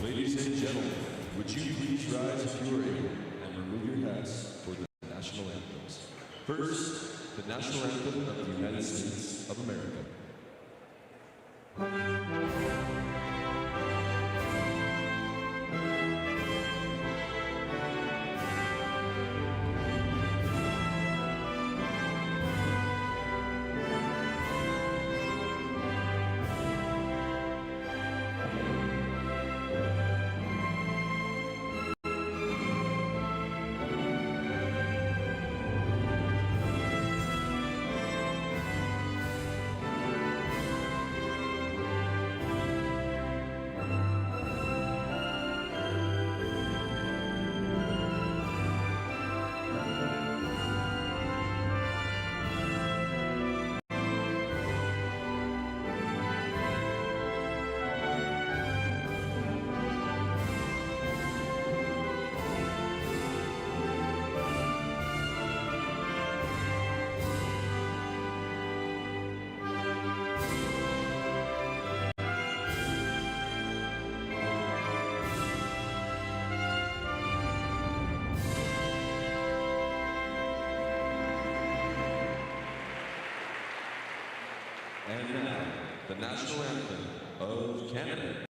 Ladies and gentlemen, would you please rise if you are able and remove your hats for the national anthems. First, the national anthem of the United States of America. And now, the national anthem of Canada.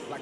Like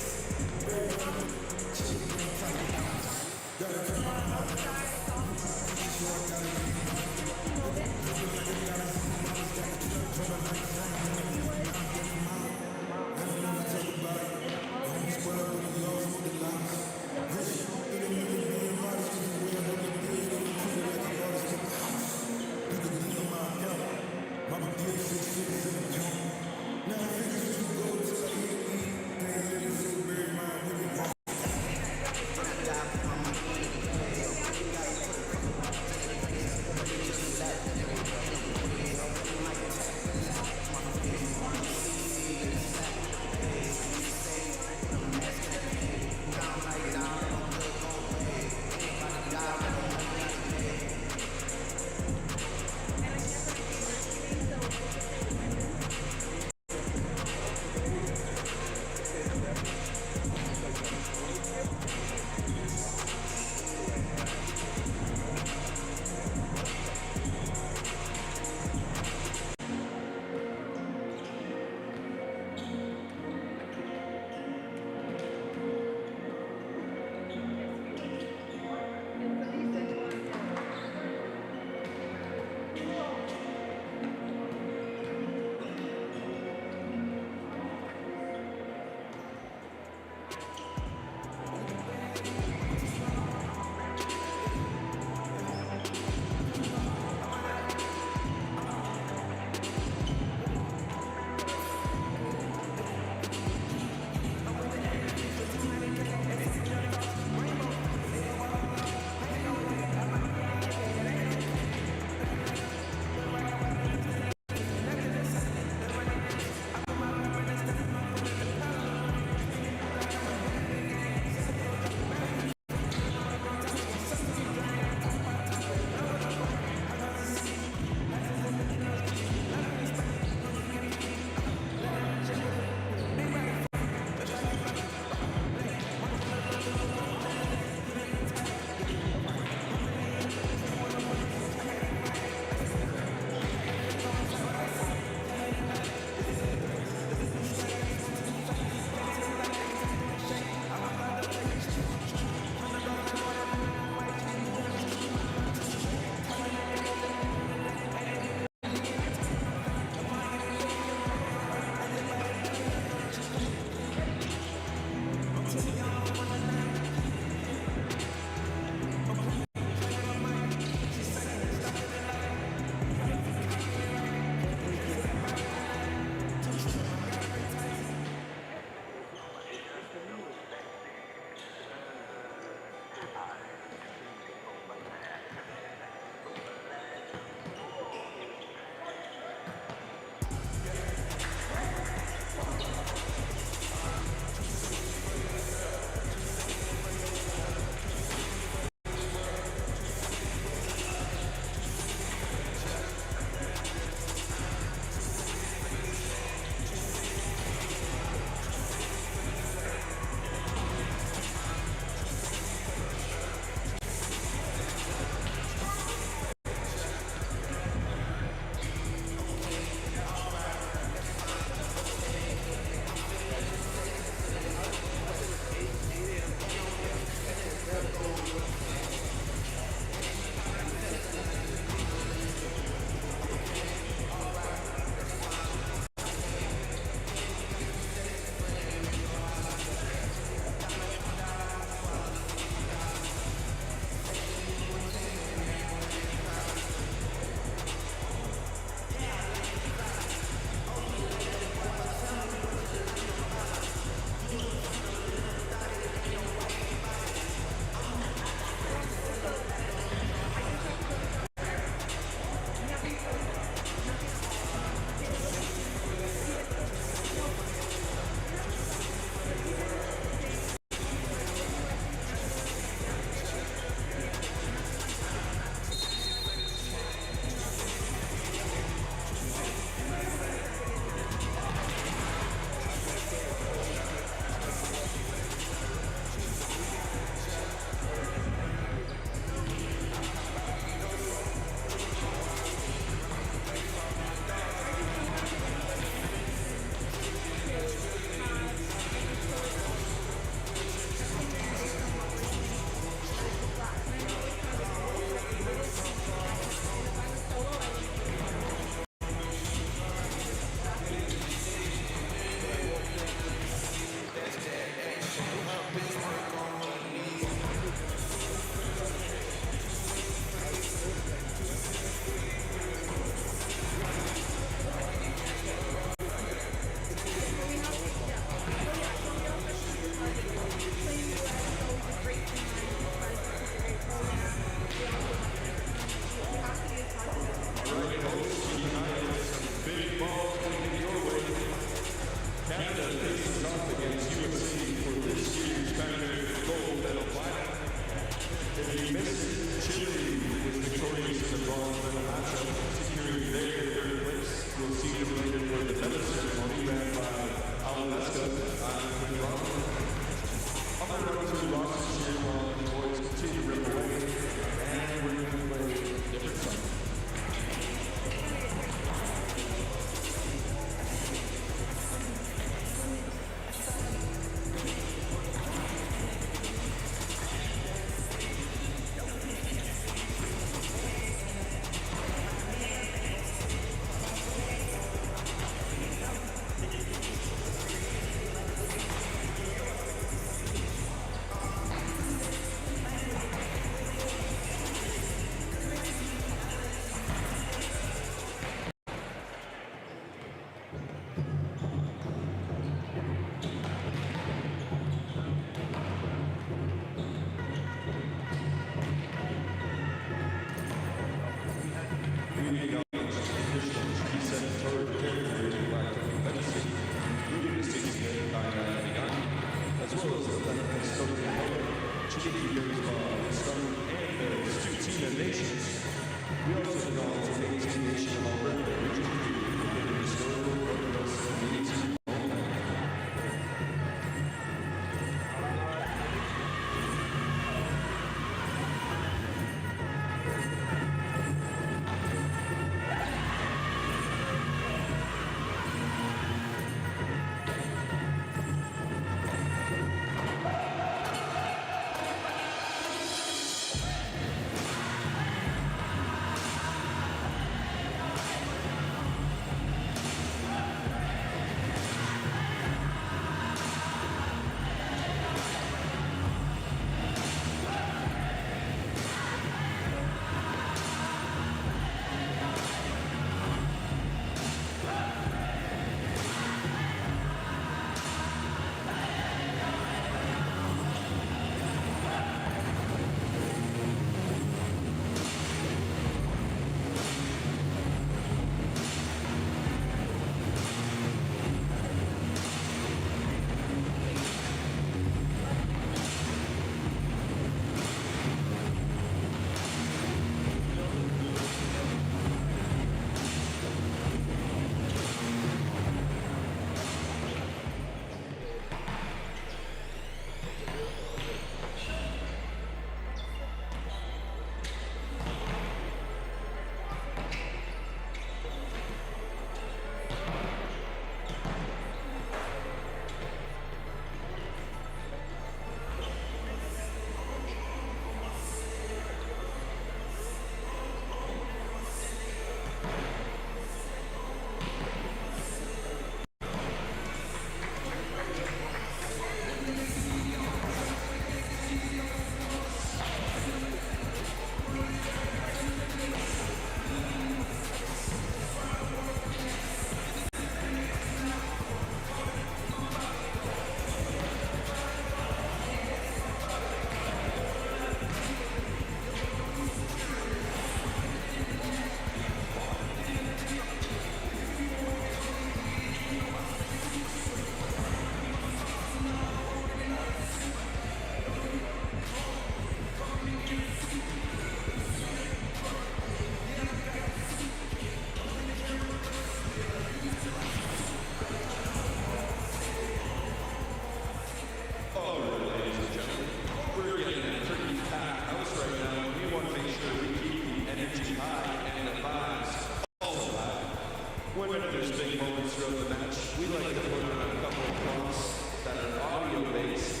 whenever there's big moments throughout the match, we like to put on a couple of prompts that are audio-based,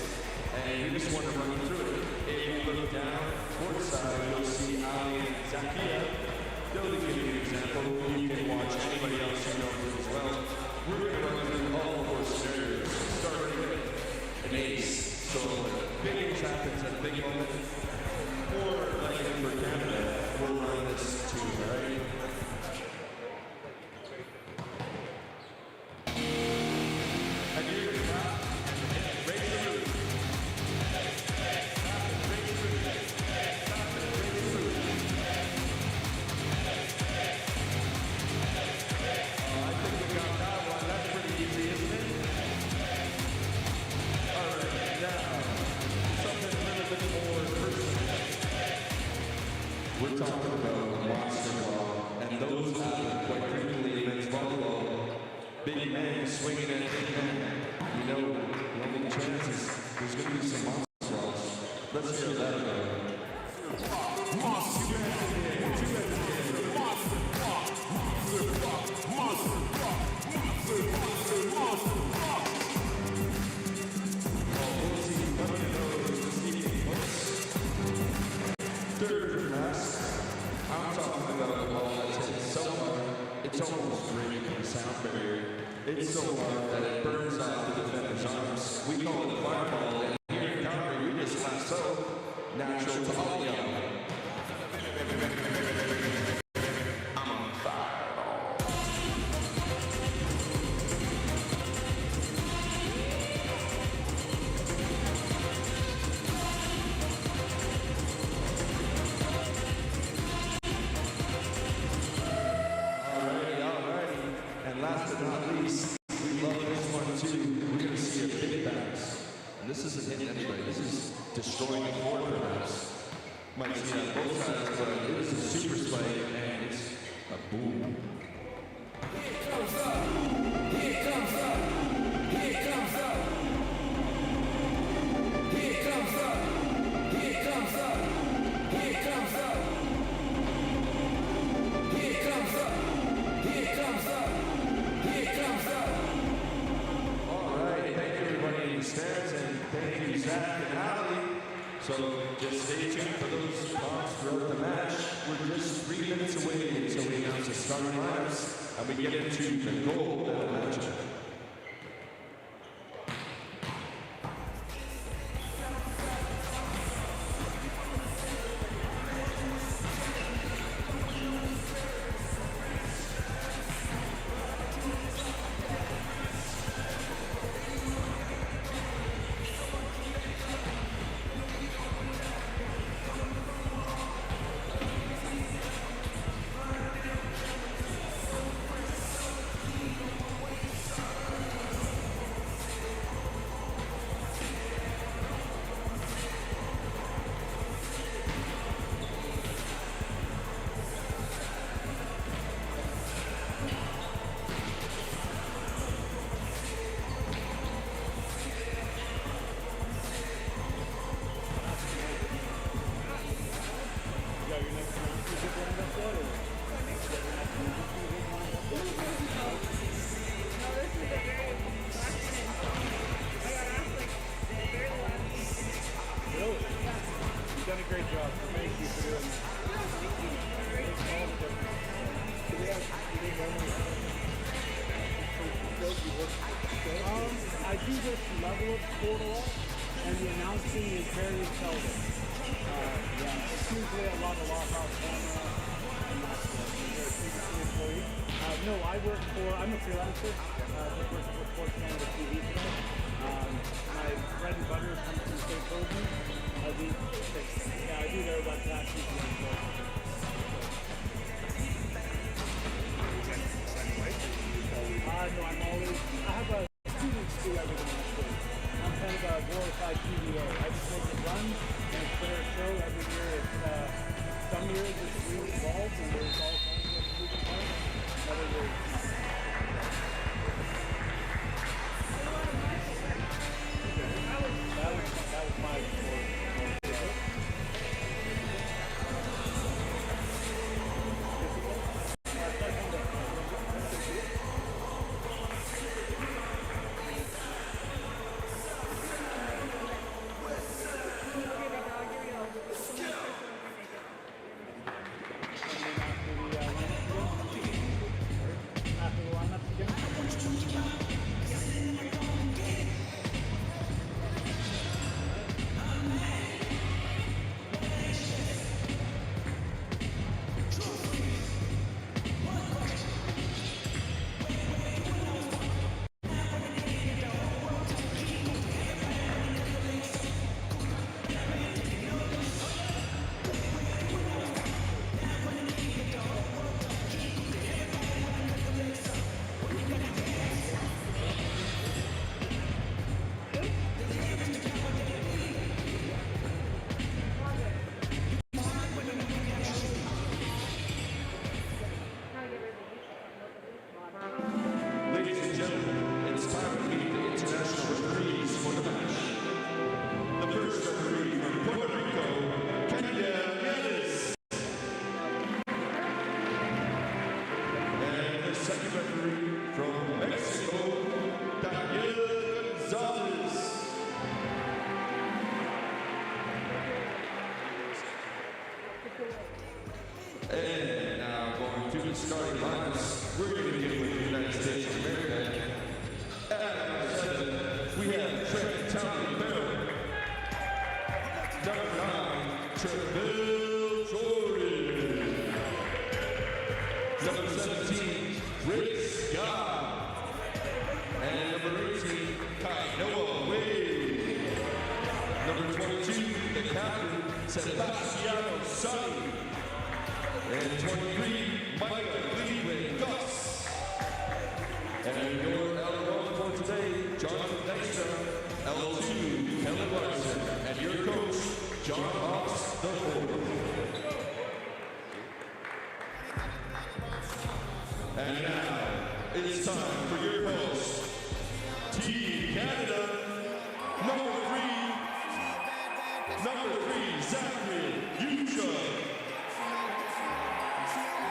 and we just want to run you through it. If you look down courtside, you'll see Ali and Zakia. They'll give you an example. You can watch anybody else who knows it as well. We're going to run through all four scenarios, starting with an ace. So big ace happens at a big moment, or like for Canada, we'll run this too, right? And you're going to clap and raise the roof. I think we got that one. That's pretty easy, isn't it? All right, now, something a little bit more personal. We're talking about monster ball, and those happen quite frequently in men's volleyball. Big man swinging at big man. You know, the only chance is there's going to be some monster balls. Let's hear that again. Monster third class, I'm talking about a ball that's hit so hard, it's almost breaking the sound barrier. It's so hard that it burns off the defender's arms. We call it a fireball, and here in Calgary, we just lasso natural to all y'all. I'm on fireball. Alrighty. And last but not least, we love this one too. We're going to see a big bounce. And this isn't hitting anybody. This is destroying the court perhaps. Might see it on both sides, but it is a super spike and it's a boom. Here comes up. Here comes up. Here comes up. Here comes up. Here comes up. Here comes up. Here comes up. Here comes up. Here comes up. All right, thank you everybody in the stands, and thank you Zach and Ali. So just stay tuned for those prompts throughout the match. We're just 3 minutes away until we announce the starting lineups, and we get into the goal of the match. I do this level of sport a lot, and the announcing is very seldom. It's usually a lot of off camera, and that's very previously employee. No, I'm a freelancer, just working for Sports Canada TV today. My bread and butter comes from state clothing. I do there about that no, I'm always, I have a 2 weeks to do everything in the school. I'm kind of a glorified TVO. I just make it run, and it's their show every year. Some years it's really involved, and there's all kinds of moving parts. Other years, that was my sport. second referee from Mexico, Daniel Gonzalez. And now going to the starting lines, we're going to begin with the United States of America. At number 7, we have Trent Townie Bell. Number 9, Treville Jordan. Number 17, Rick Scott. And number 18, Kainoa Wade. Number 22, the captain, Sebastiano Sani. And 23, Micah Cleveland Gus. And your L1 for today, Jonathan Dykstra, L2, Kelly Larson, and your coach, John Hawks the fourth. And now, it's time for your host, Team Canada, number 3, Zachary Ucha.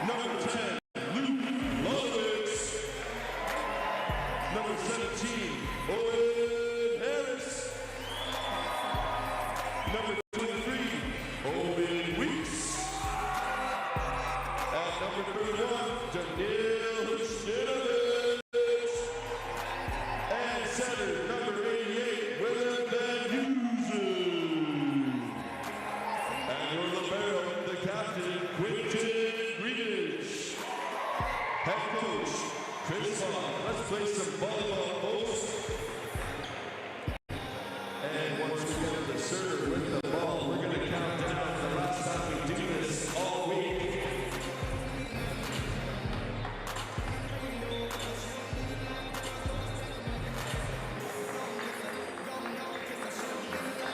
Number 10, Luke Lovitz. Number 17, Owen Harris. Number 23, Owen Weeks. At number 31, Daniel Hushtinovich. And center, number 88, Willem Van Heusen. And your libero, the captain, Quinton Greenidge. Head coach, Chris Vaughn. Let's play some volleyball, folks. And once we get to the serve with the ball, we're going to count down the last time we do this all week.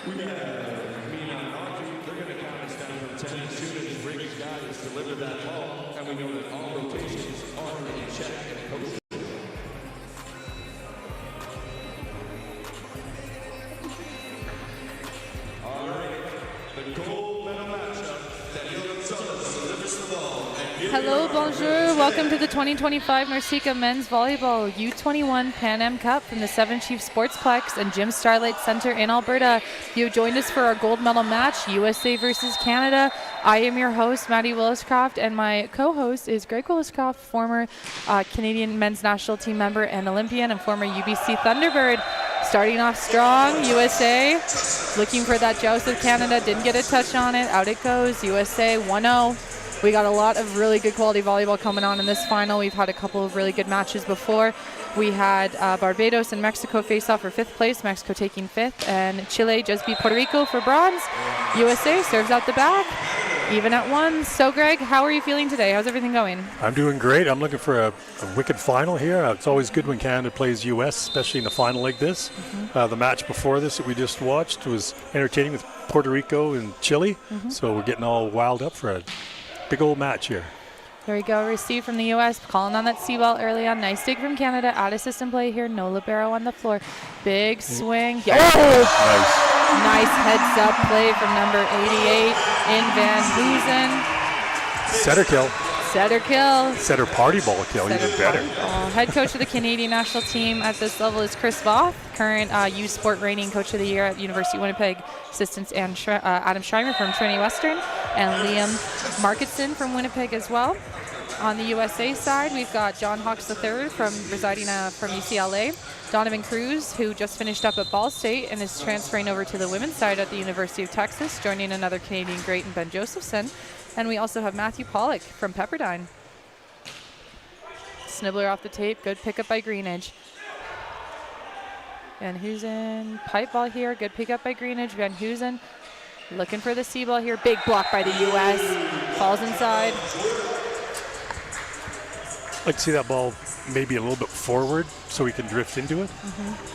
We have Mina and Audrey. They're going to count us down from 10 as soon as Rick's guys deliver that ball. And we know that all rotations are in check and coached. All right, the gold medal matchup. Daniel Gonzalez delivers the ball. Hello, bonjour. Welcome to the 2025 NORCECA Men's Volleyball U21 Pan Am Cup from the Seven Chiefs Sportsplex and Jim Starlight Center in Alberta. You have joined us for our gold medal match, USA versus Canada. I am your host, Maddie Williscroft, and my co-host is Greg Williscroft, former Canadian men's national team member and Olympian and former UBC Thunderbird. Starting off strong, USA looking for that joust with Canada. Didn't get a touch on it. Out it goes. USA 1-0. We got a lot of really good quality volleyball coming on in this final. We've had a couple of really good matches before. We had Barbados and Mexico face off for 5th place, Mexico taking 5th, and Chile just beat Puerto Rico for bronze. USA serves out the back, even at 1. So, Greg, how are you feeling today? How's everything going? I'm doing great. I'm looking for a wicked final here. It's always good when Canada plays US, especially in a final like this. The match before this that we just watched was entertaining with Puerto Rico and Chile, so we're getting all wild up for a big old match here. There we go. Receive from the U.S. Calling on that C-ball early on. Nice dig from Canada. Out of system play here. No libero on the floor. Big swing. Yeah. Oh! Nice heads-up play from number 88 in Van Heusen. Setter kill. Setter kill. Setter party ball kill. Even better. Head coach of the Canadian national team at this level is Chris Voth, current U Sport reigning coach of the year at University of Winnipeg. Assistants and Adam Schreimer from Trinity Western and Liam Marketson from Winnipeg as well. On the USA side, we've got John Hawks III residing from UCLA. Donovan Cruz, who just finished up at Ball State and is transferring over to the women's side at the University of Texas, joining another Canadian great in Ben Josephson. And we also have Matthew Pollock from Pepperdine. Snibbler off the tape. Good pickup by Greenidge. Van Heusen, pipe ball here. Good pickup by Greenidge. Van Heusen looking for the C-ball here. Big block by the U.S. Falls inside. I'd like to see that ball maybe a little bit forward so we can drift into it.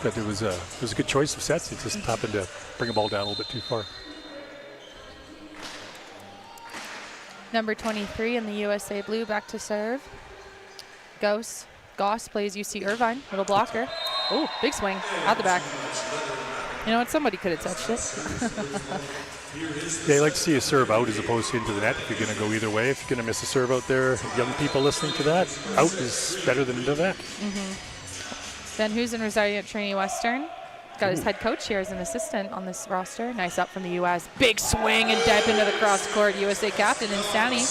But it was a good choice of sets. It just happened to bring the ball down a little bit too far. Number 23 in the USA blue back to serve. Goss plays UC Irvine. Little blocker. Oh, big swing out the back. You know what? Somebody could have touched it. They like to see a serve out as opposed to into the net if you're going to go either way. If you're going to miss a serve out there, young people listening to that, out is better than into the net. Van Hoosen residing at Trinity Western. Got his head coach here as an assistant on this roster. Nice up from the U.S. Big swing and deep into the cross court. USA captain and Stanny.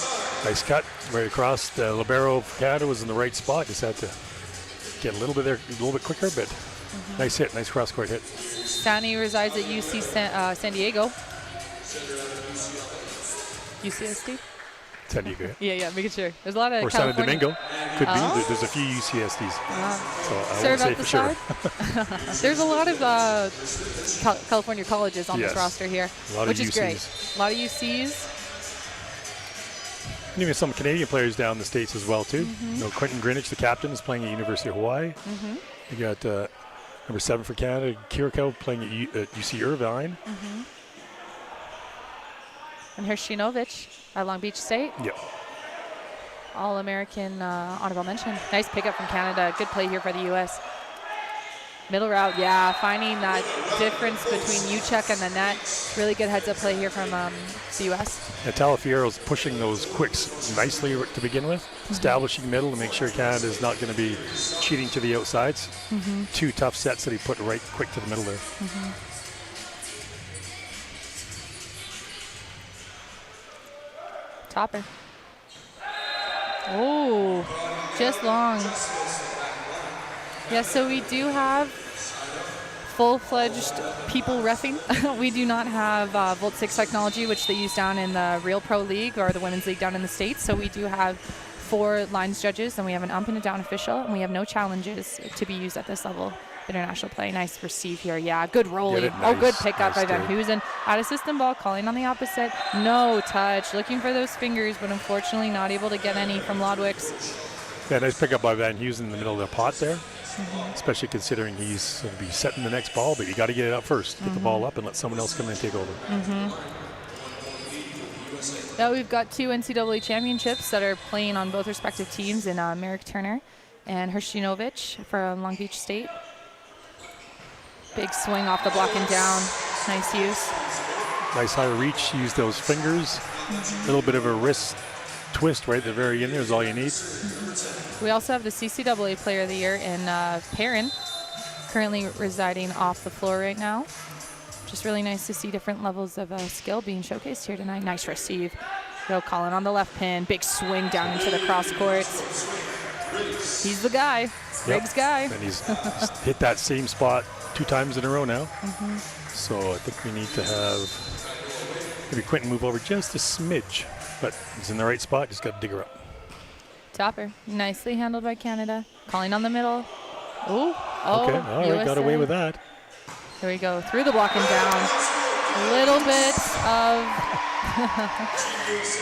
Nice cut right across. The libero of Canada was in the right spot. Just had to get a little bit there, a little bit quicker, but nice hit, nice cross court hit. Stanny resides at UC San Diego. UCSD? San Diego. Yeah, making sure. There's a lot of or Santo California. Domingo. Could be. There's a few UCSDs. So I won't Serve say out the for sure. side. There's a lot of California colleges on this roster here, A lot which of is UCs. great. A lot of UCs. And even some Canadian players down in the States as well, too. You know, Quentin Greenwich, the captain, is playing at University of Hawaii. You got number 7 for Canada, Kirikow, playing at UC Irvine. And Hershinovic at Long Beach State. Yep. All-American honorable mention. Nice pickup from Canada. Good play here for the U.S. Middle route, finding that difference between Uchuk and the net. Really good heads-up play here from the U.S. And Talafiero's pushing those quicks nicely to begin with, establishing middle to make sure Canada is not going to be cheating to the outsides. 2 tough sets that he put right quick to the middle there. Topper. Oh, just long. Yeah, so we do have full-fledged people reffing. We do not have Volt 6 technology, which they use down in the Real Pro League or the Women's League down in the States. So we do have 4 lines judges, and we have an ump and a down official, and we have no challenges to be used at this level of international play. Nice receive here. Yeah, good rolling. Nice, good pickup by Van nice Hoosen. Out of system ball, calling on the opposite. No touch. Looking for those fingers, but unfortunately not able to get any from Lodwick's. Yeah, nice pickup by Van Hoosen in the middle of the pot there. Especially considering he's going to be setting the next ball, but you got to get it up first. Get the ball up and let someone else come in and take over. Now we've got 2 NCAA championships that are playing on both respective teams in Merrick Turner and Hershinovic from Long Beach State. Big swing off the block and down. Nice use. Nice high reach. Use those fingers. A little bit of a wrist twist right at the very end there is all you need. We also have the CCAA Player of the Year in Perrin, currently residing off the floor right now. Just really nice to see different levels of skill being showcased here tonight. Nice receive. Go Colin on the left pin. Big swing down into the cross court. He's the guy. Riggs guy. And he's hit that same spot 2 times in a row now. So I think we need to have maybe Quentin move over just a smidge. But he's in the right spot. Just got to dig her up. Topper. Nicely handled by Canada. Calling on the middle. Ooh. Oh, Okay, all right, got away with that. Here we go. Through the block and down. A little bit of...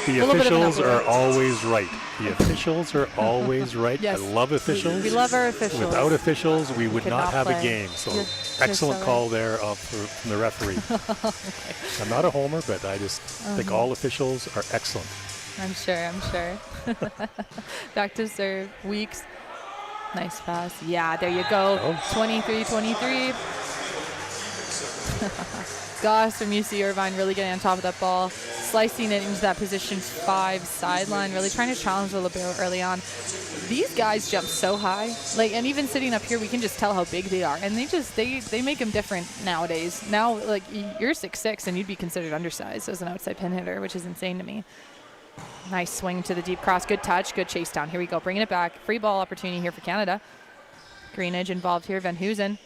The officials are always right. The officials are always right. Yes. I love officials. We love our officials. Without officials, we would Could not not have play. a game. So You're excellent so call there from the referee. I'm not a homer, but I just think all officials are excellent. I'm sure. Back to serve. Weeks. Nice pass. Yeah, there you go. 23-23. Goss from UC Irvine really getting on top of that ball, slicing it into that position 5 sideline, really trying to challenge the libero early on. These guys jump so high, and even sitting up here, we can just tell how big they are, and they make them different nowadays. Now, you're 6'6", and you'd be considered undersized as an outside pin hitter, which is insane to me. Nice swing to the deep cross, good touch, good chase down. Here we go, bringing it back. Free ball opportunity here for Canada. Greenidge involved here, Van Hoosen.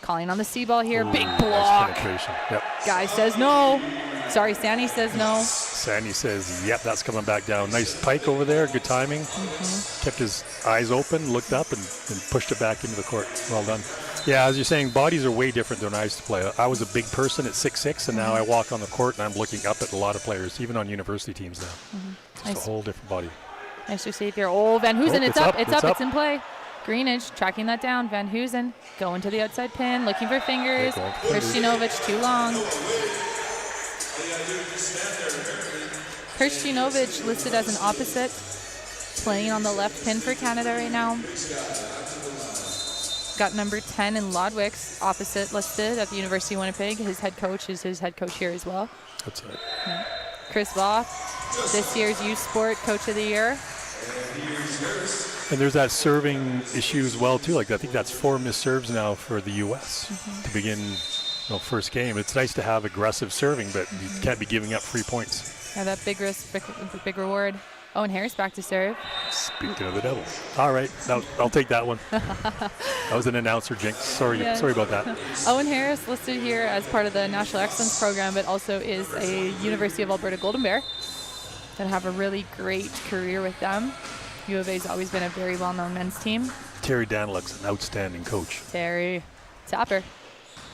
Calling on the C ball here. Big block. Nice penetration. Yep. Guy says no. Sorry, Sandy says no. Sandy says, yep, that's coming back down. Nice pike over there. Good timing. Kept his eyes open, looked up, and pushed it back into the court. Well done. Yeah, as you're saying, bodies are way different than I used to play. I was a big person at 6'6", and now I walk on the court, and I'm looking up at a lot of players, even on university teams now. It's a whole different body. Nice to see it here. Oh, Van Hoosen, it's up. It's up. It's in play. Greenidge tracking that down. Van Hoosen going to the outside pin, looking for fingers. Hershinovic too long. Hershinovic listed as an opposite, playing on the left pin for Canada right now. got number 10 in Lodwick's opposite listed at the University of Winnipeg. His head coach is his head coach here as well. That's it. Chris Voth, this year's U Sport Coach of the Year. And there's that serving issue as well too. Like I think that's 4 missed serves now for the U.S. to begin first game. It's nice to have aggressive serving, but you can't be giving up 3 points. Yeah, that big risk, big reward. Owen Harris back to serve. Speaking of the devil. All right, I'll take that one. That was an announcer jinx. Sorry about that. Owen Harris listed here as part of the National Excellence Program, but also is a University of Alberta Golden Bear. Going to have a really great career with them. U of A's always been a very well-known men's team. Terry Daniluk's an outstanding coach. Terry. Tapper.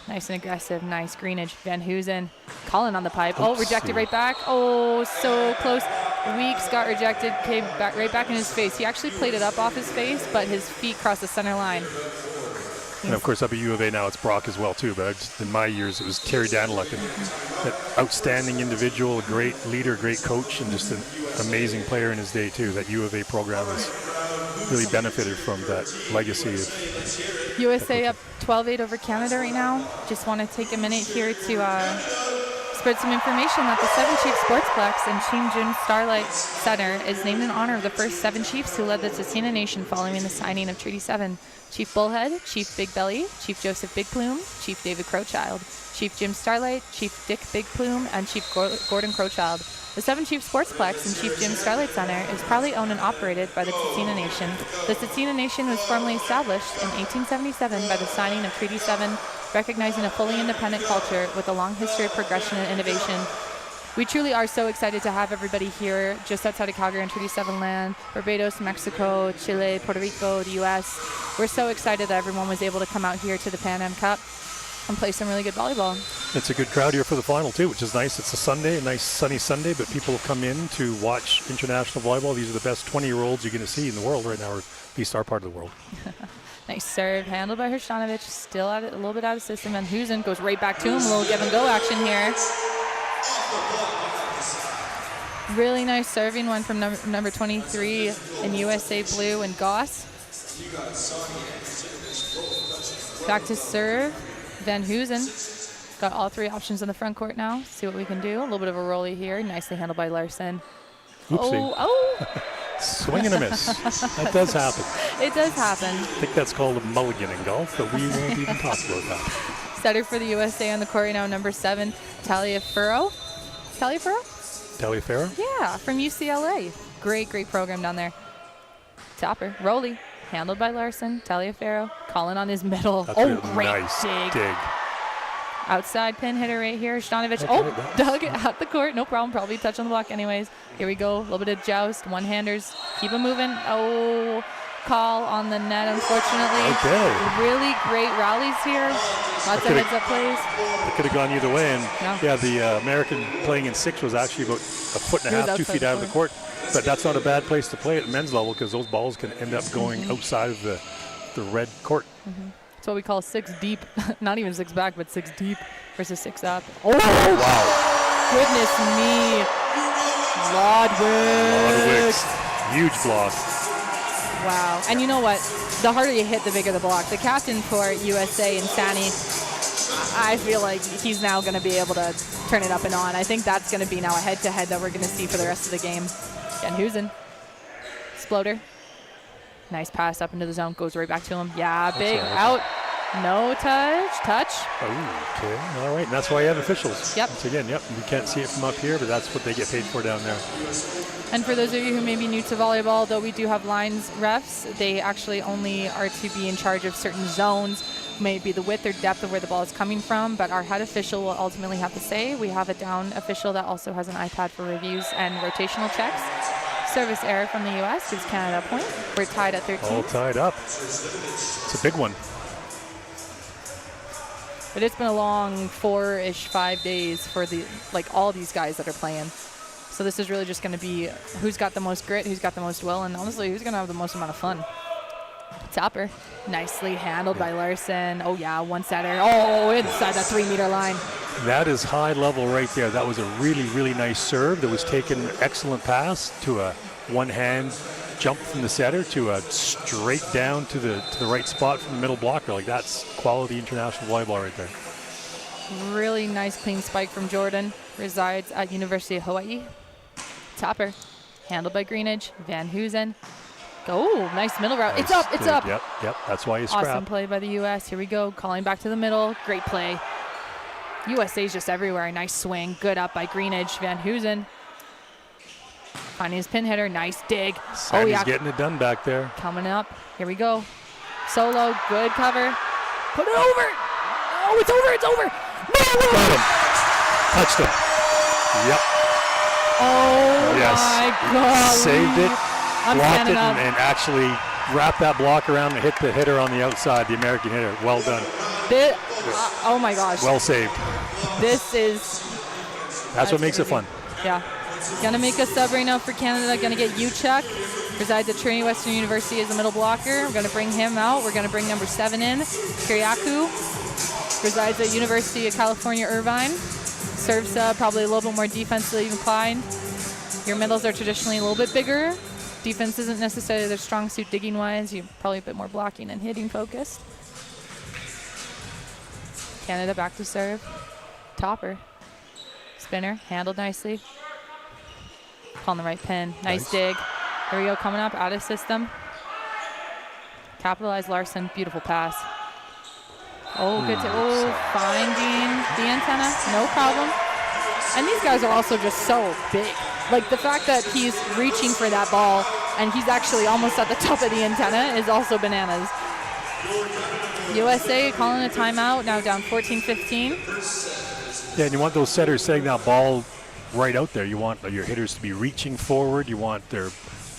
Nice and aggressive. Nice greenage. Van Hoosen calling on the pipe. Oh, rejected right back. Oh, so close. Weeks got rejected. Came back right back in his face. He actually played it up off his face, but his feet crossed the center line. And of course, up at U of A now, it's Brock as well too. But in my years, it was Terry Daniluk, an outstanding individual, a great leader, great coach, and just an amazing player in his day too. That U of A program has really benefited from that legacy of USA up 12-8 over Canada right now. Just want to take a minute here to spread some information that the Seven Chiefs Sportsplex and Team Jim Starlight Center is named in honor of the first 7 Chiefs who led the Tsuut'ina Nation following the signing of Treaty 7. Chief Bullhead, Chief Big Belly, Chief Joseph Big Plume, Chief David Crowchild, Chief Jim Starlight, Chief Dick Big Plume, and Chief Gordon Crowchild. The Seven Chiefs Sportsplex and Chief Jim Starlight Center is proudly owned and operated by the Tsuut'ina Nation. The Tsuut'ina Nation was formally established in 1877 by the signing of Treaty 7, recognizing a fully independent culture with a long history of progression and innovation. We truly are so excited to have everybody here just outside of Calgary on Treaty 7 land, Barbados, Mexico, Chile, Puerto Rico, the U.S. We're so excited that everyone was able to come out here to the Pan Am Cup and play some really good volleyball. It's a good crowd here for the final too, which is nice. It's a Sunday, a nice sunny Sunday, but people will come in to watch international volleyball. These are the best 20-year-olds you're going to see in the world right now, or at least our part of the world. Nice serve, handled by Hrstanovic, still a little bit out of system, and Hoosen goes right back to him. A little give and go action here. Really nice serving one from number 23 in USA Blue and Goss. Back to serve, Van Hoosen. Got all 3 options in the front court now. See what we can do. A little bit of a rolly here. Nicely handled by Larson. Oopsie. Oh. Swing and a miss. That does happen. It does happen. I think that's called a mulligan in golf, but we won't even talk about that. Setter for the USA on the court right now, number 7, Taliaferro. Taliaferro? Yeah, from UCLA. Great program down there. Topper, Rowley, handled by Larson. Taliaferro, calling on his middle. That's oh, a great nice dig. Outside pin hitter right here. Hrstanovic, dug it out the court. No problem, probably touch on the block anyways. Here we go, a little bit of joust, one-handers. Keep them moving. Oh, call on the net, unfortunately. Okay. Really great rallies here. Lots of heads-up plays. It could have gone either way. And the American playing in 6 was actually about a foot and a half, 2 feet out of the court. But that's not a bad place to play at men's level because those balls can end up going outside of the red court. That's what we call 6 deep. Not even 6 back, but 6 deep versus 6 up. Oh, wow. Goodness me. Lodwick. Huge block. Wow. And you know what? The harder you hit, the bigger the block. The captain for USA, Insani, I feel like he's now going to be able to turn it up and on. I think that's going to be now a head-to-head that we're going to see for the rest of the game. Van Hoosen. Exploder. Nice pass up into the zone. Goes right back to him. Yeah, big out. No touch. Oh, okay. All right. And that's why you have officials. Yep. So again, we can't see it from up here, but that's what they get paid for down there. And for those of you who may be new to volleyball, though we do have lines refs, they actually only are to be in charge of certain zones, maybe the width or depth of where the ball is coming from, but our head official will ultimately have to say. We have a down official that also has an iPad for reviews and rotational checks. Service error from the U.S. gives Canada a point. We're tied at 13. All tied up. It's a big one. But it's been a long 4-ish, 5 days for all these guys that are playing. So this is really just going to be who's got the most grit, who's got the most will, and honestly, who's going to have the most amount of fun. Topper, nicely handled by Larson. Oh yeah, one setter. Oh, inside that 3-meter line. That is high level right there. That was a really, really nice serve that was taken, excellent pass to a one-hand jump from the setter to a straight down to the right spot from the middle blocker. Like, that's quality international volleyball right there. Really nice clean spike from Jordan. Resides at University of Hawaii. Topper. Handled by Greenidge. Van Hoosen. Oh, nice middle route. It's up, it's Good. up. Yep. That's why you scrap. Awesome play by the U.S. Here we go. Calling back to the middle. Great play. USA's just everywhere. Nice swing. Good up by Greenidge. Van Hoosen. Finding his pin hitter. Nice dig. Sandy's getting it done back there. Coming up. Here we go. Solo. Good cover. Put it over. Oh, it's over. It's over. No! Got him. Touched him. Yep. Oh, Yes. my God. Saved it. I'm Blocked standing it up. and actually wrapped that block around and hit the hitter on the outside, the American hitter. Well done. Oh, my gosh. Well saved. This is... That's what makes it fun. Yeah. Gonna make a sub right now for Canada. Gonna get Uchuk. Resides at Trinity Western University as a middle blocker. We're gonna bring him out. We're gonna bring number 7 in. Kiriakou. Resides at University of California, Irvine. Serve sub, probably a little bit more defensively inclined. Your middles are traditionally a little bit bigger. Defense isn't necessarily their strong suit digging-wise. You're probably a bit more blocking and hitting focused. Canada back to serve. Topper. Spinner, handled nicely. On the right pin. Nice dig. There we go, coming up, out of system. Capitalize Larson, beautiful pass. Oh, good. Finding the antenna, no problem. And these guys are also just so big. Like, the fact that he's reaching for that ball and he's actually almost at the top of the antenna is also bananas. USA calling a timeout, now down 14-15. Yeah, and you want those setters setting that ball right out there. You want your hitters to be reaching forward. You want their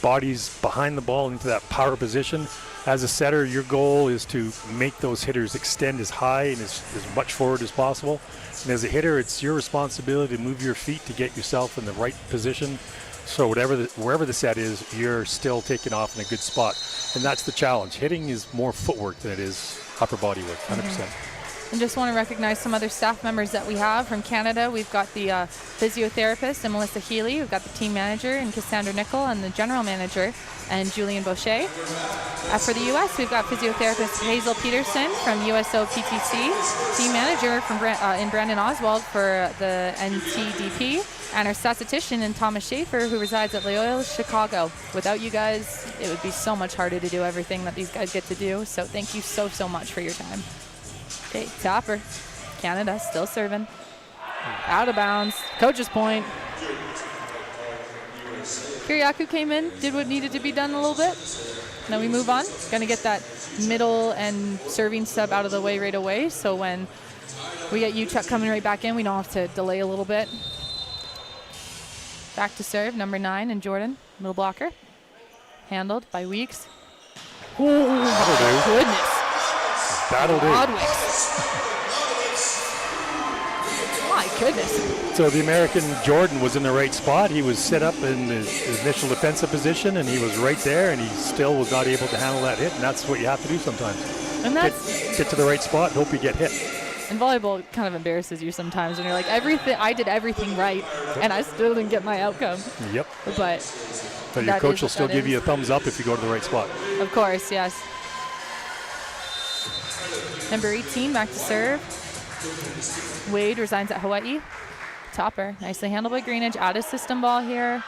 bodies behind the ball into that power position. As a setter, your goal is to make those hitters extend as high and as much forward as possible. And as a hitter, it's your responsibility to move your feet to get yourself in the right position. So wherever the set is, you're still taking off in a good spot. And that's the challenge. Hitting is more footwork than it is upper body work, 100%. And just want to recognize some other staff members that we have from Canada. We've got the physiotherapist and Melissa Healy. We've got the team manager and Cassandra Nickel and the general manager and Julian Boucher. For the U.S., we've got physiotherapist Hazel Peterson from USO PTC, team manager from in Brandon Oswald for the NTDP, and our statistician in Thomas Schaefer, who resides at Loyola Chicago. Without you guys, it would be so much harder to do everything that these guys get to do. So thank you so, so much for your time. Okay, Topper. Canada still serving. Out of bounds. Coach's point. Kiriakou came in, did what needed to be done a little bit. Now we move on. Going to get that middle and serving sub out of the way right away. So when we get Uchuk coming right back in, we don't have to delay a little bit. Back to serve, number 9 and Jordan, middle blocker. Handled by Weeks. Oh, my goodness. That'll do. Broadwicks. My goodness. So the American Jordan was in the right spot. He was set up in his initial defensive position, and he was right there, and he still was not able to handle that hit, and that's what you have to do sometimes. And that's get to the right spot and hope you get hit. And volleyball kind of embarrasses you sometimes when you're like, I did everything right, and I still didn't get my outcome. Yep. But your coach will still give you a thumbs up if you go to the right spot. Of course, yes. Number 18, back to serve. Wade resigns at Hawaii. Topper, nicely handled by Greenidge. Out of system ball here.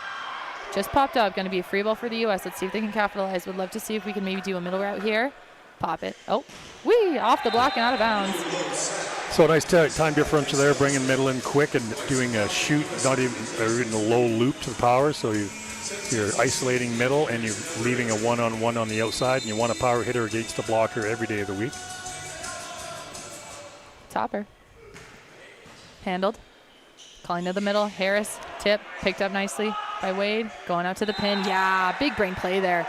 Just popped up. Going to be a free ball for the U.S. Let's see if they can capitalize. Would love to see if we can maybe do a middle route here. Pop it. Oh, whee! Off the block and out of bounds. So nice time differential there, bringing middle in quick and doing a shoot, not even a low loop to the power. So you're isolating middle and you're leaving a one-on-one on the outside, and you want a power hitter against the blocker every day of the week. Topper. Handled. Calling to the middle. Harris, tip, picked up nicely by Wade. Going out to the pin. Yeah, big brain play there.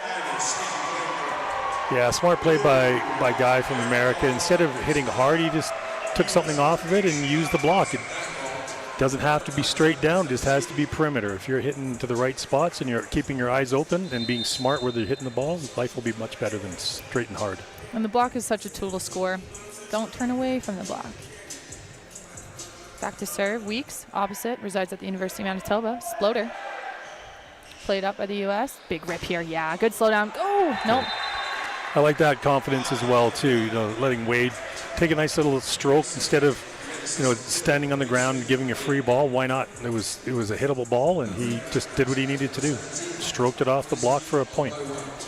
Yeah, smart play by Guy from America. Instead of hitting hard, he just took something off of it and used the block. It doesn't have to be straight down, just has to be perimeter. If you're hitting to the right spots and you're keeping your eyes open and being smart where they're hitting the ball, life will be much better than straight and hard. And the block is such a tool to score. Don't turn away from the block. Back to serve. Weeks, opposite, resides at the University of Manitoba. Sploter. Played up by the U.S. Big rip here. Yeah, good slowdown. Oh, nope. I like that confidence as well too. You know, letting Wade take a nice little stroke instead of, you know, standing on the ground and giving a free ball. Why not? It was a hittable ball, and he just did what he needed to do. Stroked it off the block for a point.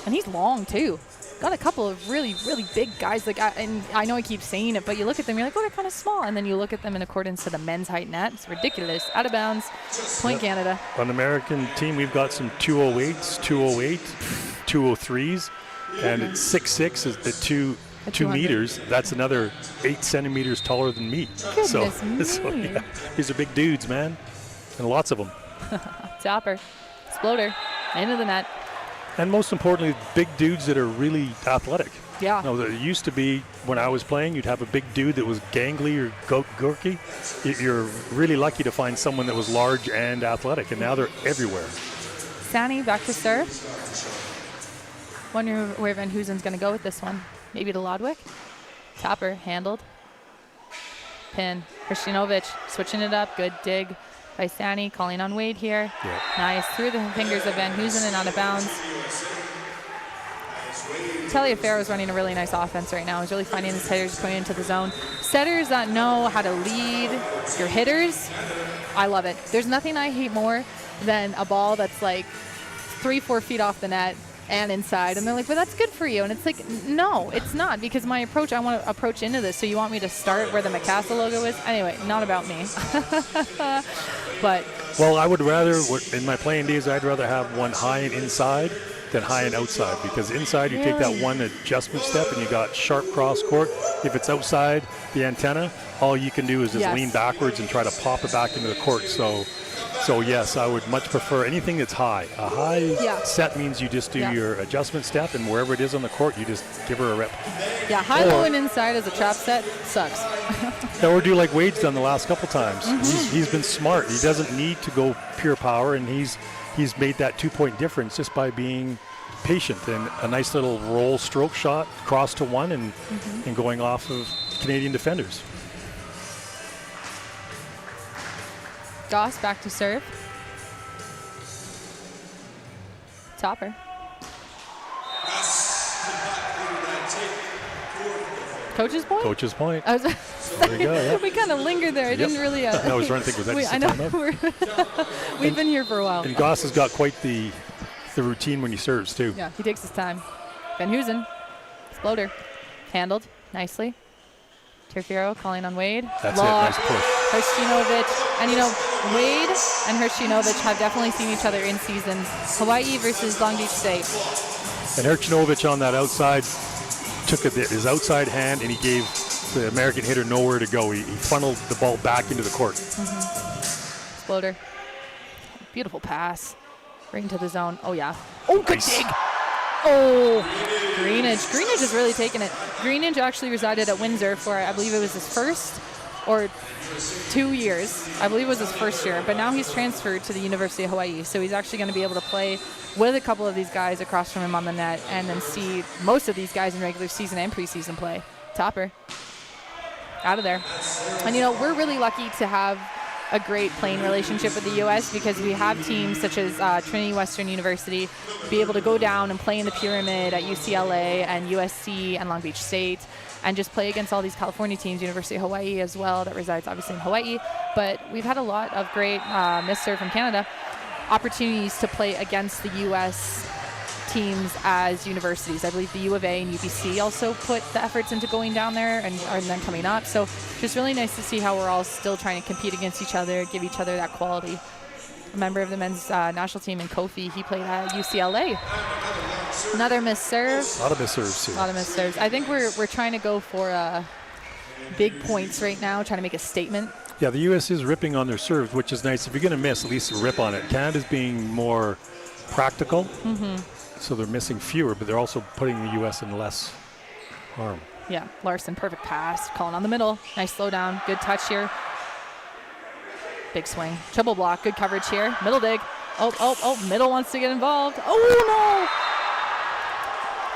And he's long too. Got a couple of really, really big guys. Like, and I know I keep saying it, but you look at them, you're like, oh, they're kind of small. And then you look at them in accordance to the men's height net. It's ridiculous. Out of bounds. Point Canada. On the American team, we've got some 208s, 208, 203s, and it's 6'6" is the 2 meters. That's another 8 centimeters taller than me. Goodness me. So yeah, these are big dudes, man, and lots of them. Topper. Exploder. Into the net. And most importantly, big dudes that are really athletic. Yeah. You know, there used to be, when I was playing, you'd have a big dude that was gangly or gurky. You're really lucky to find someone that was large and athletic, and now they're everywhere. Sani back to serve. Wonder where Van Hoosen's going to go with this one. Maybe to Lodwick. Topper handled. Pin. Hristinovic switching it up. Good dig by Sani, calling on Wade here. Yeah. Nice. Through the fingers of Van Hoosen and out of bounds. Taliaferro's running a really nice offense right now. He's really finding his hitters going into the zone. Setters that know how to lead your hitters, I love it. There's nothing I hate more than a ball that's like 3-4 feet off the net and inside, and they're like, but that's good for you. And it's like, no, it's not, because my approach, I want to approach into this, so you want me to start where the Mikasa logo is? Anyway, not about me. But well, I would rather, in my playing days, I'd rather have one high and inside than high and outside, because inside you take that one adjustment step and you got sharp cross court. If it's outside the antenna, all you can do is just lean backwards and try to pop it back into the court. So yes, I would much prefer anything that's high. A high set means you just do your adjustment step, and wherever it is on the court, you just give her a rip. Yeah, high, low, and inside as a trap set sucks. Or do like Wade's done the last couple times. He's been smart. He doesn't need to go pure power, and he's made that 2-point difference just by being patient and a nice little roll stroke shot, cross to one, and going off of Canadian defenders. Goss back to serve. Topper. Coach's point? Coach's point. I was there we go. Yeah. We kind of lingered there. I didn't really. I was trying to think, was that just I know. We've been here for a while. And Goss has got quite the routine when he serves, too. Yeah, he takes his time. Van Hoosen. Exploder. Handled nicely. Terfiero calling on Wade. That's it. Nice push. Hristinovic. And, you know, Wade and Hristinovic have definitely seen each other in seasons. Hawaii versus Long Beach State. And Hristinovic on that outside took his outside hand, and he gave the American hitter nowhere to go. He funneled the ball back into the court. Exploder. Beautiful pass. Right into the zone. Oh, yeah. Oh, good dig. Oh, Greenidge. Greenidge has really taken it. Greenidge actually resided at Windsor for, I believe it was his first or 2 years. I believe it was his first year, but now he's transferred to the University of Hawaii. So he's actually going to be able to play with a couple of these guys across from him on the net, and then see most of these guys in regular season and preseason play. Topper. Out of there. And, you know, we're really lucky to have a great playing relationship with the U.S. because we have teams such as Trinity Western University be able to go down and play in the Pyramid at UCLA and USC and Long Beach State, and just play against all these California teams, University of Hawaii as well, that resides obviously in Hawaii. But we've had a lot of great Miss from Canada opportunities to play against the U.S. teams as universities. I believe the U of A and UBC also put the efforts into going down there and then coming up. So just really nice to see how we're all still trying to compete against each other, give each other that quality. A member of the men's national team in Kofi, he played at UCLA. Another miss serve. A lot of miss serves too. A lot of miss serves. I think we're trying to go for big points right now, trying to make a statement. Yeah, the U.S. is ripping on their serves, which is nice. If you're going to miss, at least rip on it. Canada's being more practical. So they're missing fewer, but they're also putting the U.S. in less harm. Yeah, Larson, perfect pass. Calling on the middle. Nice slow down. Good touch here. Big swing. Triple block. Good coverage here. Middle dig. Oh, middle wants to get involved. Oh,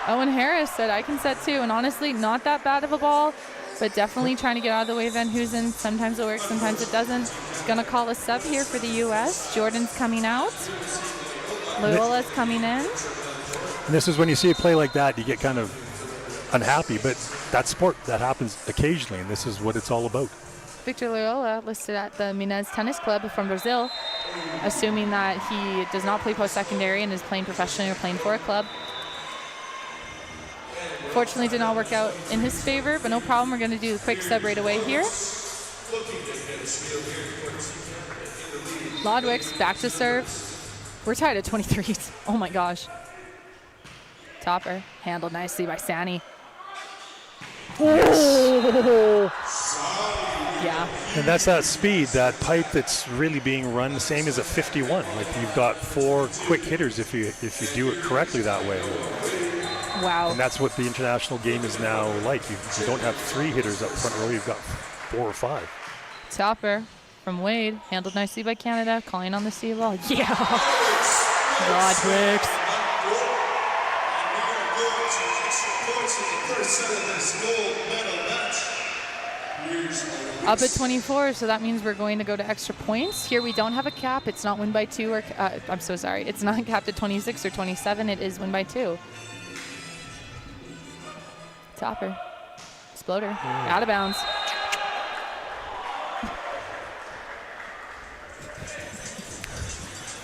no. Owen Harris said, I can set too. And honestly, not that bad of a ball, but definitely trying to get out of the way of Van Hoosen. Sometimes it works, sometimes it doesn't. Going to call a sub here for the U.S. Jordan's coming out. Loyola's coming in. And this is when you see a play like that, you get kind of unhappy, but that's sport. That happens occasionally, and this is what it's all about. Victor Loyola listed at the Minas Tennis Club from Brazil, assuming that he does not play post-secondary and is playing professionally or playing for a club. Fortunately, did not work out in his favor, but no problem. We're going to do the quick sub right away here. Lodwick's back to serve. We're tied at 23s. Oh my gosh. Topper handled nicely by Sani. Oh. Yeah. And that's that speed, that pipe that's really being run the same as a 51. Like you've got 4 quick hitters if you do it correctly that way. Wow. And that's what the international game is now like. You don't have 3 hitters up front row, you've got 4 or 5. Topper from Wade, handled nicely by Canada, calling on the sea ball. Yeah. Rodriguez. Up at 24, so that means we're going to go to extra points. Here we don't have a cap. It's not win by 2 or I'm so sorry. It's not capped at 26 or 27. It is win by 2. Topper. Exploder. Out of bounds.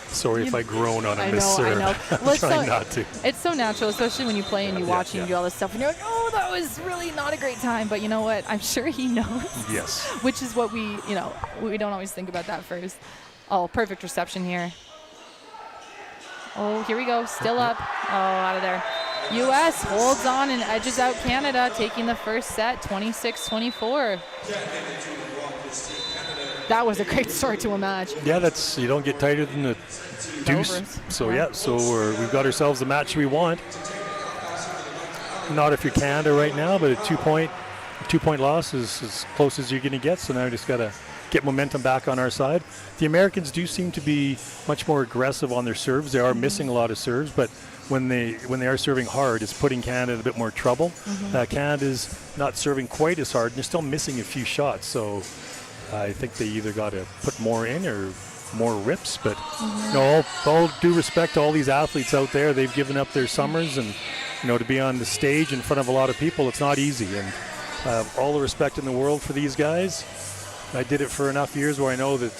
Sorry if I groan on a I miss know, serve. I know. I'm Well, trying not to. It's so natural, especially when you play and you watch and you do all this stuff, and you're like, oh, that was really not a great time. But you know what? I'm sure he knows. Yes. Which is what we don't always think about that first. Oh, perfect reception here. Oh, here we go. Still up. Oh, out of there. U.S. holds on and edges out Canada, taking the first set, 26-24. That was a great start to a match. Yeah, you don't get tighter than the deuce. Overs. So we've got ourselves the match we want. Not if you're Canada right now, but a 2-point loss is as close as you're going to get. So now we just got to get momentum back on our side. The Americans do seem to be much more aggressive on their serves. They are missing a lot of serves, but when they are serving hard, it's putting Canada in a bit more trouble. Canada's not serving quite as hard, and they're still missing a few shots. So I think they either got to put more in or more rips. But all due respect to all these athletes out there, they've given up their summers, and to be on the stage in front of a lot of people, it's not easy. And all the respect in the world for these guys. I did it for enough years where I know that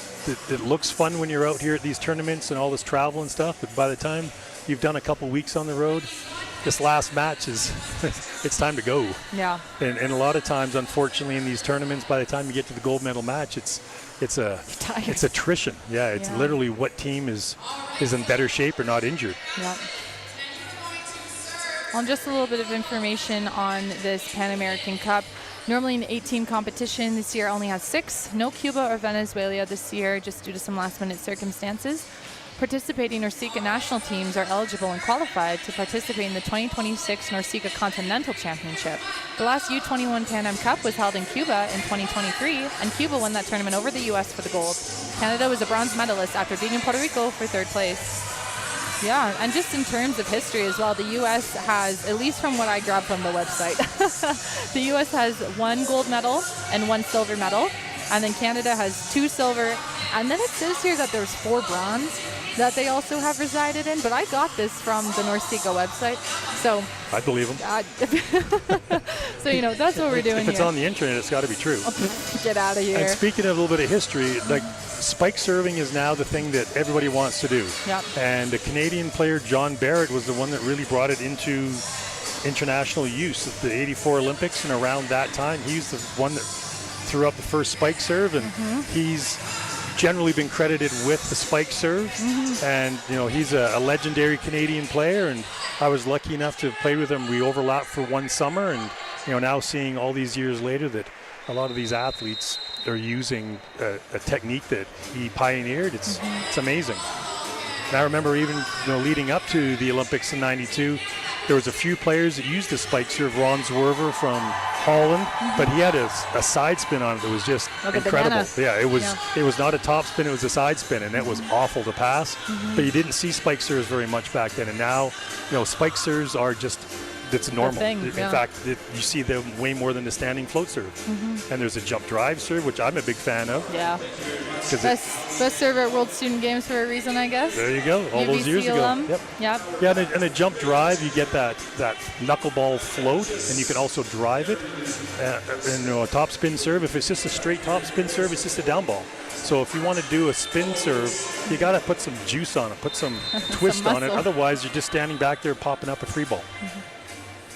it looks fun when you're out here at these tournaments and all this travel and stuff, but by the time you've done a couple weeks on the road, this last match it's time to go. Yeah. And a lot of times, unfortunately, in these tournaments, by the time you get to the gold medal match, it's attrition. Yeah, it's literally what team is in better shape or not injured. Yeah. Well, just a little bit of information on this Pan American Cup. Normally an 8-team competition, this year only has 6. No Cuba or Venezuela this year, just due to some last-minute circumstances. Participating NORCECA national teams are eligible and qualified to participate in the 2026 NORCECA Continental Championship. The last U21 Pan Am Cup was held in Cuba in 2023, and Cuba won that tournament over the U.S. for the gold. Canada was a bronze medalist after beating Puerto Rico for 3rd place. Yeah, and just in terms of history as well, the U.S. has, at least from what I grabbed from the website, the U.S. has 1 gold medal and 1 silver medal, and then Canada has 2 silver, and then it says here that there's 4 bronze that they also have resided in, but I got this from the NORCECA website, so I believe them. So, that's what we're doing If it's here. on the internet, it's got to be true. Get out of here. And speaking of a little bit of history, like spike serving is now the thing that everybody wants to do. Yep. And the Canadian player John Barrett was the one that really brought it into international use at the 84 Olympics, and around that time, he's the one that threw up the first spike serve, and he's generally been credited with the spike serve. And he's a legendary Canadian player, and I was lucky enough to play with him. We overlapped for 1 summer, and now seeing all these years later that a lot of these athletes are using a technique that he pioneered. It's amazing. And I remember even leading up to the Olympics in '92, there was a few players that used the spike serve. Ron Zwerver from Holland, but he had a side spin on it that was just incredible. Banana. Yeah, it was not a top spin, it was a side spin, and it was awful to pass. But you didn't see spike serves very much back then, and now spike serves are just That's normal. thing, In yeah. fact, you see them way more than the standing float serve. And there's a jump drive serve, which I'm a big fan of. Yeah. 'Cause Best server at World Student Games for a reason, I guess. there you go. All those years ago. UVCLM. Yep. Yep. Yeah, and a jump drive, you get that knuckleball float, and you can also drive it. And a top spin serve, if it's just a straight top spin serve, it's just a down ball. So if you want to do a spin serve, you got to put some juice on it, put some twist on it. muscle. Otherwise, you're just standing back there popping up a free ball.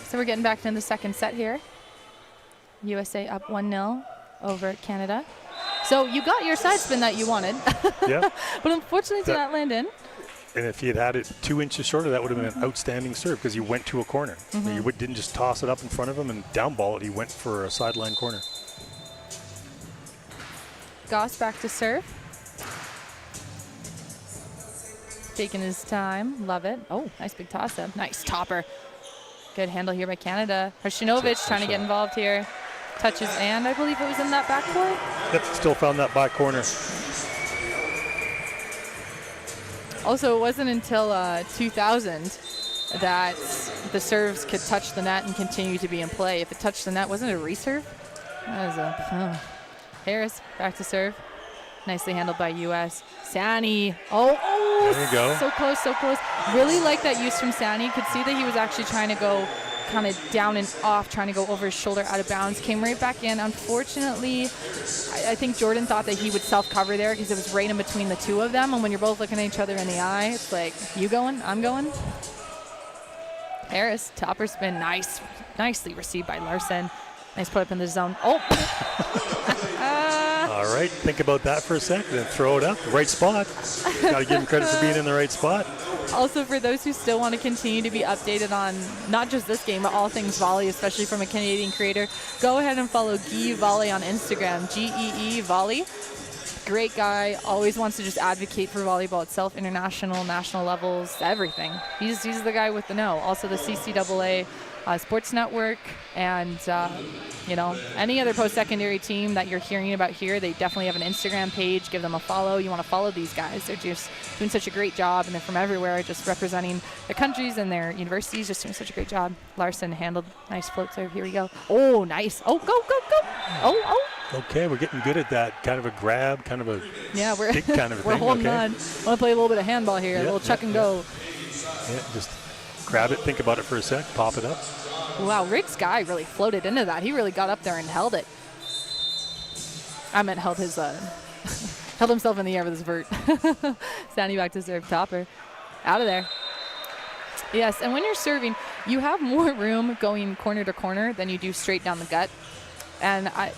So we're getting back into the second set here. USA up 1-0 over Canada. So you got your side spin that you wanted, Yeah. but unfortunately did not land in. And if you had it 2 inches shorter, that would have been an outstanding serve because you went to a corner. You didn't just toss it up in front of him and down ball it. He went for a sideline corner. Goss back to serve. Taking his time. Love it. Oh, nice big toss up. Nice topper. Good handle here by Canada. Hershinovic trying to get involved here. Touches, and I believe it was in that backcourt. Yep, still found that back corner. Also, it wasn't until 2000 that the serves could touch the net and continue to be in play. If it touched the net, wasn't it a reserve? That was a Harris back to serve. Nicely handled by US. Sani. Oh, there you go. So close, so close. Really like that use from Sani. Could see that he was actually trying to go kind of down and off, trying to go over his shoulder out of bounds. Came right back in. Unfortunately, I think Jordan thought that he would self-cover there because it was right in between the two of them. And when you're both looking at each other in the eye, it's like, you going, I'm going. Harris, topper spin, nice. Nicely received by Larson. Nice put up in the zone. Oh! All right, think about that for a sec, then throw it up. The right spot. Got to give him credit for being in the right spot. Also, for those who still want to continue to be updated on not just this game, but all things volley, especially from a Canadian creator, go ahead and follow Guy Volley on Instagram, G-E-E Volley. Great guy, always wants to just advocate for volleyball itself, international, national levels, everything. He's the guy with the know. Also the CCAA Sports Network, and any other post-secondary team that you're hearing about here, they definitely have an Instagram page. Give them a follow. You want to follow these guys. They're just doing such a great job, and they're from everywhere, just representing their countries and their universities, just doing such a great job. Larson handled. Nice float serve. Here we go. Oh, nice. Oh, go, go, go. Oh. Okay, we're getting good at that. Kind of a grab, kind of a we're kick kind of a we're thing. holding Okay. on. Want to play a little bit of handball here, a little chuck and go. Yeah, just grab it, think about it for a sec, pop it up. Wow, Rick Sky really floated into that. He really got up there and held it. I meant held his, held himself in the air with his vert. Standing back to serve, topper. Out of there. Yes, and when you're serving, you have more room going corner to corner than you do straight down the gut. And I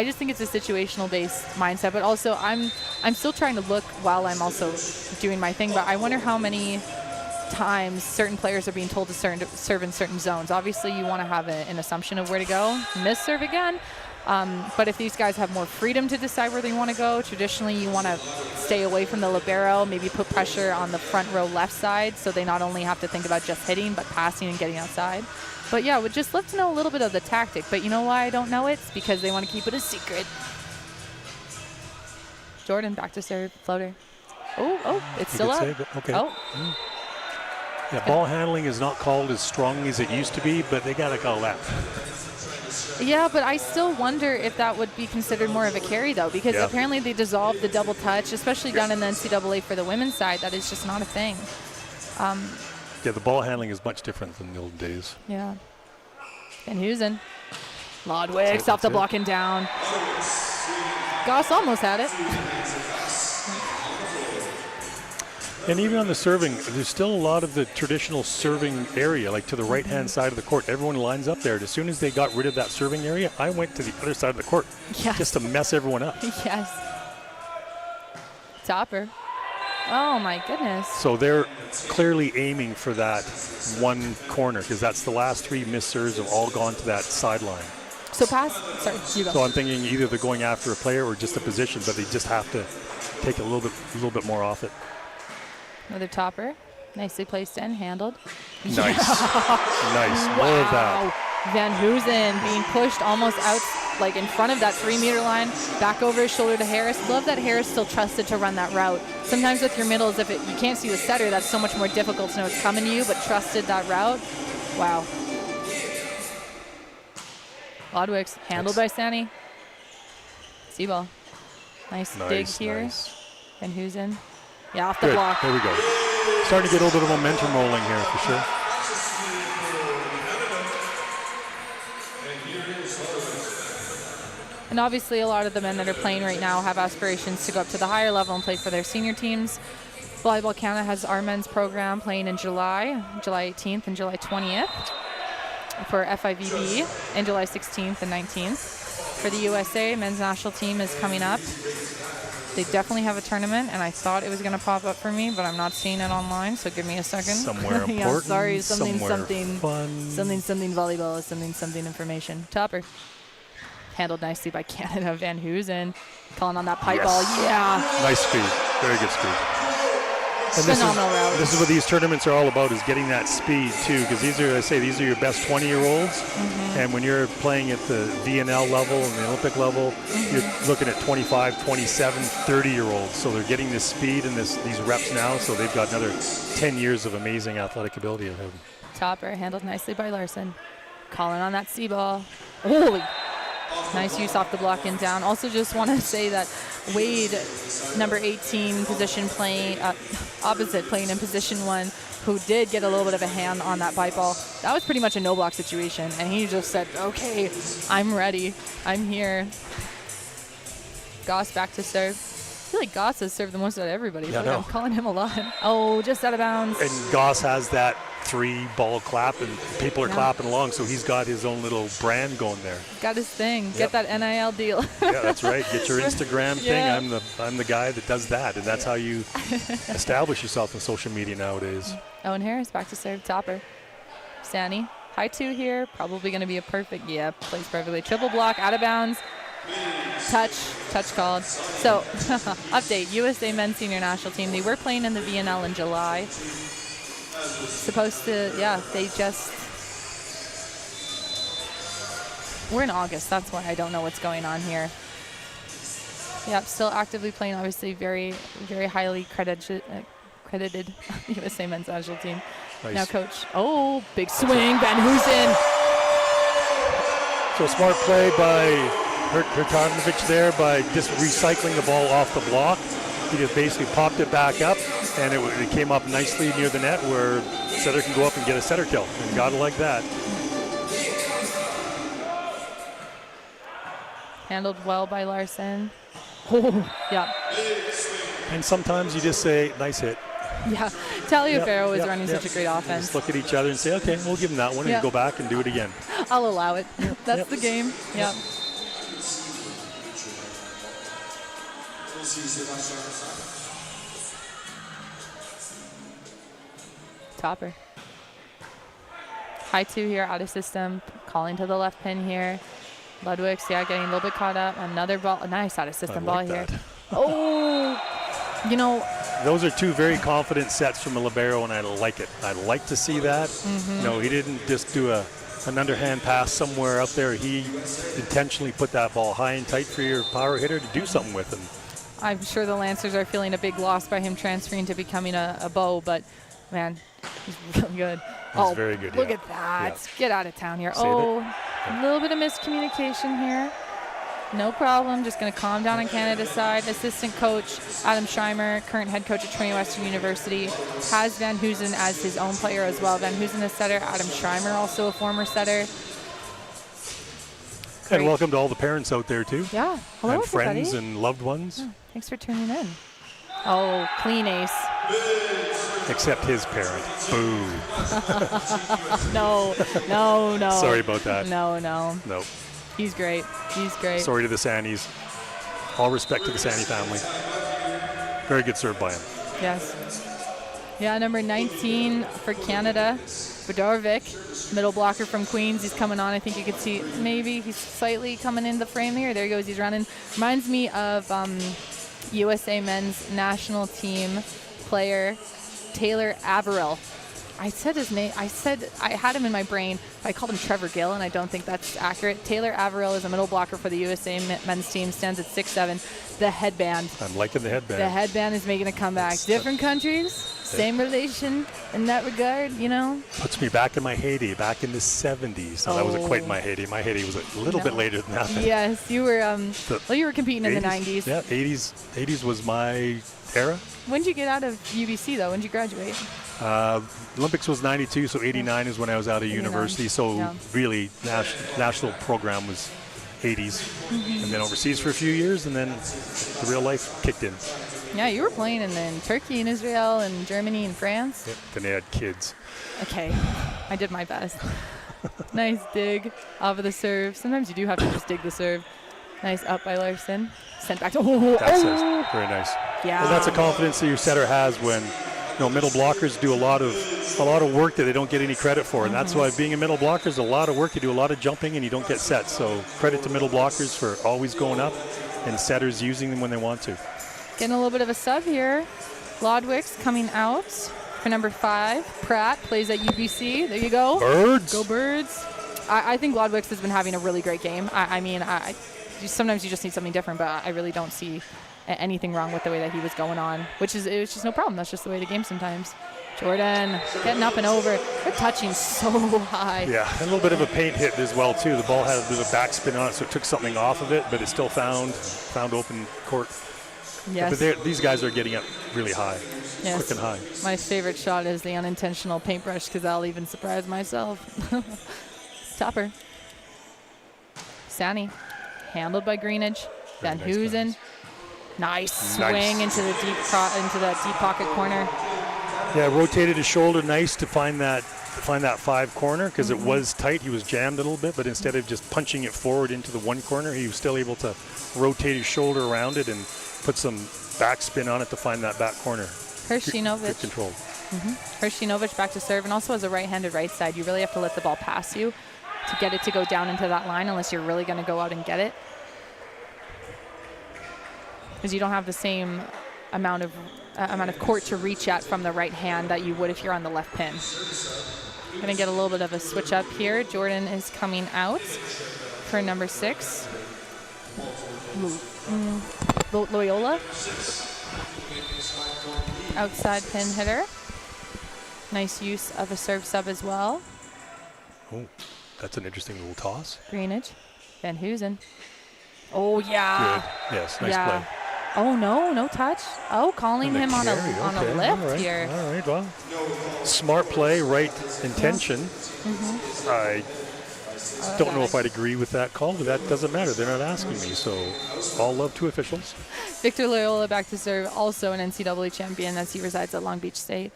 just think it's a situational based mindset, but also I'm still trying to look while I'm also doing my thing, but I wonder how many times certain players are being told to serve in certain zones. Obviously, you want to have an assumption of where to go. Miss serve again. But if these guys have more freedom to decide where they want to go, traditionally you want to stay away from the libero, maybe put pressure on the front row left side so they not only have to think about just hitting, but passing and getting outside. But yeah, would just love to know a little bit of the tactic. But you know why I don't know it? It's because they want to keep it a secret. Jordan back to serve, floater. Oh, it's still up. Okay. Oh. Yeah, ball handling is not called as strong as it used to be, but they got to call that. Yeah, but I still wonder if that would be considered more of a carry, though, because apparently they dissolved the double touch, especially down in the NCAA for the women's side. That is just not a thing. Yeah, the ball handling is much different than the old days. Yeah. Van Heusen. Lodwigs off the block and down. Goss almost had it. And even on the serving, there's still a lot of the traditional serving area, like to the right-hand side of the court. Everyone lines up there. As soon as they got rid of that serving area, I went to the other side of the court just to mess everyone up. Yes. Topper. Oh, my goodness. So they're clearly aiming for that one corner because that's the last three missed serves have all gone to that sideline. So pass. Sorry, you go. So I'm thinking either they're going after a player or just a position, but they just have to take a little bit more off it. Another topper. Nicely placed in, handled. Nice. Nice. More of that. Van Heusen being pushed almost out, like in front of that 3-meter line, back over his shoulder to Harris. Love that Harris still trusted to run that route. Sometimes with your middles, you can't see the setter, that's so much more difficult to know it's coming to you, but trusted that route. Wow. Lodwick's handled by Sani. C-ball. Nice dig here. Nice. Van Hoosen. Yeah, off the Good. block. There we go. Starting to get a little bit of momentum rolling here for sure. And obviously a lot of the men that are playing right now have aspirations to go up to the higher level and play for their senior teams. Volleyball Canada has our men's program playing in July 18th and July 20th for FIVB, and July 16th and 19th. For the USA, men's national team is coming up. They definitely have a tournament, and I thought it was going to pop up for me, but I'm not seeing it online, so give me a second. Somewhere important, yeah, sorry, something fun. something volleyball, something information. Topper. Handled nicely by Canada. Van Hoosen calling on that pipe ball. Yeah. Nice speed. Very good speed. And Phenomenal route. This is what these tournaments are all about, is getting that speed too, because these are your best 20-year-olds, and when you're playing at the VNL level and the Olympic level, you're looking at 25, 27, 30-year-olds. So they're getting this speed and these reps now, so they've got another 10 years of amazing athletic ability ahead of them. Topper handled nicely by Larson. Calling on that C-ball. Holy. Nice use off the block and down. Also just want to say that Wade, number 18 position playing, opposite playing in position 1, who did get a little bit of a hand on that pipe ball. That was pretty much a no block situation, and he just said, okay, I'm ready. I'm here. Goss back to serve. I feel like Goss has served the most out of everybody. Yeah, I'm calling him a lot. Oh, just out of bounds. And Goss has that 3-ball clap, and people are clapping along, so he's got his own little brand going there. Got his thing. Get that NIL deal. Yeah, that's right. Get your Instagram thing. I'm the guy that does that, and that's how you establish yourself in social media nowadays. Owen Harris back to serve. Topper. Sani. High 2 here. Probably going to be a perfect. Yeah, plays perfectly. Triple block. Out of bounds. Touch called. So, update. USA men's senior national team. They were playing in the VNL in July. Supposed to, they just. We're in August. That's why I don't know what's going on here. Yep, still actively playing. Obviously, very, very highly credited USA men's national team. Nice. Now, coach. Oh, big swing. Van Hoosen. So smart play by Hurtanovic there by just recycling the ball off the block. He just basically popped it back up, and it came up nicely near the net where setter can go up and get a setter kill. And gotta like that. Handled well by Larson. Oh, yeah. And sometimes you just say, nice hit. Yeah, Taliaferro is running such a great offense. Just look at each other and say, okay, we'll give him that one and go back and do it again. I'll allow it. That's the game. Yeah. Topper. High 2 here, out of system. Calling to the left pin here. Ludwig's, getting a little bit caught up. Another ball. Nice out of system ball here. Oh, those are 2 very confident sets from a libero, and I like it. I like to see that. He didn't just do an underhand pass somewhere up there. He intentionally put that ball high and tight for your power hitter to do something with him. I'm sure the Lancers are feeling a big loss by him transferring to becoming a bow, but man, he's really good. He's very good. Look at that. Yeah. Get out of town here. A little bit of miscommunication here. No problem. Just going to calm down on Canada's side. Assistant coach Adam Schreimer, current head coach at Trinity Western University, has Van Hoosen as his own player as well. Van Hoosen is setter. Adam Schreimer, also a former setter. And welcome to all the parents out there too. Yeah. Hello, and everybody. friends and loved ones. Oh, thanks for tuning in. Oh, clean ace. Except his parent. Boo. No. Sorry about that. No. He's great. Sorry to the Sanis. All respect to the Sani family. Very good serve by him. Yes. Yeah, number 19 for Canada, Fedorovic, middle blocker from Queens. He's coming on. I think you could see maybe he's slightly coming in the frame here. There he goes. He's running. Reminds me of USA men's national team player Taylor Averill. I said his name. I had him in my brain. I called him Trevor Gill, and I don't think that's accurate. Taylor Averill is a middle blocker for the USA men's team. Stands at 6'7". The headband. I'm liking the headband. The headband is making a comeback. Different countries, Same relation in that regard, you know. Puts me back in my heyday, back in the 70s. No, that wasn't quite my heyday. My heyday was a little bit later than that. Yes, you were. You were competing in the 90s. Yeah, 80s was my era. When did you get out of UBC though? When did you graduate? Olympics was 92, so 89 is when I was out of university. So really, national program was 80s, and then overseas for a few years, and then the real life kicked in. Yeah, you were playing in Turkey and Israel and Germany and France. Yep, then they had kids. Okay, I did my best. Nice dig off of the serve. Sometimes you do have to just dig the serve. Nice up by Larson. Sent back to. That's very nice. Yeah. Well, that's a confidence that your setter has when middle blockers do a lot of work that they don't get any credit for, and that's why being a middle blocker is a lot of work. You do a lot of jumping and you don't get set. So credit to middle blockers for always going up, and setters using them when they want to. Getting a little bit of a sub here. Lodwick's coming out for number 5. Pratt plays at UBC. There you go. Birds. Go Birds. I think Lodwick's has been having a really great game. I mean, sometimes you just need something different, but I really don't see anything wrong with the way that he was going on, it was just no problem. That's just the way of the game sometimes. Jordan getting up and over. They're touching so high. Yeah, a little bit of a paint hit as well too. The ball had a bit of backspin on it, so it took something off of it, but it still found open court. Yes. But these guys are getting up really high, yes. Quick and high. My favorite shot is the unintentional paintbrush because I'll even surprise myself. Topper. Sani. Handled by Greenidge. Van Hoosen. Nice swing into the that deep pocket corner. Yeah, rotated his shoulder nice to find that 5 corner because it was tight. He was jammed a little bit, but instead of just punching it forward into the 1 corner, he was still able to rotate his shoulder around it and put some backspin on it to find that back corner. Hershinovic. Good control. Hershinovic back to serve, and also as a right-handed right side, you really have to let the ball pass you to get it to go down into that line unless you're really going to go out and get it. Because you don't have the same amount of court to reach at from the right hand that you would if you're on the left pin. Going to get a little bit of a switch up here. Jordan is coming out for number 6. Loyola. Outside pin hitter. Nice use of a serve sub as well. Oh, that's an interesting little toss. Greenidge. Van Hoosen. Oh, yeah. Good. Yes, nice play. Oh, no touch. Oh, calling him on a lift here. All right, well, smart play, right intention. I don't know if I'd agree with that call, but that doesn't matter. They're not asking me, so all love to officials. Victor Loyola back to serve, also an NCAA champion as he resides at Long Beach State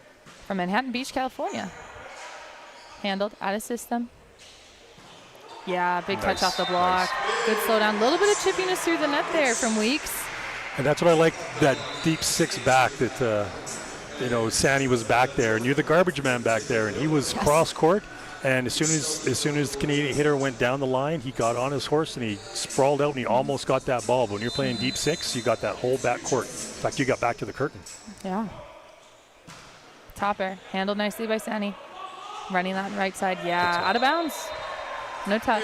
from Manhattan Beach, California. Handled out of system. Yeah, big touch off the block. Nice. Good slow down. A little bit of chippiness through the net there from Weeks. And that's what I like, that deep 6 back that, Sani was back there, and you're the garbage man back there, and he was cross court. And as soon as the Canadian hitter went down the line, he got on his horse and he sprawled out and he almost got that ball. But when you're playing deep 6, you got that whole back court. In fact, you got back to the curtain. Yeah. Topper, handled nicely by Sani. Running that right side, out of bounds. No touch.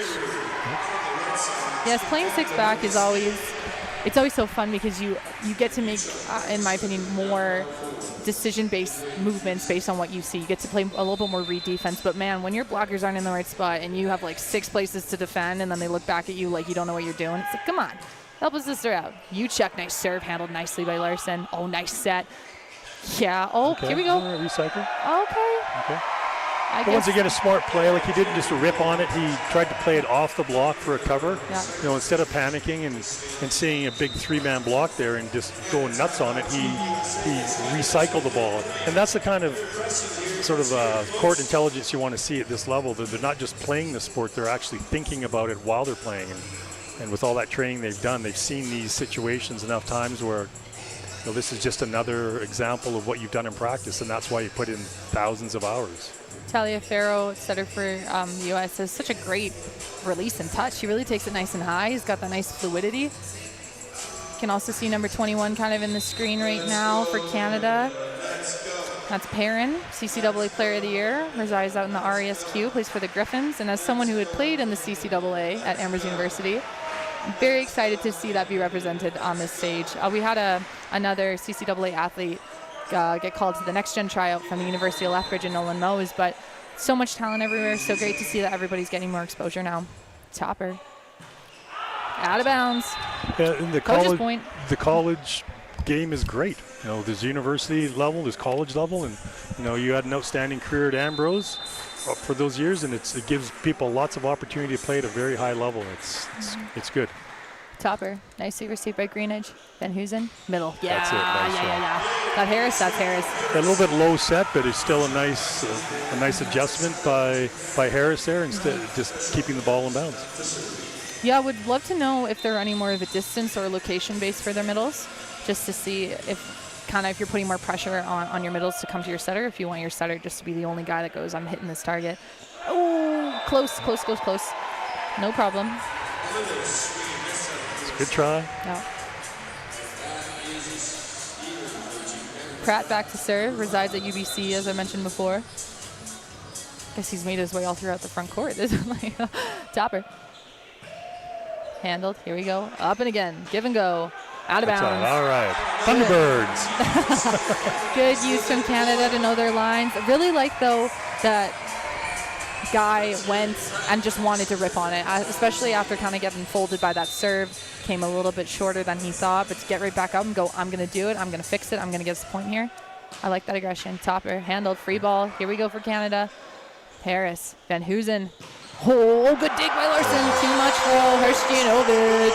Yes, playing 6 back is always so fun because you get to make, in my opinion, more decision-based movements based on what you see. You get to play a little bit more read defense, but man, when your blockers aren't in the right spot and you have like 6 places to defend and then they look back at you like you don't know what you're doing, it's like, come on, help a sister out. You check, nice serve, handled nicely by Larson. Oh, nice set. Yeah, here we go. Recycle. Okay. But once again, a smart play. Like, he didn't just rip on it. He tried to play it off the block for a cover. Yeah. Instead of panicking and seeing a big 3-man block there and just going nuts on it, he recycled the ball. And that's the kind of sort of court intelligence you want to see at this level. They're not just playing the sport. They're actually thinking about it while they're playing. And with all that training they've done, they've seen these situations enough times where this is just another example of what you've done in practice. And that's why you put in thousands of hours. Taliaferro, setter for the U.S., has such a great release and touch. He really takes it nice and high. He's got that nice fluidity. You can also see number 21 kind of in the screen right now for Canada. That's Perrin, CCAA Player of the Year, resides out in the RESQ, plays for the Griffins. And as someone who had played in the CCAA at Amherst University, I'm very excited to see that be represented on this stage. We had another CCAA athlete get called to the next gen tryout from the University of Lethbridge and Nolan Mose. But so much talent everywhere. So great to see that everybody's getting more exposure now. Topper. Out of bounds. Yeah, in the Coach's college, point. the college game is great. You know, there's university level, there's college level, and you know, you had an outstanding career at Ambrose for those years, and it gives people lots of opportunity to play at a very high level. It's good. Topper. Nicely received by Greenidge. Van Heusen. Middle. Yeah, That's it. Nice shot. yeah. Got Harris. That's Harris. A little bit low set, but it's still a nice adjustment by Harris there, instead of just keeping the ball in bounds. Yeah, I would love to know if they're running more of a distance or location base for their middles, just to see if you're putting more pressure on your middles to come to your setter, if you want your setter just to be the only guy that goes, I'm hitting this target. Oh, close. No problem. It's a good try. Yeah. Pratt back to serve, resides at UBC, as I mentioned before. Guess he's made his way all throughout the front court. This is like Topper. Handled. Here we go. Up and again. Give and go. Out of bounds. All right. Thunderbirds. Good use from Canada to know their lines. I really like, though, that Guy went and just wanted to rip on it, especially after kind of getting folded by that serve. Came a little bit shorter than he thought, but to get right back up and go, I'm going to do it. I'm going to fix it. I'm going to get us a point here. I like that aggression. Topper. Handled. Free ball. Here we go for Canada. Harris. Van Heusen. Oh, good dig by Larson. Too much for Hrstjanovic.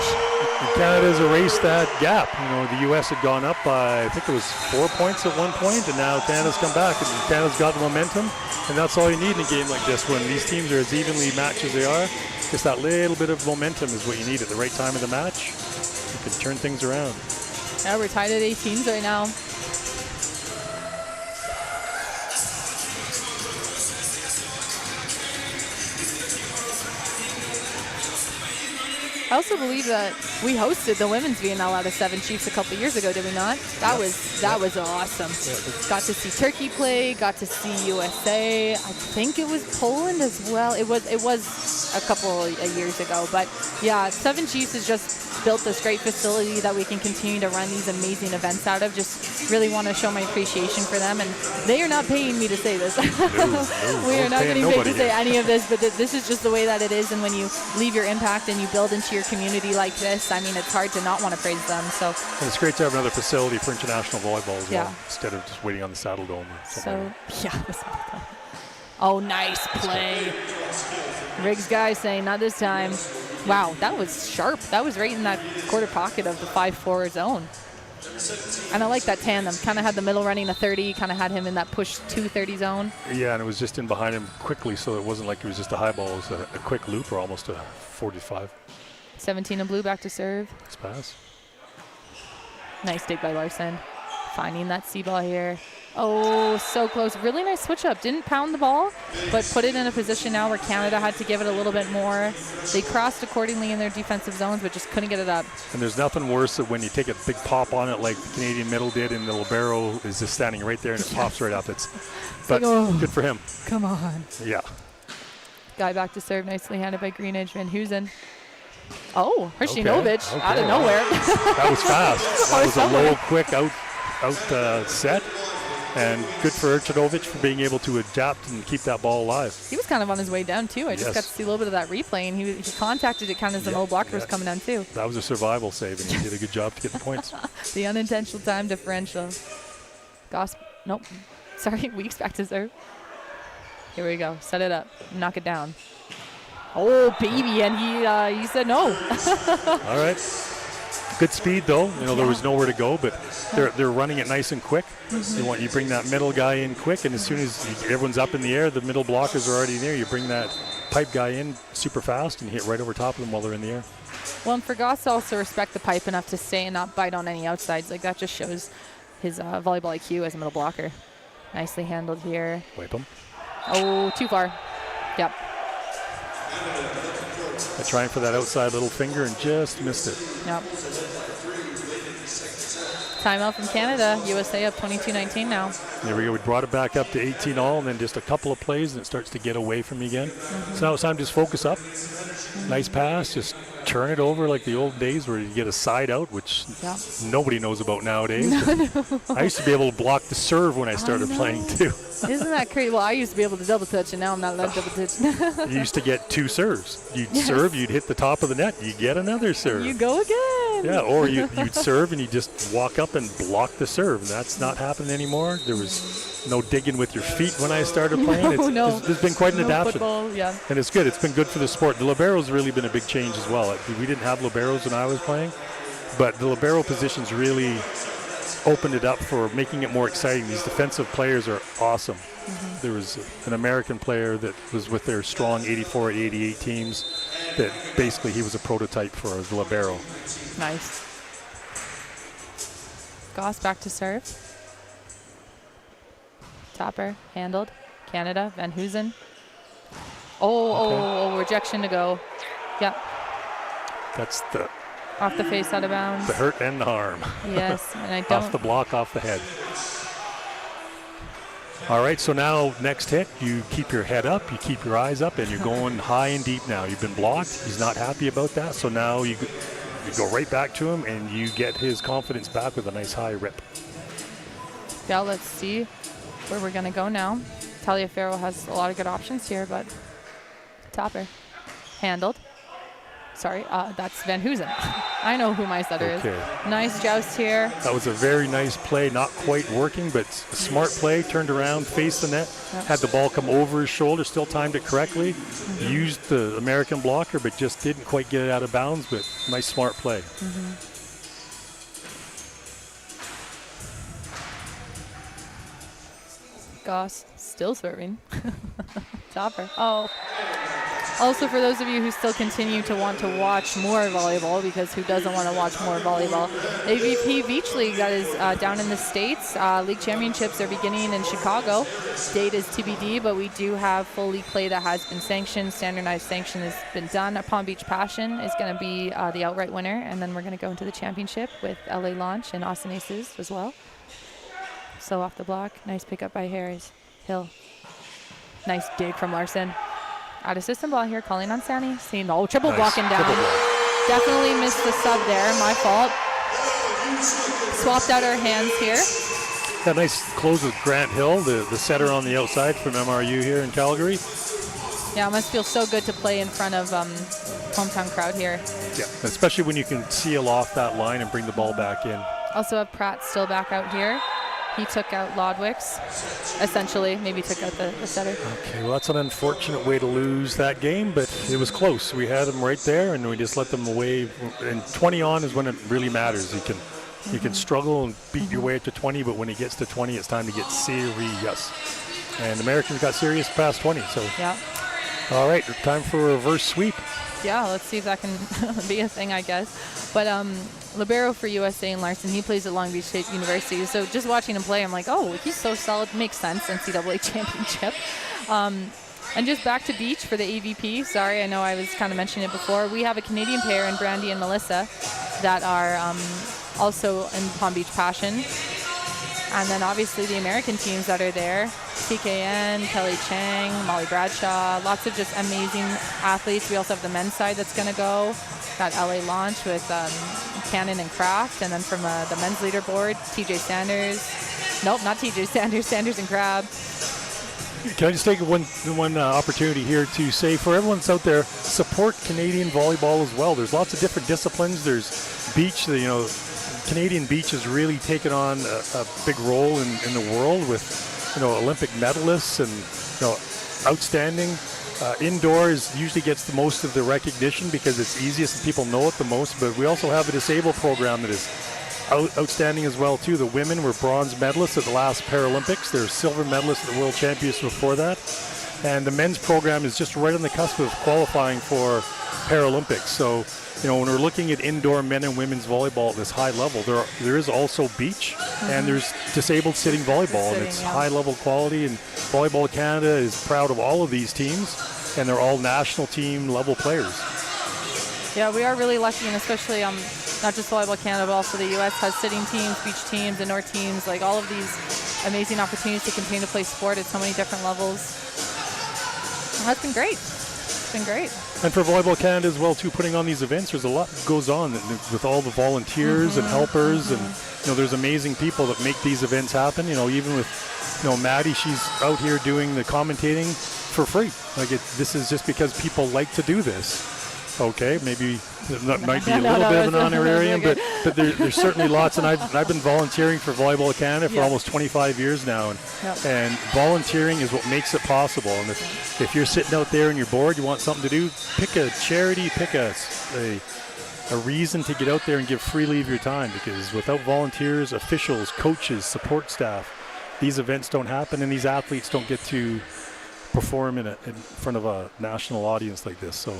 Canada's erased that gap. You know, the U.S. had gone up by, I think it was 4 points at one point, and now Canada's come back, and Canada's got the momentum, and that's all you need in a game like this when these teams are as evenly matched as they are. Just that little bit of momentum is what you need at the right time of the match. You can turn things around. Yeah, we're tied at 18s right now. I also believe that we hosted the women's VNL out of Seven Chiefs a couple years ago, did we not? That was awesome. Got to see Turkey play, got to see USA. I think it was Poland as well. It was a couple of years ago, but yeah, Seven Chiefs has just built this great facility that we can continue to run these amazing events out of. Just really want to show my appreciation for them, and they are not paying me to say this. We are not getting paid to say any of this, but this is just the way that it is. And when you leave your impact and you build into your community like this, I mean, it's hard to not want to praise them. So and it's great to have another facility for international volleyball as well, instead of just waiting on the Saddle Dome. Oh, nice play. Riggs guy saying not this time. Wow, that was sharp. That was right in that quarter pocket of the 5-4 zone. And I like that tandem. Kind of had the middle running a 30, kind of had him in that push 230 zone. Yeah, and it was just in behind him quickly, so it wasn't like it was just a high ball. It was a quick loop or almost a 45. 17 in blue, back to serve. Nice pass. Nice dig by Larson. Finding that C ball here. Oh, so close. Really nice switch up. Didn't pound the ball, but put it in a position now where Canada had to give it a little bit more. They crossed accordingly in their defensive zones, but just couldn't get it up. And there's nothing worse than when you take a big pop on it like the Canadian middle did, and the libero is just standing right there and it pops right up. But good for him. Come on. Yeah. Guy back to serve. Nicely handed by Greenidge. Van Heusen. Oh, Hrstjanovic out of nowhere. That was fast. That was a low, quick out set. And good for Hrstjanovic for being able to adapt and keep that ball alive. He was kind of on his way down, too. I just got to see a little bit of that replay, and he contacted it kind of as the middle blocker was coming down, too. That was a survival save, and he did a good job to get the points. The unintentional time differential. Nope. Sorry, Weeks back to serve. Here we go. Set it up. Knock it down. Oh, baby, and he said no. All right. Good speed, though. You know, there was nowhere to go, but they're running it nice and quick. Mm-hmm. You bring that middle guy in quick, and as soon as everyone's up in the air, the middle blockers are already there. You bring that pipe guy in super fast and hit right over top of them while they're in the air. Well, and for Goss to also respect the pipe enough to stay and not bite on any outsides, like that just shows his volleyball IQ as a middle blocker. Nicely handled here. Wipe him. Oh, too far. Yep. Trying for that outside little finger and just missed it. Yep. Timeout from Canada. USA up 22-19 now. There we go. We brought it back up to 18 all, and then just a couple of plays, and it starts to get away from you again. So now it's time to just focus up. Nice pass. Just turn it over like the old days where you get a side out, which nobody knows about nowadays. I used to be able to block the serve when I started playing too. Isn't that crazy? Well, I used to be able to double touch, and now I'm not allowed to double touch. You used to get 2 serves. You'd serve, you'd hit the top of the net, you get another serve. You go again. Yeah, or you'd serve and you just walk up and block the serve. And that's not happening anymore. There was no digging with your feet when I started playing. There's been quite an adaptation. Football, yeah. And it's good. It's been good for the sport. The libero's really been a big change as well. We didn't have liberos when I was playing, but the libero positions really opened it up for making it more exciting. These defensive players are awesome. There was an American player that was with their strong 84 and 88 teams that basically he was a prototype for the libero. Nice. Goss back to serve. Topper handled. Canada, Van Hoosen. Oh, rejection to go. Yeah. That's the off the face, out of bounds. The hurt and the harm. Yes, and I don't. Off the block, off the head. All right, so now next hit, you keep your head up, you keep your eyes up, and you're going high and deep now. You've been blocked. He's not happy about that, so now you go right back to him, and you get his confidence back with a nice high rip. Yeah, let's see where we're going to go now. Taliaferro has a lot of good options here, but Topper handled. Sorry, that's Van Hoosen. I know who my setter is. Nice joust here. That was a very nice play, not quite working, but a smart play. Turned around, faced the net, had the ball come over his shoulder, still timed it correctly. Used the American blocker, but just didn't quite get it out of bounds, but nice smart play. Goss still serving. Topper. Oh. Also, for those of you who still continue to want to watch more volleyball, because who doesn't want to watch more volleyball, AVP Beach League that is down in the States. League championships are beginning in Chicago. Date is TBD, but we do have full league play that has been sanctioned. Standardized sanction has been done. Palm Beach Passion is going to be the outright winner, and then we're going to go into the championship with LA Launch and Austin Aces as well. So off the block, nice pickup by Harris. Hill. Nice dig from Larson. Out of system ball here, calling on Sani. Seeing triple blocking down. Definitely missed the sub there, my fault. Swapped out our hands here. That nice close with Grant Hill, the setter on the outside from MRU here in Calgary. Yeah, it must feel so good to play in front of hometown crowd here. Yeah, especially when you can seal off that line and bring the ball back in. Also have Pratt still back out here. He took out Lodwick's, essentially, maybe took out the setter. Okay, well, that's an unfortunate way to lose that game, but it was close. We had them right there, and we just let them away. And 20 on is when it really matters. You can struggle and beat your way up to 20, but when it gets to 20, it's time to get serious. And Americans got serious past 20, so. Yeah. All right, time for a reverse sweep. Yeah, let's see if that can be a thing, I guess. But libero for USA and Larson, he plays at Long Beach State University. So just watching him play, I'm like, oh, he's so solid. Makes sense, NCAA championship. And just back to beach for the AVP. Sorry, I know I was kind of mentioning it before. We have a Canadian pair in Brandy and Melissa that are also in Palm Beach Passion. And then obviously the American teams that are there, TKN, Kelly Chang, Molly Bradshaw, lots of just amazing athletes. We also have the men's side that's going to go. Got LA Launch with Cannon and Kraft. And then from the men's leaderboard, TJ Sanders. Nope, not TJ Sanders, Sanders and Crab. Can I just take one opportunity here to say for everyone that's out there, support Canadian volleyball as well. There's lots of different disciplines. There's beach, Canadian beach has really taken on a big role in the world with, Olympic medalists and, outstanding. Indoors usually gets the most of the recognition because it's easiest and people know it the most, but we also have a disabled program that is outstanding as well too. The women were bronze medalists at the last Paralympics. They're silver medalists at the World Championships before that. And the men's program is just right on the cusp of qualifying for Paralympics. So, when we're looking at indoor men and women's volleyball at this high level, there is also beach and there's disabled sitting volleyball, and it's high level quality. And Volleyball Canada is proud of all of these teams, and they're all national team level players. Yeah, we are really lucky, and especially not just Volleyball Canada, but also the U.S. has sitting teams, beach teams, indoor teams, like all of these amazing opportunities to continue to play sport at so many different levels. That's been great. It's been great. And for Volleyball Canada as well, too, putting on these events, there's a lot that goes on with all the volunteers and helpers, and there's amazing people that make these events happen. Even with Maddie, she's out here doing the commentating for free. This is just because people like to do this. Okay, maybe that might be a little bit of an honorarium, but there's certainly lots. And I've been volunteering for Volleyball Canada for almost 25 years now, and volunteering is what makes it possible. And if you're sitting out there and you're bored, you want something to do, pick a charity, pick a reason to get out there and give freely of your time, because without volunteers, officials, coaches, support staff, these events don't happen, and these athletes don't get to perform in front of a national audience like this. So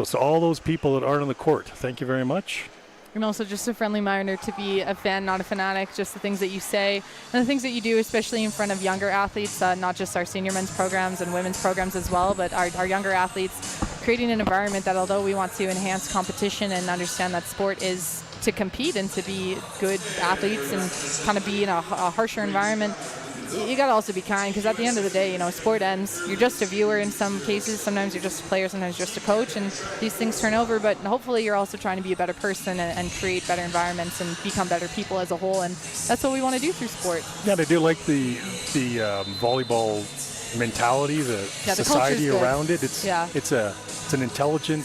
it's all those people that aren't on the court. Thank you very much. And also just a friendly reminder to be a fan, not a fanatic, just the things that you say and the things that you do, especially in front of younger athletes, not just our senior men's programs and women's programs as well, but our younger athletes, creating an environment that, although we want to enhance competition and understand that sport is to compete and to be good athletes and kind of be in a harsher environment, you got to also be kind, because at the end of the day, sport ends. You're just a viewer in some cases. Sometimes you're just a player, sometimes just a coach, and these things turn over. But hopefully you're also trying to be a better person and create better environments and become better people as a whole. And that's what we want to do through sport. Yeah, I do like the volleyball mentality, the society around it. It's an intelligent,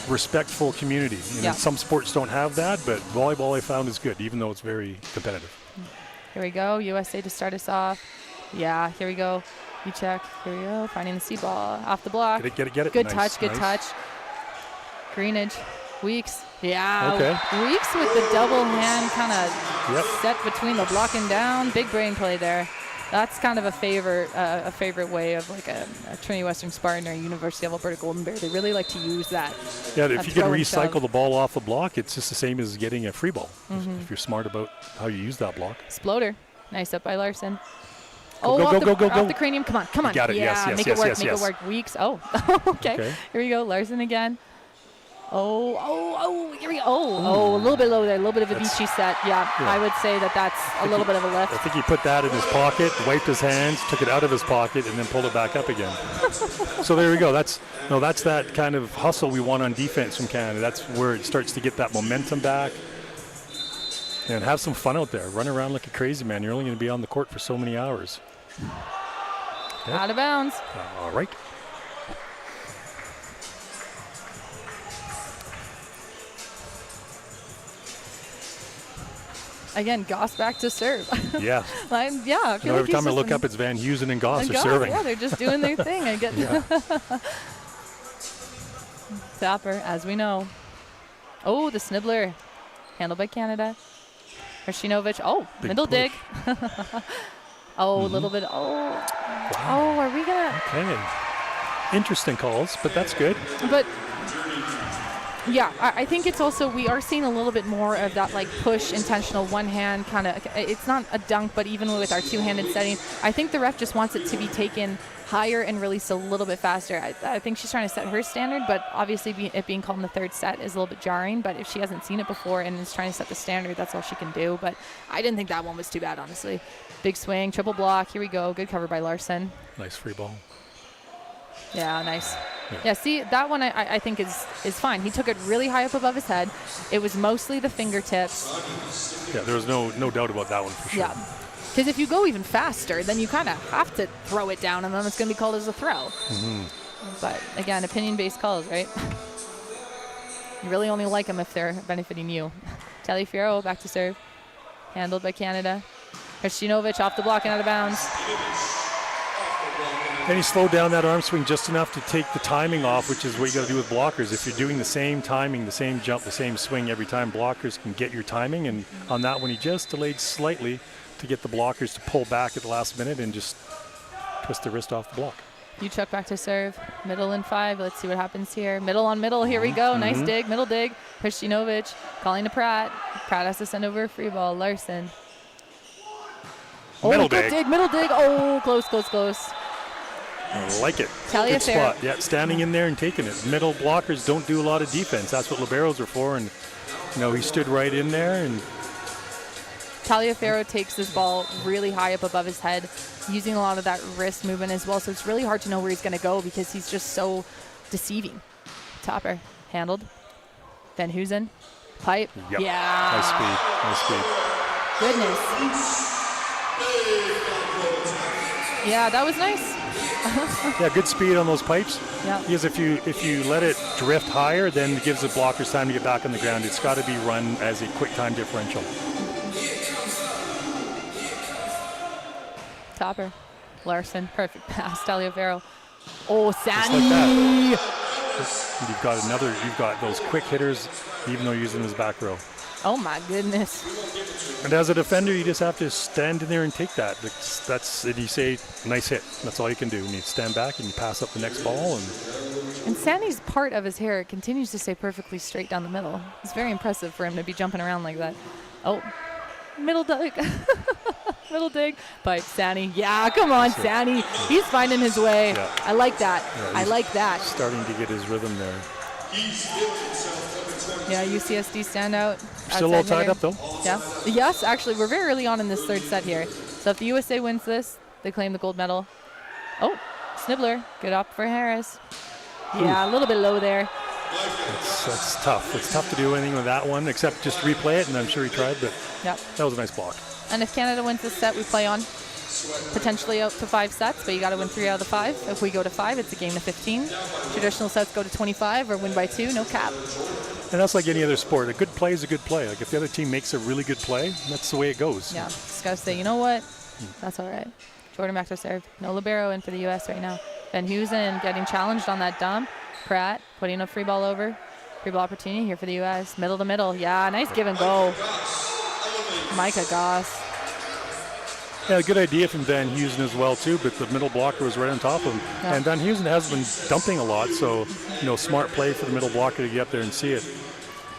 respectful community. Some sports don't have that, but volleyball I found is good, even though it's very competitive. Here we go, USA to start us off. Yeah, here we go. You check. Here we go. Finding the C ball off the block. Get it. Good nice, touch. nice. Greenidge. Weeks. Yeah. Okay. Weeks with the double hand kind of set between the block and down. Big brain play there. That's kind of a favorite way of like a Trinity Western Spartan or University of Alberta Golden Bear. They really like to use that. Yeah, if you can recycle the ball off the block, it's just the same as getting a free ball. If you're smart about how you use that block. Sploder. Nice up by Larson. Go. Off the cranium. Come on. You got it. Yeah, Yes. make it work. Weeks. Oh, okay. Here we go. Larson again. Here we go. A little bit low there. A little bit of a beachy set. Yeah, I would say that's a little bit of a lift. I think he put that in his pocket, wiped his hands, took it out of his pocket, and then pulled it back up again. So there we go. That's that kind of hustle we want on defense from Canada. That's where it starts to get that momentum back. And have some fun out there. Run around like a crazy man. You're only going to be on the court for so many hours. Out of bounds. All right. Again, Goss back to serve. Yeah. I feel every time I look up, it's Van Heusen and Goss are serving. Yeah, they're just doing their thing. I get Zapper, as we know. Oh, the Snibbler. Handled by Canada. Hershinovic. Oh, Big middle push. dig. A little bit. Wow. Are we going to? Okay. Interesting calls, but that's good. But yeah, I think it's also, we are seeing a little bit more of that like push, intentional one hand kind of, it's not a dunk, but even with our two-handed setting, I think the ref just wants it to be taken higher and released a little bit faster. I think she's trying to set her standard, but obviously it being called in the third set is a little bit jarring, but if she hasn't seen it before and is trying to set the standard, that's all she can do. But I didn't think that one was too bad, honestly. Big swing, triple block, here we go. Good cover by Larson. Nice free ball. Yeah, nice. Yeah, see, that one I think is fine. He took it really high up above his head. It was mostly the fingertips. Yeah, there was no doubt about that one for sure. Yeah, because if you go even faster, then you kind of have to throw it down, and then it's going to be called as a throw. But again, opinion-based calls, right? You really only like them if they're benefiting you. Taliaferro back to serve. Handled by Canada. Hershinovic off the block and out of bounds. And he slowed down that arm swing just enough to take the timing off, which is what you got to do with blockers. If you're doing the same timing, the same jump, the same swing every time, blockers can get your timing. And on that one, he just delayed slightly to get the blockers to pull back at the last minute and just twist the wrist off the block. Uchuk back to serve. Middle and 5. Let's see what happens here. Middle on middle. Here we go. Nice dig. Middle dig. Hershinovic calling to Pratt. Pratt has to send over a free ball. Larson. Middle good dig. Middle dig. Oh, close. I like it. Good spot. Yeah, standing in there and taking it. Middle blockers don't do a lot of defense. That's what liberos are for. And, he stood right in there. And Taliaferro takes this ball really high up above his head, using a lot of that wrist movement as well. So it's really hard to know where he's going to go because he's just so deceiving. Topper, handled. Van Heusen, pipe. Yep. Yeah. Nice speed. Nice speed. Goodness. Yeah, that was nice. Yeah, good speed on those pipes. Yeah. Because if you let it drift higher, then it gives the blockers time to get back on the ground. It's got to be run as a quick time differential. Topper, Larson, perfect pass. Taliaferro. Oh, Just like Sandy. that. You've got those quick hitters, even though you're using his back row. Oh my goodness. And as a defender, you just have to stand in there and take that. And you say, nice hit. That's all you can do. And you stand back and you pass up the next ball. And Sandy's part of his hair continues to stay perfectly straight down the middle. It's very impressive for him to be jumping around like that. Oh, middle dig. Middle dig. Pipe, Sandy. Yeah, come on, Sandy. He's finding his way. Yeah. I like that. Yeah, I like that. Starting to get his rhythm there. Yeah, UCSD standout. Still all outside tied hitter. up, though. Yeah. Yes, actually, we're very early on in this third set here. So if the USA wins this, they claim the gold medal. Oh, Snibbler. Good up for Harris. Yeah, a little bit low there. That's tough. It's tough to do anything with that one except just replay it, and I'm sure he tried, but Yep. that was a nice block. And if Canada wins this set, we play on potentially out to 5 sets, but you got to win 3 out of the 5. If we go to 5, it's a game to 15. Traditional sets go to 25 or win by 2, no cap. And that's like any other sport. A good play is a good play. Like if the other team makes a really good play, that's the way it goes. Yeah, just got to say, you know what? That's all right. Jordan back to serve. No libero in for the U.S. right now. Van Heusen getting challenged on that dump. Pratt putting a free ball over. Free ball opportunity here for the U.S. Middle to middle. Yeah, nice give and go. Micah Goss. Yeah, good idea from Van Heusen as well too, but the middle blocker was right on top of him. Yeah. And Van Heusen has been dumping a lot, so smart play for the middle blocker to get up there and see it.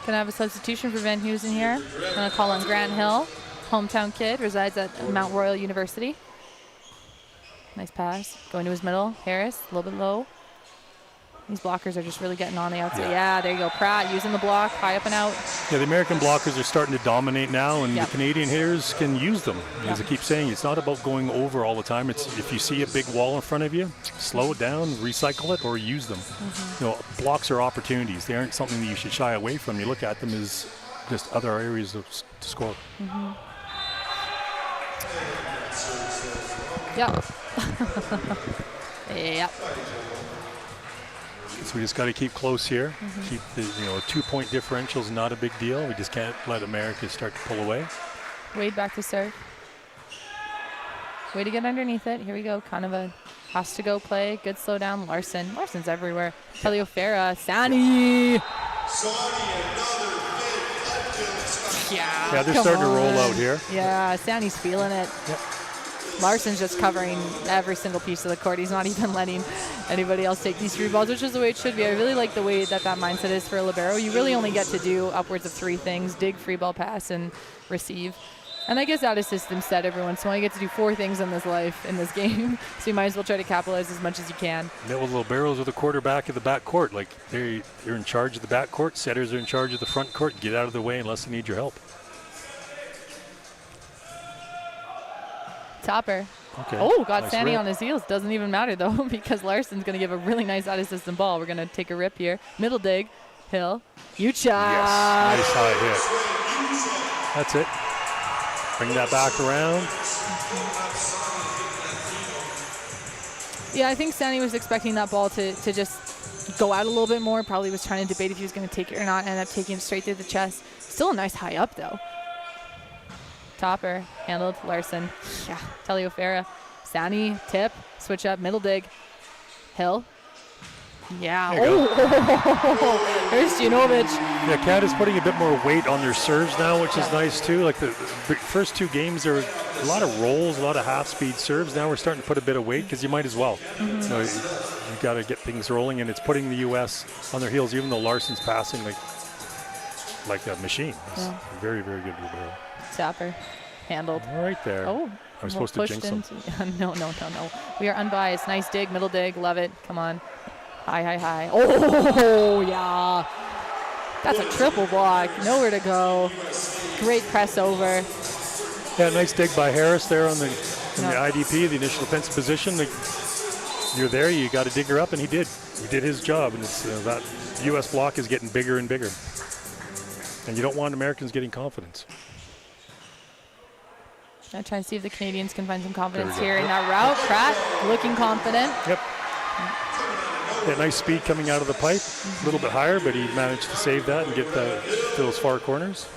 Gonna have a substitution for Van Heusen here. Gonna call on Grant Hill, hometown kid, resides at Mount Royal University. Nice pass, going to his middle. Harris, a little bit low. These blockers are just really getting on the outside. Yeah, there you go. Pratt using the block, high up and out. Yeah, the American blockers are starting to dominate now, and Yeah. the Canadian hitters can use them. As I keep saying, it's not about going over all the time. It's if you see a big wall in front of you, slow it down, recycle it, or use them. Blocks are opportunities. They aren't something that you should shy away from. You look at them as just other areas to score. Yep. Yep. So we just got to keep close here. Keep the 2-point differential is not a big deal. We just can't let America start to pull away. Wade back to serve. Way to get underneath it. Here we go. Kind of a has to go play. Good slow down. Larson's everywhere. Taliaferro. Sani. Yeah, they're come starting to roll on. out here. Yeah, Sani's feeling it. Yep. Larson's just covering every single piece of the court. He's not even letting anybody else take these free balls, which is the way it should be. I really like the way that mindset is for a libero. You really only get to do upwards of 3 things: dig, free ball, pass, and receive. And I guess out of system set every once in a while. You get to do 4 things in this life, in this game. So you might as well try to capitalize as much as you can. Yeah, well, liberos are the quarterback of the back court. Like they're in charge of the back court. Setters are in charge of the front court. Get out of the way unless they need your help. Topper. Okay. Oh, got Nice Sandy rip. on his heels. Doesn't even matter, though, because Larson's going to give a really nice out-of-system ball. We're going to take a rip here. Middle dig. Hill. Utah. Yes, nice high hit. That's it. Bring that back around. Yeah, I think Sandy was expecting that ball to just go out a little bit more. Probably was trying to debate if he was going to take it or not. Ended up taking it straight through the chest. Still a nice high up, though. Topper, handled, Larson. Yeah, Taliaferro. Sani, tip, switch up, middle dig. Hill. Yeah. There you Oh, there's Junovic. Yeah, Canada's putting a bit more weight on their serves now, which is nice too. Like the first 2 games, there were a lot of rolls, a lot of half-speed serves. Now we're starting to put a bit of weight because you might as well. You got to get things rolling, and it's putting the U.S. on their heels, even though Larson's passing like a machine. He's very, very good libero. Topper, handled. All right there. Oh, I'm supposed to pushed jinx him. No. We are unbiased. Nice dig, middle dig. Love it. Come on. High. Oh, yeah. That's a triple block. Nowhere to go. Great press over. Yeah, nice dig by Harris there on the IDP, the initial defensive position. You're there. You got to dig her up, and he did. he did his job, and it's, that U.S. block is getting bigger and bigger. And you don't want Americans getting confidence. I'm trying to see if the Canadians can find some confidence here in that route. Pratt looking confident. Yep. Yeah, nice speed coming out of the pipe. A little bit higher, but he managed to save that and get to those far corners.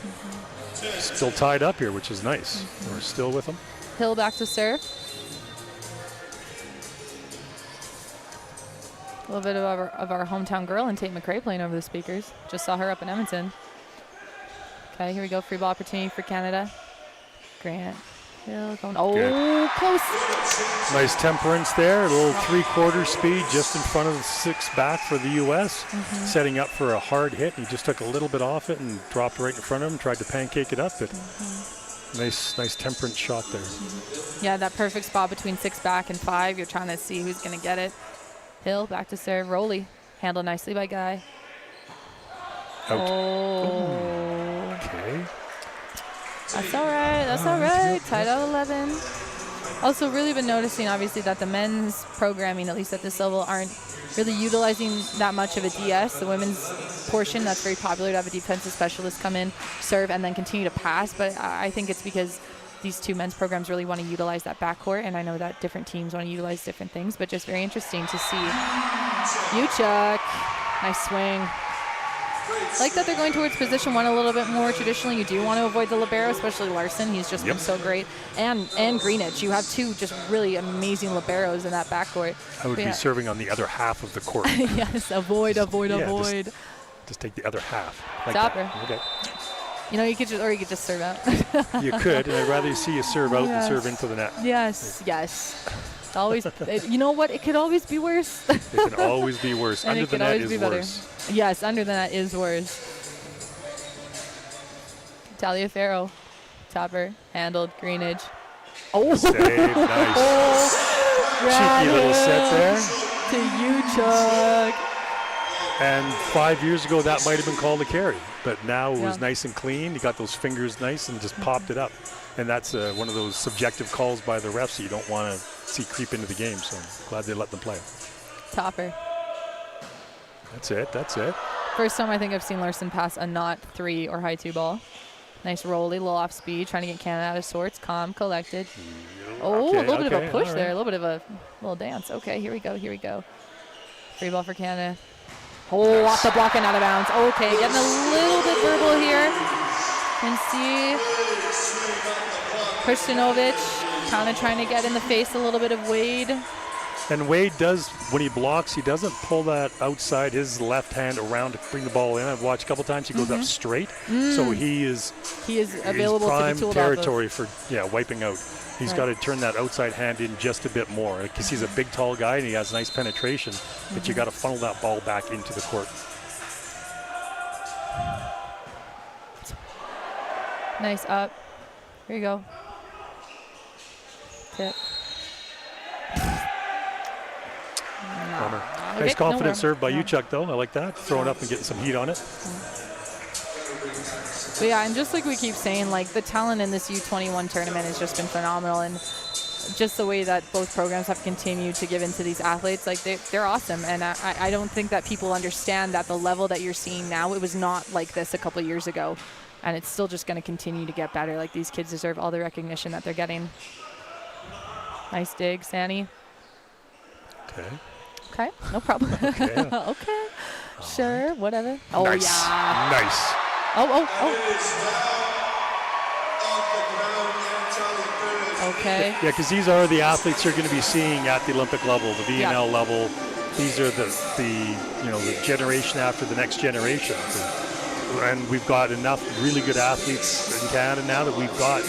Still tied up here, which is nice. We're still with him. Hill back to serve. A little bit of our hometown girl and Tate McRae playing over the speakers. Just saw her up in Edmonton. Okay, here we go. Free ball opportunity for Canada. Grant Hill going. Oh, good. Close. Nice temperance there. A little 3/4 speed just in front of the 6 back for the U.S. Setting up for a hard hit. He just took a little bit off it and dropped right in front of him. Tried to pancake it up, but nice temperance shot there. Yeah, that perfect spot between 6 back and 5. You're trying to see who's going to get it. Hill back to serve. Rowley handled nicely by Guy. Out. Oh. Okay. That's all right. That's all right. Tied out 11. Also, really been noticing, obviously, that the men's programming, at least at this level, aren't really utilizing that much of a DS. The women's portion, that's very popular to have a defensive specialist come in, serve, and then continue to pass. But I think it's because these two men's programs really want to utilize that backcourt, and I know that different teams want to utilize different things, but just very interesting to see. Uchuk, nice swing. I like that they're going towards position 1 a little bit more. Traditionally, you do want to avoid the libero, especially Larson. He's just been so great. And Greenwich. You have 2 just really amazing liberos in that backcourt. I would be serving on the other half of the court. Yes, avoid. Just take the other half. Like Stopper. Okay. You know, you could just serve out. You could, and I'd rather see you serve out than serve into the net. Yes. It's always, you know what? It could always be worse. It can always be worse. Under the net is worse. Yes, under the net is worse. Taliaferro, topper, handled, Greenidge. Oh, save, nice. Cheeky little set there. To Uchuk. And 5 years ago, that might have been called a carry, but now it was nice and clean. You got those fingers nice and just popped it up. And that's one of those subjective calls by the refs that you don't want to see creep into the game. So I'm glad they let them play. Topper. That's it. First time I think I've seen Larson pass a not 3 or high 2 ball. Nice rolly, little off speed, trying to get Canada out of sorts. Calm, collected. Oh, a little bit of a push there, a little bit of a little dance. Okay, here we go. Free ball for Canada. Oh, off the block and out of bounds. Okay, getting a little bit verbal here. Can see Kristinovic kind of trying to get in the face a little bit of Wade. And Wade does, when he blocks, he doesn't pull that outside his left hand around to bring the ball in. I've watched a couple times. He goes up straight. So he is available prime to be tooled territory for wiping out. He's got to turn that outside hand in just a bit more because he's a big, tall guy and he has nice penetration. But you got to funnel that ball back into the court. Nice up. Here you go. Tip. Nice confident serve by Uchuk, though. I like that. Throwing up and getting some heat on it. But yeah, and just like we keep saying, like the talent in this U21 tournament has just been phenomenal, and just the way that both programs have continued to give into these athletes, like they're awesome. And I don't think that people understand that the level that you're seeing now, it was not like this a couple of years ago, and it's still just going to continue to get better. Like these kids deserve all the recognition that they're getting. Nice dig, Sanny. Okay, no problem. Okay. Sure, whatever. Oh, nice. Yeah. Nice. Oh. Okay. Yeah, because these are the athletes you're going to be seeing at the Olympic level, the VNL level. These are the generation after the next generation. And we've got enough really good athletes in Canada now that we've got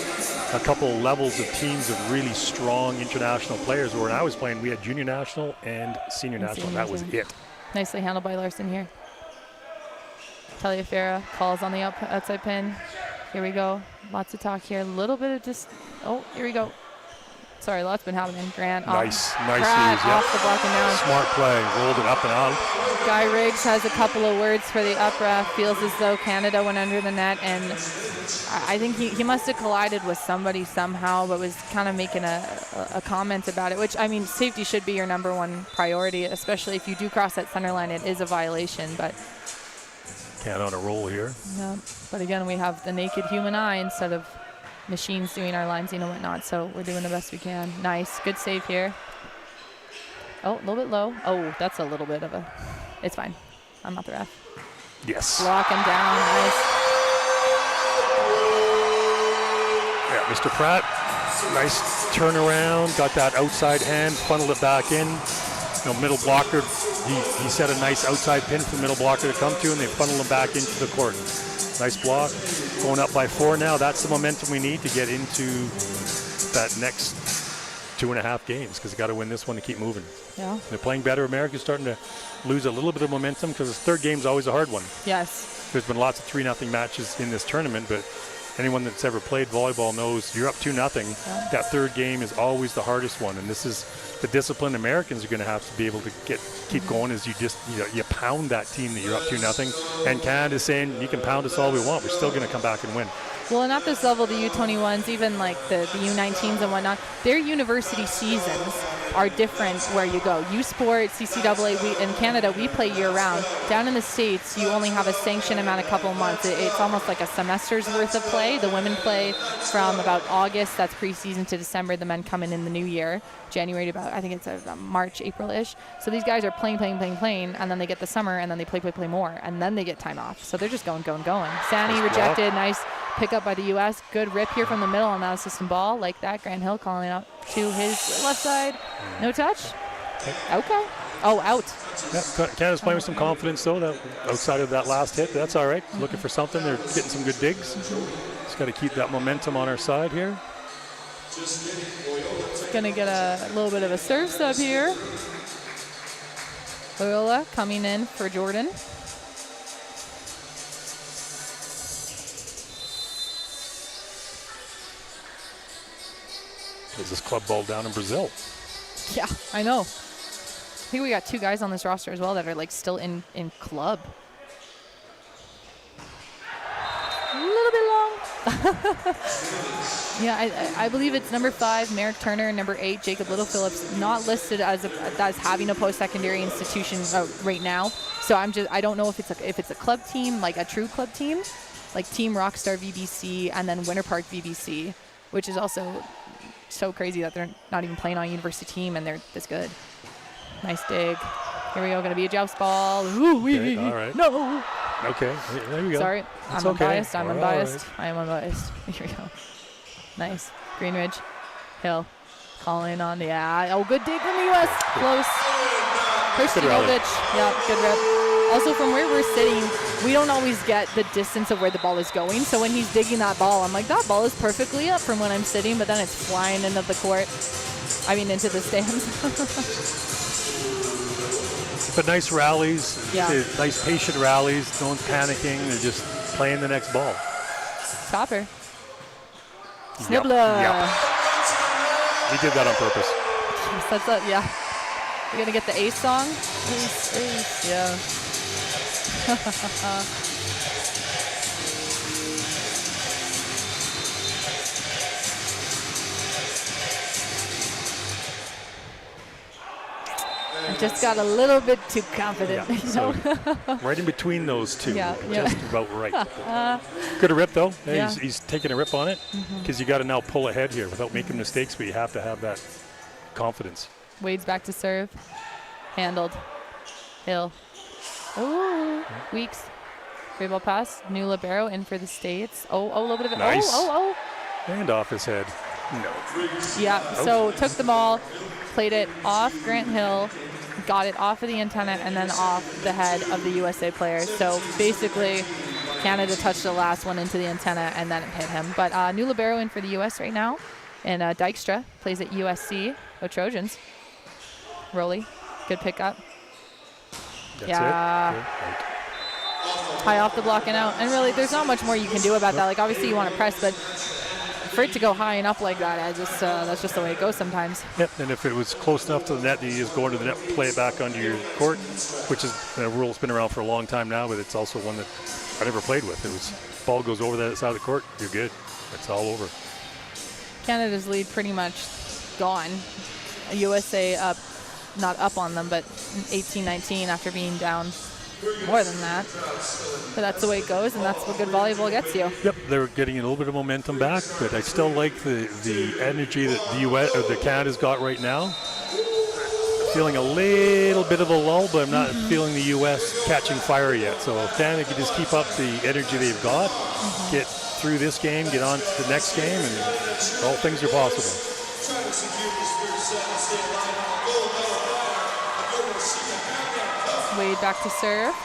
a couple levels of teams of really strong international players. Where when I was playing, we had junior national and senior national, and that was it. Nicely handled by Larson here. Taliaferro calls on the outside pin. Here we go. Lots of talk here. A little bit of just, here we go. Sorry, lots been happening. Grant. Nice Pratt use, yeah. off the block and down. Smart play, rolled it up and out. Guy Riggs has a couple of words for the up ref. Feels as though Canada went under the net, and I think he must have collided with somebody somehow, but was kind of making a comment about it, which, I mean, safety should be your number one priority, especially if you do cross that center line. It is a violation, but... Canada on a roll here. Yeah, but again, we have the naked human eye instead of machines doing our lines and whatnot, so we're doing the best we can. Nice, good save here. Oh, a little bit low. Oh, that's a little bit of a... It's fine. I'm not the ref. Yes. Block him down. Nice. Yeah, Mr. Pratt, nice turnaround. Got that outside hand, funneled it back in. You know, middle blocker, he set a nice outside pin for the middle blocker to come to, and they funnel him back into the court. Nice block. Going up by 4 now. That's the momentum we need to get into that next 2.5 games, because they got to win this one to keep moving. Yeah. They're playing better. America's starting to lose a little bit of momentum because the third game's always a hard one. Yes. There's been lots of 3-0 matches in this tournament, but anyone that's ever played volleyball knows you're up 2-0. Yeah. That third game is always the hardest one, and this is the discipline Americans are going to have to be able to keep going as you pound that team that you're up 2-0. And Canada's saying, you can pound us all we want. We're still going to come back and win. Well, and at this level, the U21s, even like the U19s and whatnot, their university seasons are different where you go. U Sport, CCAA, in Canada, we play year-round. Down in the States, you only have a sanctioned amount of couple of months. It's almost like a semester's worth of play. The women play from about August, that's preseason, to December. The men come in the new year, January to about, I think it's March, April-ish. So these guys are playing, and then they get the summer, and then they play more, and then they get time off. So they're just going. Sani rejected, nice pick up by the U.S. Good rip here from the middle on that assistant ball. Like that, Grant Hill calling out to his left side. No touch? Okay. Oh, out. Yeah, Canada's playing with some confidence, though, that outside of that last hit. That's all right. Looking for something. They're getting some good digs. Just got to keep that momentum on our side here. Going to get a little bit of a serve sub here. Loyola coming in for Jordan. Is this club ball down in Brazil? Yeah, I know. I think we got 2 guys on this roster as well that are like still in club. A little bit long. Yeah, I believe it's number 5, Merrick Turner, and number 8, Jacob Little-Phillips, not listed as having a post-secondary institution right now. So I don't know if it's a club team, like a true club team, like Team Rockstar VBC and then Winter Park VBC, which is also so crazy that they're not even playing on a university team and they're this good. Nice dig. Here we go. Going to be a joust ball. Ooh, okay, all right. No. Okay, there we go. Sorry, That's I'm okay. unbiased. I'm All unbiased. right. I am unbiased. Here we go. Nice. Greenridge. Hill. Calling on. Yeah. Oh, good dig from the U.S. Close. Kristinovic. Yeah, good rip. Also, from where we're sitting, we don't always get the distance of where the ball is going. So when he's digging that ball, I'm like, that ball is perfectly up from when I'm sitting, but then it's flying into the court. I mean, into the stands. But nice rallies. Yeah. Nice patient rallies. No one's panicking. They're just playing the next ball. Topper. Yep. Snibbler. Yep. He did that on purpose. Yes, that's it, yeah. We're going to get the Ace song? Ace, yeah. I just got a little bit too confident. Yeah, you know? so right in between those two. Yeah. Just about right. Good a rip, though. Hey, Yeah. he's taking a rip on it because you got to now pull ahead here without making mistakes, but you have to have that confidence. Wade's back to serve. Handled. Hill. Ooh. Weeks. Great ball pass. New libero in for the States. Oh, a little bit of it. Nice. Oh. And off his head. No. Yeah, so took the ball, played it off Grant Hill, got it off of the antenna, and then off the head of the USA player. So basically, Canada touched the last one into the antenna, and then it hit him. But new libero in for the U.S. right now. And Dykstra plays at USC. Go Trojans. Rolly. Good pickup. That's Yeah. it. Okay. High off the block and out. And really, there's not much more you can do about that. Like, obviously, you want to press, but for it to go high and up like that, that's just the way it goes sometimes. Yep, and if it was close enough to the net, you just go into the net, play it back onto your court, which is a rule that's been around for a long time now, but it's also one that I never played with. It was ball goes over that side of the court, you're good. It's all over. Canada's lead pretty much gone. USA up, not up on them, but 18-19 after being down more than that. But that's the way it goes, and that's what good volleyball gets you. Yep, they're getting a little bit of momentum back, but I still like the energy that the US or the Canada's got right now. Feeling a little bit of a lull, but I'm not feeling the US catching fire yet. So if Canada can just keep up the energy they've got, get through this game, get on to the next game, and all things are possible. Wade back to serve.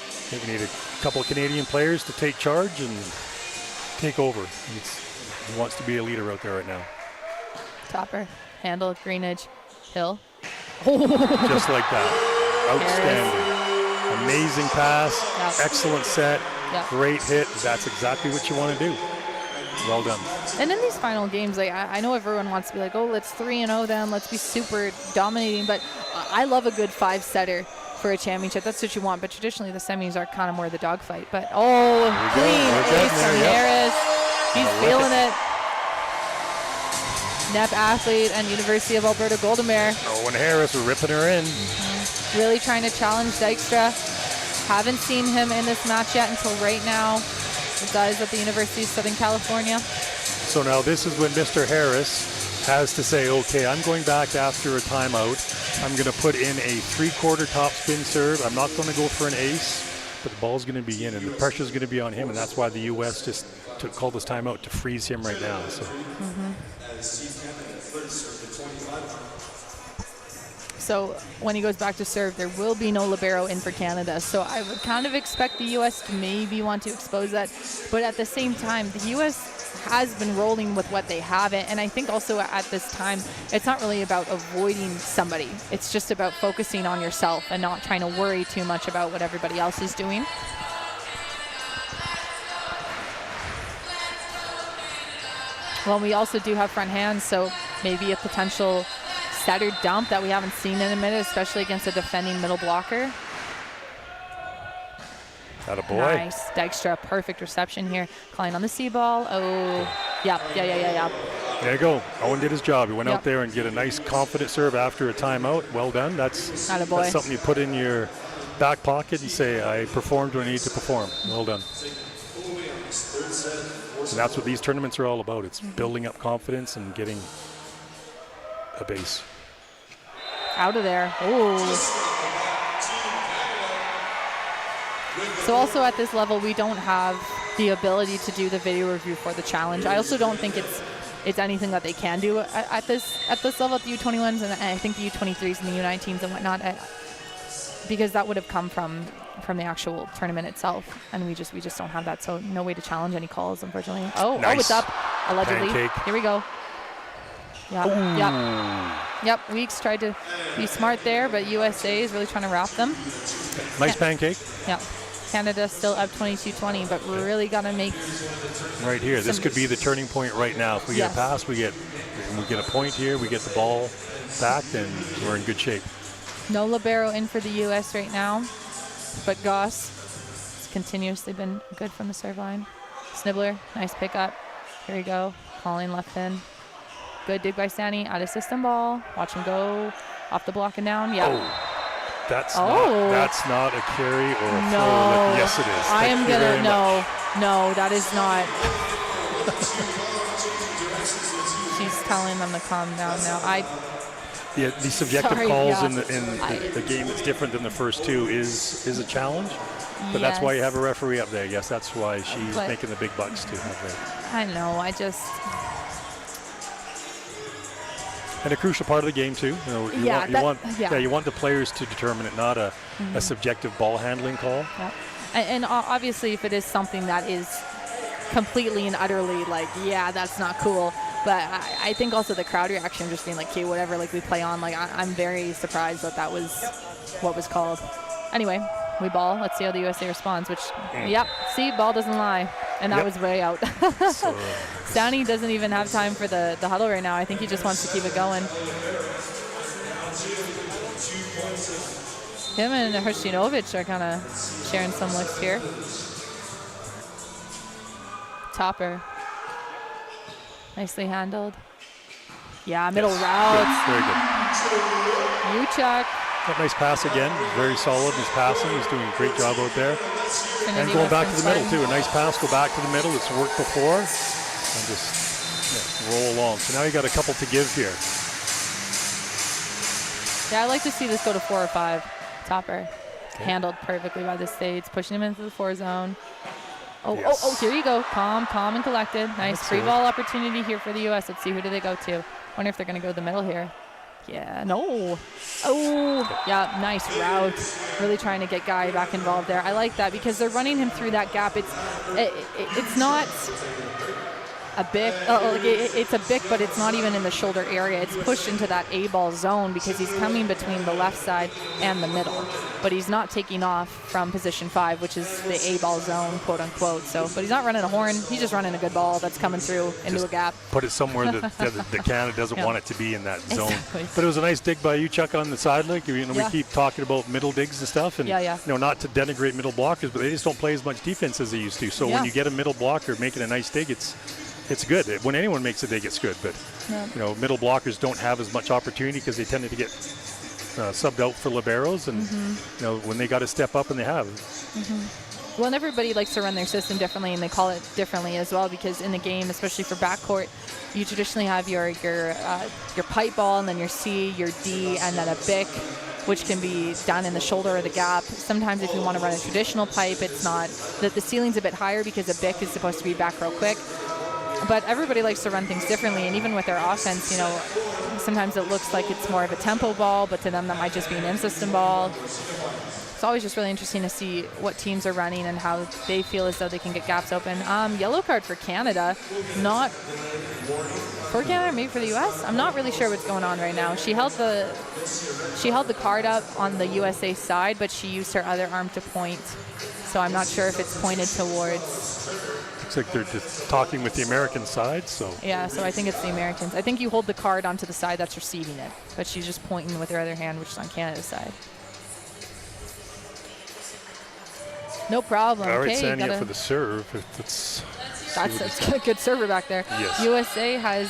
I think we need a couple of Canadian players to take charge and take over. He wants to be a leader out there right now. Topper, handle, Greenidge, Hill. Just like that. Outstanding. Amazing pass, excellent set, great hit. That's exactly what you want to do. Well done. And in these final games, like I know everyone wants to be like, oh, let's 3-0 them, let's be super dominating, but I love a good 5-setter for a championship. That's what you want, but traditionally the semis are kind of more the dogfight. But clean ace from Harris. He's feeling it. NEP athlete and University of Alberta Golden Bear. Owen Harris ripping her in. Really trying to challenge Dykstra. Haven't seen him in this match yet until right now. The guys at the University of Southern California. So now this is when Mr. Harris has to say, okay, I'm going back after a timeout. I'm going to put in a 3/4 top spin serve. I'm not going to go for an ace, but the ball's going to be in, and the pressure's going to be on him, and that's why the U.S. just called this timeout to freeze him right now. So. So when he goes back to serve, there will be no libero in for Canada. So I would kind of expect the U.S. to maybe want to expose that. But at the same time, the U.S. has been rolling with what they have. And I think also at this time, it's not really about avoiding somebody. It's just about focusing on yourself and not trying to worry too much about what everybody else is doing. Well, we also do have front hands, so maybe a potential setter dump that we haven't seen in a minute, especially against a defending middle blocker. Attaboy. Nice. Dykstra, perfect reception here. Calling on the C ball. Oh, yeah. There you go. Owen did his job. He went out there and get a nice confident serve after a timeout. Well done. That's something you put in your back pocket and say, I performed when I need to perform. Well done. And that's what these tournaments are all about. It's building up confidence and getting a base. Out of there. Oh. So also at this level, we don't have the ability to do the video review for the challenge. I also don't think it's anything that they can do at this level at the U21s, and I think the U23s and the U19s and whatnot, because that would have come from the actual tournament itself, and we just don't have that. So no way to challenge any calls, unfortunately. Oh, nice. Oh, it's up allegedly. Pancake. Here we go. Yep. Weeks tried to be smart there, but USA is really trying to wrap them. Nice pancake. Yeah. Canada still up 22-20, but we're really got to make right here. This could be the turning point right now. If we get a pass, we get a point here, we get the ball back, then we're in good shape. No libero in for the U.S. right now, but Goss has continuously been good from the serve line. Snibbler, nice pickup. Here we go. Calling left pin. Good dig by Stanny. Out of system ball. Watch him go off the block and down. Yeah. Oh, that's not a carry or a no. throw. Yes, it is. I am gonna no, that is not. She's telling them to calm down now. The subjective calls in the game that's different than the first two is a challenge. But that's why you have a referee up there. Yes, that's why she's making the big bucks to have that. I know. And a crucial part of the game too. You want the players to determine it, not a subjective ball handling call. Yeah. And obviously, if it is something that is completely and utterly that's not cool. But I think also the crowd reaction, just being like, okay, whatever, we play on. I'm very surprised that was what was called. Anyway, We ball. Let's see how the USA responds, which, yep, see, ball doesn't lie. And that was way out. So, Downey doesn't even have time for the huddle right now. I think he just wants to keep it going. Him and Hrstinovic are kind of sharing some looks here. Topper. Nicely handled. Yeah, middle route. very good. Uchuk. That nice pass again. Very solid in his passing. He's doing a great job out there. And going back to the middle, too. A nice pass, go back to the middle. It's worked before. And just roll along. So now you got a couple to give here. Yeah, I like to see this go to 4 or 5. Topper. Handled perfectly by the States. Pushing him into the 4 zone. Oh, here you go. Calm and collected. Nice free ball opportunity here for the U.S. Let's see, who do they go to? Wonder if they're going to go to the middle here. Yeah, no. Oh, yeah, nice route. Really trying to get Guy back involved there. I like that because they're running him through that gap. It's not a bick. It's a bick, but it's not even in the shoulder area. It's pushed into that A-ball zone because he's coming between the left side and the middle. But he's not taking off from position 5, which is the A-ball zone, quote unquote. So, but he's not running a horn. He's just running a good ball that's coming through into a gap. Put it somewhere that Canada doesn't want it to be in that zone. Exactly. But it was a nice dig by Uchuk on the side. Like, we keep talking about middle digs and stuff, and not to denigrate middle blockers, but they just don't play as much defense as they used to. So when you get a middle blocker making a nice dig, it's good. When anyone makes a dig, it's good. But middle blockers don't have as much opportunity because they tended to get subbed out for liberos, and when they got to step up, and they have. Well, and everybody likes to run their system differently, and they call it differently as well, because in the game, especially for backcourt, you traditionally have your pipe ball, and then your C, your D, and then a bick, which can be down in the shoulder or the gap. Sometimes if you want to run a traditional pipe, it's not. The ceiling's a bit higher because a bick is supposed to be back real quick. But everybody likes to run things differently, and even with their offense, sometimes it looks like it's more of a tempo ball, but to them that might just be an in-system ball. It's always just really interesting to see what teams are running and how they feel as though they can get gaps open. Yellow card for Canada, not for Canada, maybe for the U.S. I'm not really sure what's going on right now. She held the card up on the USA side, but she used her other arm to point. So I'm not sure if it's pointed towards. Looks like they're just talking with the American side, so. Yeah, so I think it's the Americans. I think you hold the card onto the side that's receiving it, but she's just pointing with her other hand, which is on Canada's side. No problem. All right, okay, Sania for the serve. That's a good server back there. Yes. USA has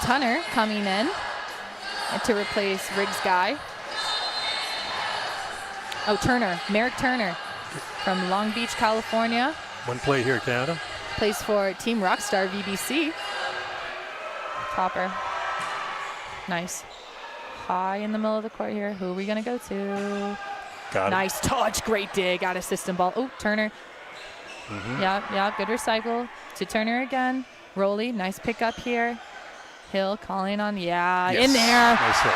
Tunner coming in to replace Riggs' guy. Oh, Turner, Merrick Turner from Long Beach, California. One play here, Canada. Plays for Team Rockstar VBC. Topper. Nice. High in the middle of the court here. Who are we going to go to? Got nice touch. Great dig. Out of system ball. Oh, Turner. Yeah, good recycle. To Turner again. Rowley, nice pickup here. Hill calling on, in there. Nice hit.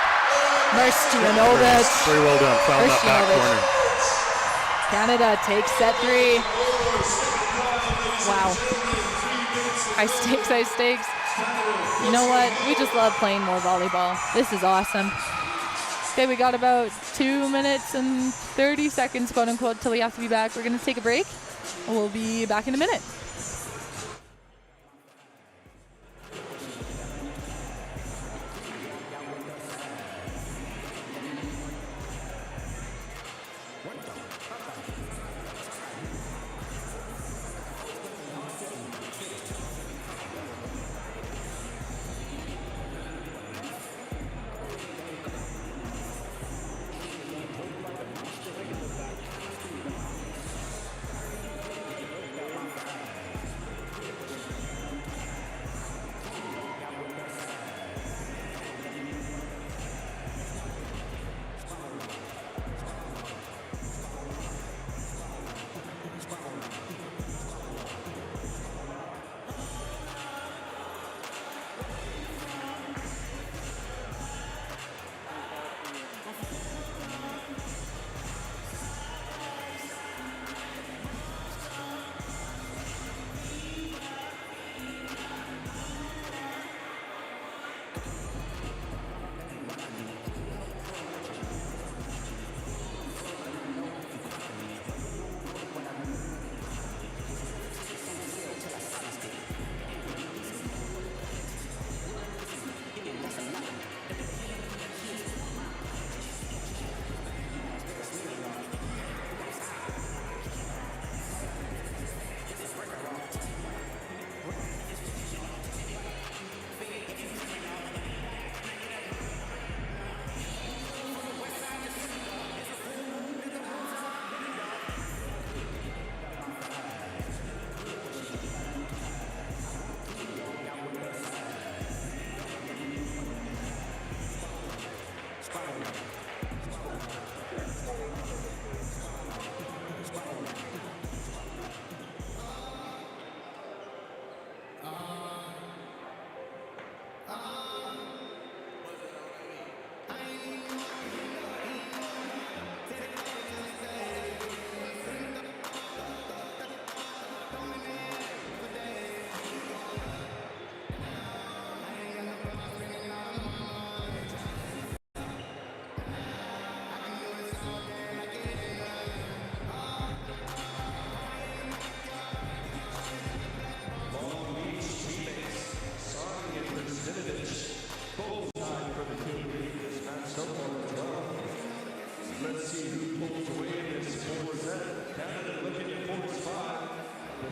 Hrstinovic. Very well done. Found that back corner. Canada takes set 3. Wow. High stakes. You know what? We just love playing more volleyball. This is awesome. Okay, we got about 2 minutes and 30 seconds, quote unquote, till we have to be back. We're going to take a break. We'll be back in a minute.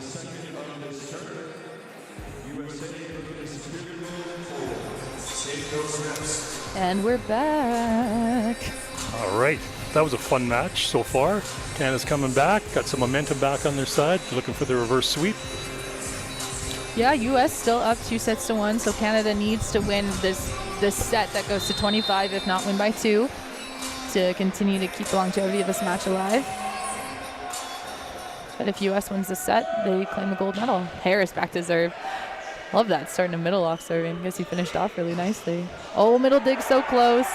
second of this turn. USA looking as beautiful. Save those reps. And we're back. All right. That was a fun match so far. Canada's coming back, got some momentum back on their side, looking for the reverse sweep. Yeah, U.S. still up 2-1, so Canada needs to win this set that goes to 25, if not win by 2, to continue to keep the longevity of this match alive. But if U.S. wins the set, they claim the gold medal. Harris back to serve. Love that, starting a middle off serving. I guess he finished off really nicely. Oh, middle dig so close.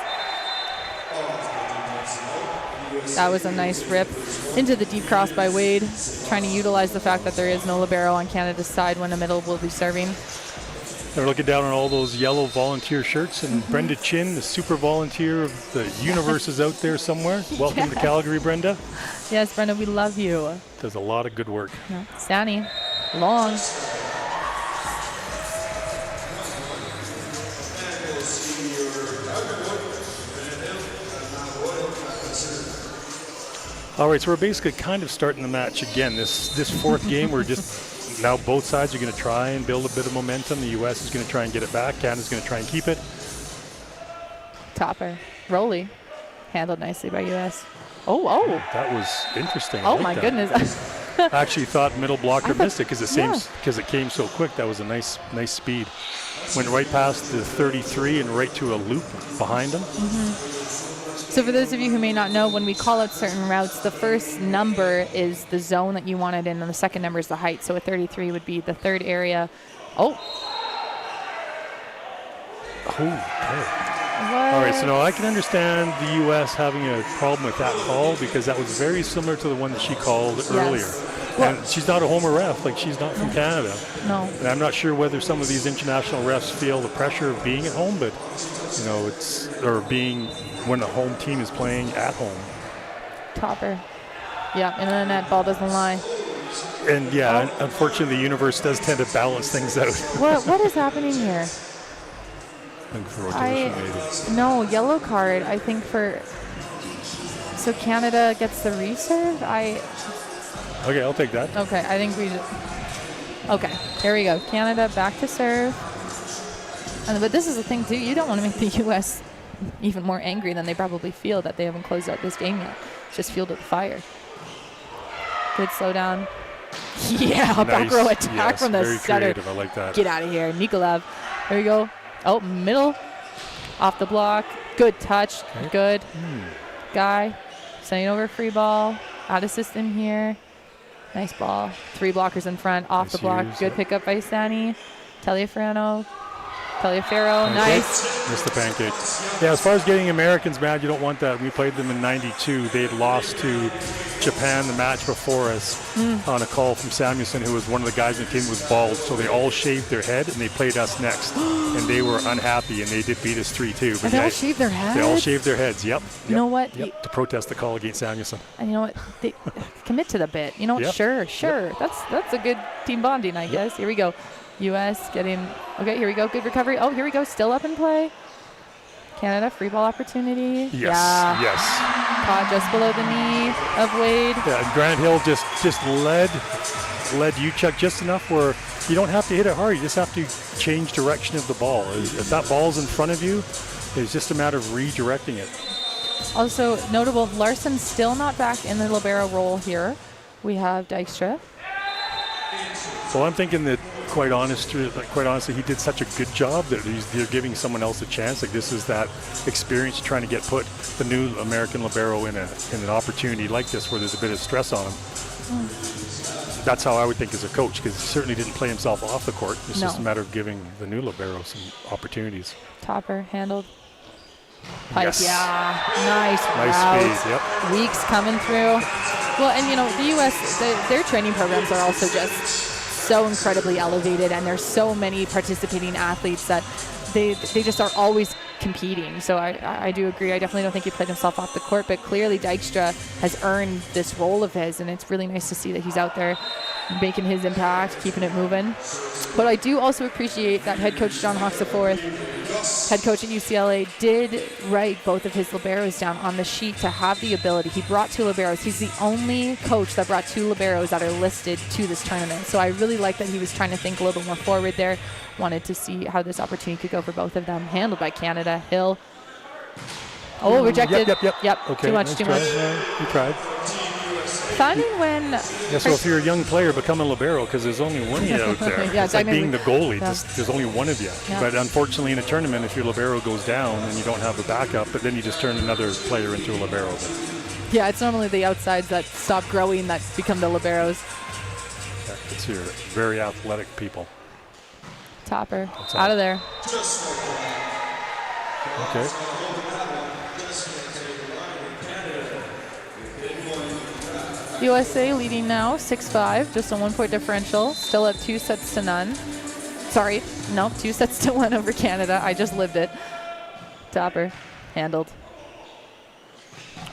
That was a nice rip into the deep cross by Wade, trying to utilize the fact that there is no libero on Canada's side when a middle will be serving. They're looking down on all those yellow volunteer shirts, and Brenda Chin, the super volunteer of the universe, is out there somewhere. Welcome to Calgary, Brenda. Yes, Brenda, we love you. Does a lot of good work. Yeah. Stanny, long. All right, so we're basically kind of starting the match again. This fourth game, we're just now both sides are going to try and build a bit of momentum. The U.S. is going to try and get it back. Canada's going to try and keep it. Topper, Rolly, handled nicely by U.S. Oh. That was interesting. Oh my goodness. I actually thought middle blocker missed it because it came so quick. That was a nice speed. Went right past the 33 and right to a loop behind him. So for those of you who may not know, when we call out certain routes, the first number is the zone that you want it in, and the second number is the height. So a 33 would be the third area. Oh. Okay. What? All right, so now I can understand the U.S. having a problem with that call because that was very similar to the one that she called earlier. Well, and she's not a homer ref, like she's not from Canada. No. And I'm not sure whether some of these international refs feel the pressure of being at home, but, you know, being when the home team is playing at home. Topper. Yeah, and then that ball doesn't lie. And unfortunately, the universe does tend to balance things out. What is happening here? I think for rotation, maybe. No, yellow card. I think for. So Canada gets the reserve. Okay, I'll take that. Okay, I think we just. Okay, here we go. Canada back to serve. But this is the thing too. You don't want to make the U.S. even more angry than they probably feel that they haven't closed out this game yet. Just fueled with fire. Good slowdown. Yeah, nice. Back row attack from the very setter. Creative. I like that. Get out of here, Nikolaev. There we go. Oh, middle, off the block. Good touch. Okay. Good. Guy, sending over free ball. Out of system here. Nice ball. 3 blockers in front, off the block. Good pickup by Sani. Taliaferro. Nice. Missed the pancake. Yeah, as far as getting Americans mad, you don't want that. We played them in '92. They had lost to Japan the match before us on a call from Samuelson, who was one of the guys in the team was bald. So they all shaved their head, and they played us next. And they were unhappy, and they did beat us 3-2. But they all shaved their heads? They all shaved their heads, yep. You know what? Yep, to protest the call against Samuelson. And you know what? They commit to the bit. You know what? Yep. Sure. Yep. That's a good team bonding, I guess. Here we go. U.S. getting, okay, here we go. Good recovery. Oh, here we go. Still up in play. Canada, free ball opportunity. Yes. Caught just below the knee of Wade. Yeah, and Grant Hill just led Uchuk just enough where you don't have to hit it hard. You just have to change direction of the ball. If that ball's in front of you, it's just a matter of redirecting it. Also notable, Larson still not back in the libero role here. We have Dykstra. Well, I'm thinking that quite honestly, he did such a good job that they're giving someone else a chance. Like this is that experience trying to put the new American libero in an opportunity like this where there's a bit of stress on him. That's how I would think as a coach, because he certainly didn't play himself off the court. It's just a matter of giving the new libero some opportunities. Topper handled. Pipe, yes. Yeah, nice route. Speed, yep. Weeks coming through. Well, and you know, the U.S., their training programs are also just so incredibly elevated, and there's so many participating athletes that they just are always competing. So I do agree. I definitely don't think he played himself off the court, but clearly Dykstra has earned this role of his, and it's really nice to see that he's out there making his impact, keeping it moving. But I do also appreciate that head coach John Hawks IV head coach at UCLA, did write both of his liberos down on the sheet to have the ability. He brought 2 liberos. He's the only coach that brought 2 liberos that are listed to this tournament. So I really like that he was trying to think a little bit more forward there. Wanted to see how this opportunity could go for both of them. Handled by Canada. Hill. Oh, rejected. Yep. Okay, Too much. You tried. Finding when... Yeah, so if you're a young player, become a libero because there's only one of you out there. Yeah, it's like being the goalie. Yeah. There's only one of you. Yeah. But unfortunately, in a tournament, if your libero goes down and you don't have a backup, but then you just turn another player into a libero. Yeah, it's normally the outsides that stop growing that become the liberos. Yeah, it's your very athletic people. Topper. Out of there. Okay. USA leading now 6-5, just a 1-point differential. Still up 2 sets to none. Sorry, no, 2 sets to 1 over Canada. I just lived it. Topper. Handled.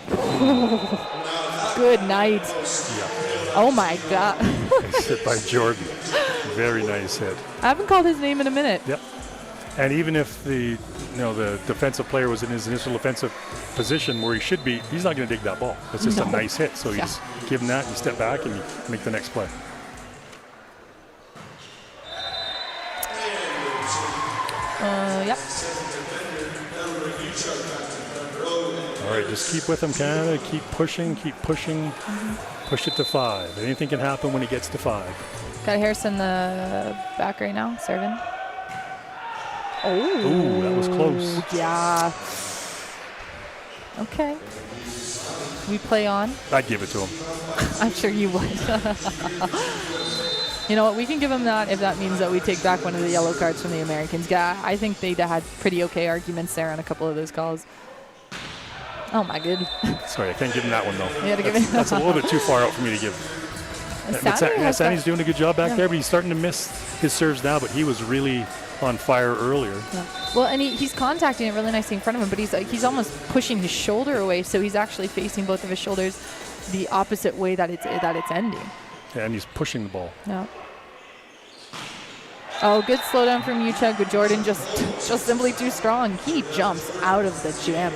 Good night. Yeah. Oh my God. Nice hit by Jordan. Very nice hit. I haven't called his name in a minute. Yep. And even if the defensive player was in his initial offensive position where he should be, he's not going to dig that ball. It's just a nice hit. So you just give him that, you step back, and you make the next play. Yep. All right, just keep with him, Canada. Keep pushing, Push it to 5. Anything can happen when he gets to 5. Got Harrison in the back right now, serving. Oh. Ooh, that was close. Yeah. Okay. We play on. I'd give it to him. I'm sure you would. You know what? We can give him that if that means that we take back one of the yellow cards from the Americans. Yeah, I think they had pretty okay arguments there on a couple of those calls. Oh my good. Sorry, I can't give him that one though. You gotta give it. That's a little bit too far out for me to give. Sandy's doing a good job back there, but he's starting to miss his serves now. But he was really on fire earlier. Yeah. Well, and he's contacting it really nicely in front of him, but he's almost pushing his shoulder away, so he's actually facing both of his shoulders the opposite way that it's ending. Yeah, and he's pushing the ball. Yeah. Oh, good slowdown from Uchuk, but Jordan just simply too strong. He jumps out of the gym.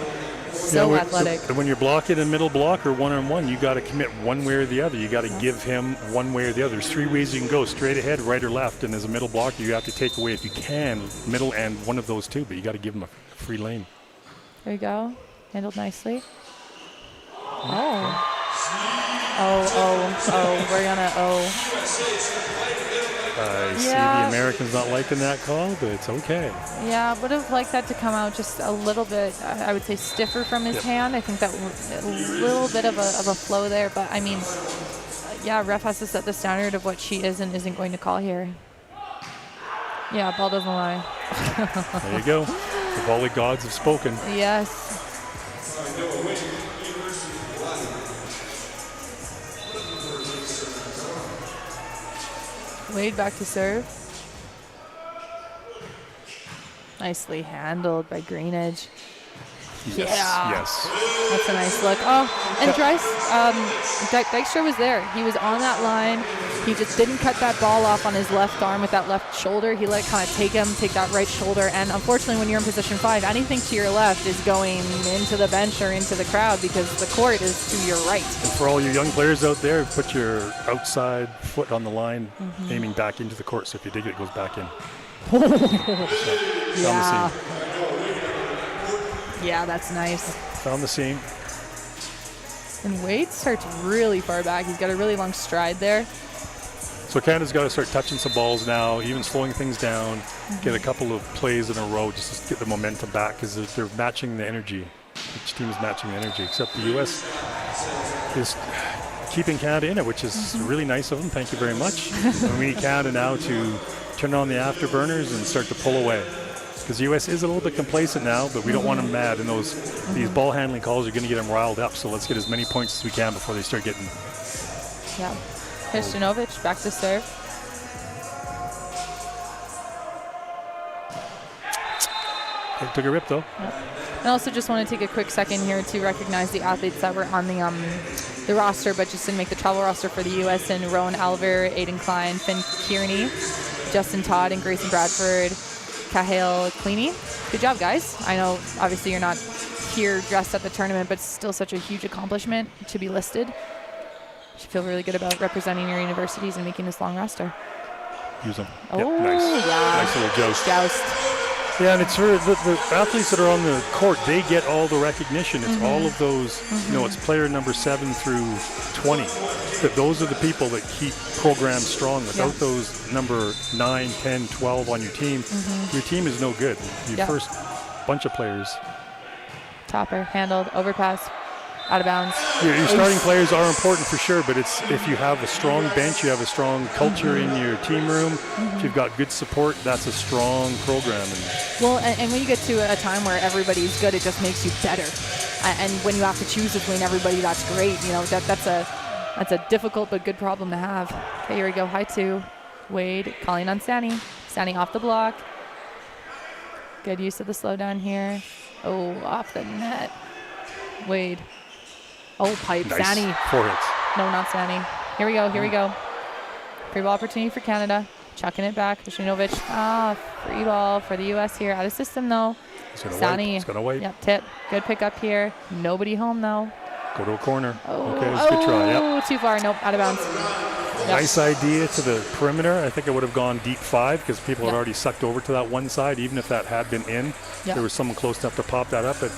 So athletic. When you're blocking a middle block or one-on-one, you got to commit one way or the other. You got to give him one way or the other. There's 3 ways you can go: straight ahead, right or left. And as a middle blocker, you have to take away, if you can, middle and one of those 2. But you got to give him a free lane. There you go. Handled nicely. Oh. We're gonna I see the Americans not liking that call, but it's okay. Yeah, I would have liked that to come out just a little bit, I would say, stiffer from his hand. I think that a little bit of a flow there. But, I mean, yeah, ref has to set the standard of what she is and isn't going to call here. Yeah, ball doesn't lie. There you go. The volley gods have spoken. Yes. Wade back to serve. Nicely handled by Greenidge. Yes. That's a nice look. Oh, and Dykstra was there. He was on that line. He just didn't cut that ball off on his left arm with that left shoulder. He let it kind of take that right shoulder. And unfortunately, when you're in position 5, anything to your left is going into the bench or into the crowd because the court is to your right. And for all you young players out there, put your outside foot on the line, aiming back into the court. So if you dig it, it goes back in. Yeah. Yeah, that's nice. Found the seam. And Wade starts really far back. He's got a really long stride there. So Canada's got to start touching some balls now, even slowing things down, get a couple of plays in a row just to get the momentum back because they're matching the energy. Each team is matching the energy, except the U.S. is keeping Canada in it, which is really nice of them. Thank you very much. And we need Canada now to turn on the afterburners and start to pull away. Because the U.S. is a little bit complacent now, but we don't want them mad. And these ball handling calls are going to get them riled up. So let's get as many points as we can before they start getting. Yeah. Kristjanovic back to serve. It took a rip though. Yeah. I also just want to take a quick second here to recognize the athletes that were on the roster, but just didn't make the travel roster for the U.S. and Rowan Alver, Aiden Klein, Finn Kearney, Justin Todd, and Grayson Bradford. Cahill Cleany. Good job, guys. I know, obviously, you're not here dressed at the tournament, but still such a huge accomplishment to be listed. You should feel really good about representing your universities and making this long roster. Use them. Oh, Yep, nice. yeah. Nice little joust. Yeah, and it's for the athletes that are on the court, they get all the recognition. It's all of those, it's player number 7 through 20. That those are the people that keep programs strong. Without those number 9, 10, 12 on your team is no good. Your first bunch of players. Topper, handled, overpass, out of bounds. Your starting players are important for sure, but it's if you have a strong bench, you have a strong culture in your team room, if you've got good support, that's a strong program. And when you get to a time where everybody's good, it just makes you better. And when you have to choose between everybody, that's great. That's a difficult but good problem to have. Okay, here we go. High 2. Wade calling on Sani. Sani off the block. Good use of the slowdown here. Oh, off the net. Wade. Oh, pipe. Nice. Sani. 4 hits. No, not Sani. Here we go. Here we go. Free ball opportunity for Canada. Chucking it back. Vishinovic. Free ball for the U.S. here. Out of system, though. Sani. It's going to wipe. Yep, tip. Good pickup here. Nobody home, though. Go to a corner. Okay, that's a good try. Yep. Too far. Nope, out of bounds. Nice idea to the perimeter. I think I would have gone deep 5 because people had already sucked over to that one side. Even if that had been in, there was someone close enough to pop that up. But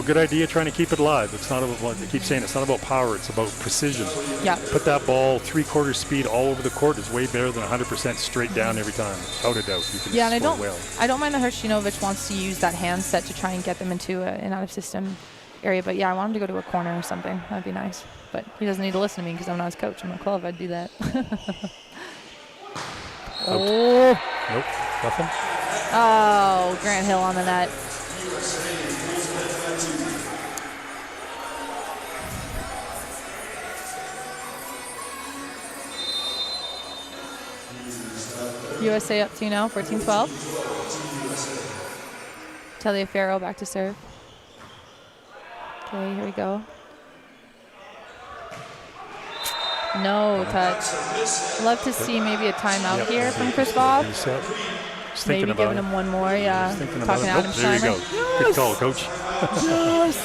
good idea trying to keep it alive. It's not about, I keep saying, it's not about power. It's about precision. Yeah. Put that ball 3/4 speed all over the court is way better than 100% straight down every time. Without a doubt, you can and score I don't mind that Hershinovic wants to use that handset to try and get them into an out of system area. But I want him to go to a corner or something. That'd be nice. But he doesn't need to listen to me because I'm not his coach. I'm not qualified to do that. Nope, nothing. Oh, Grant Hill on the net. USA up 2 now, 14-12. Taliaferro back to serve. Okay, here we go. No touch. Love to see maybe a timeout here from Chris Bob. Maybe giving him one more, Talking Adam Schreimer. There you go. Yes. Good call, Coach. Yes.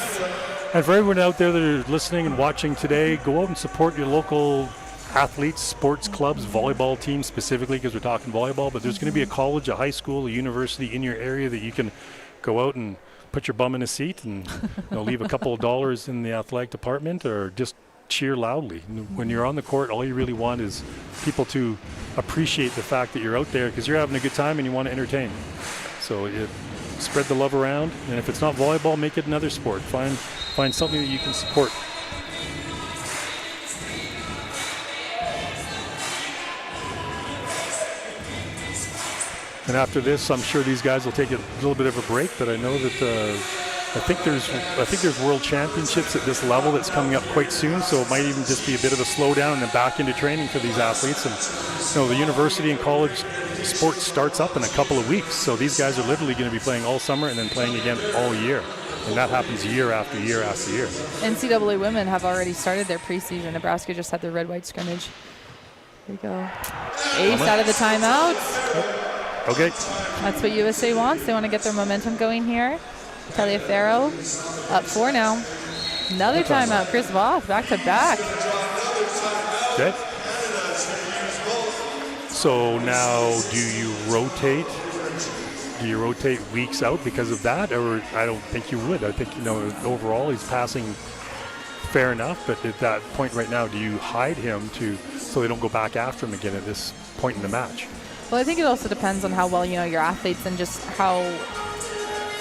And for everyone out there that are listening and watching today, go out and support your local athletes, sports clubs, volleyball teams specifically, because we're talking volleyball, but there's going to be a college, a high school, a university in your area that you can go out and put your bum in a seat and leave a couple of dollars in the athletic department or just cheer loudly. When you're on the court, all you really want is people to appreciate the fact that you're out there because you're having a good time and you want to entertain. So spread the love around, and if it's not volleyball, make it another sport. Find something that you can support. And after this, I'm sure these guys will take a little bit of a break, but I know that I think there's world championships at this level that's coming up quite soon, so it might even just be a bit of a slowdown and then back into training for these athletes. And the university and college sports starts up in a couple of weeks, so these guys are literally going to be playing all summer and then playing again all year. And that happens year after year after year. NCAA women have already started their preseason. Nebraska just had their red-white scrimmage. Here we go. Ace out of the timeouts. Okay. That's what USA wants. They want to get their momentum going here. Taliaferro up 4 now. Another timeout. Chris Voth back to back. Okay. So now do you rotate? Do you rotate weeks out because of that? Or I don't think you would. I think, overall he's passing fair enough. But at that point right now, do you hide him so they don't go back after him again at this point in the match? Well, I think it also depends on how well you know your athletes and just how,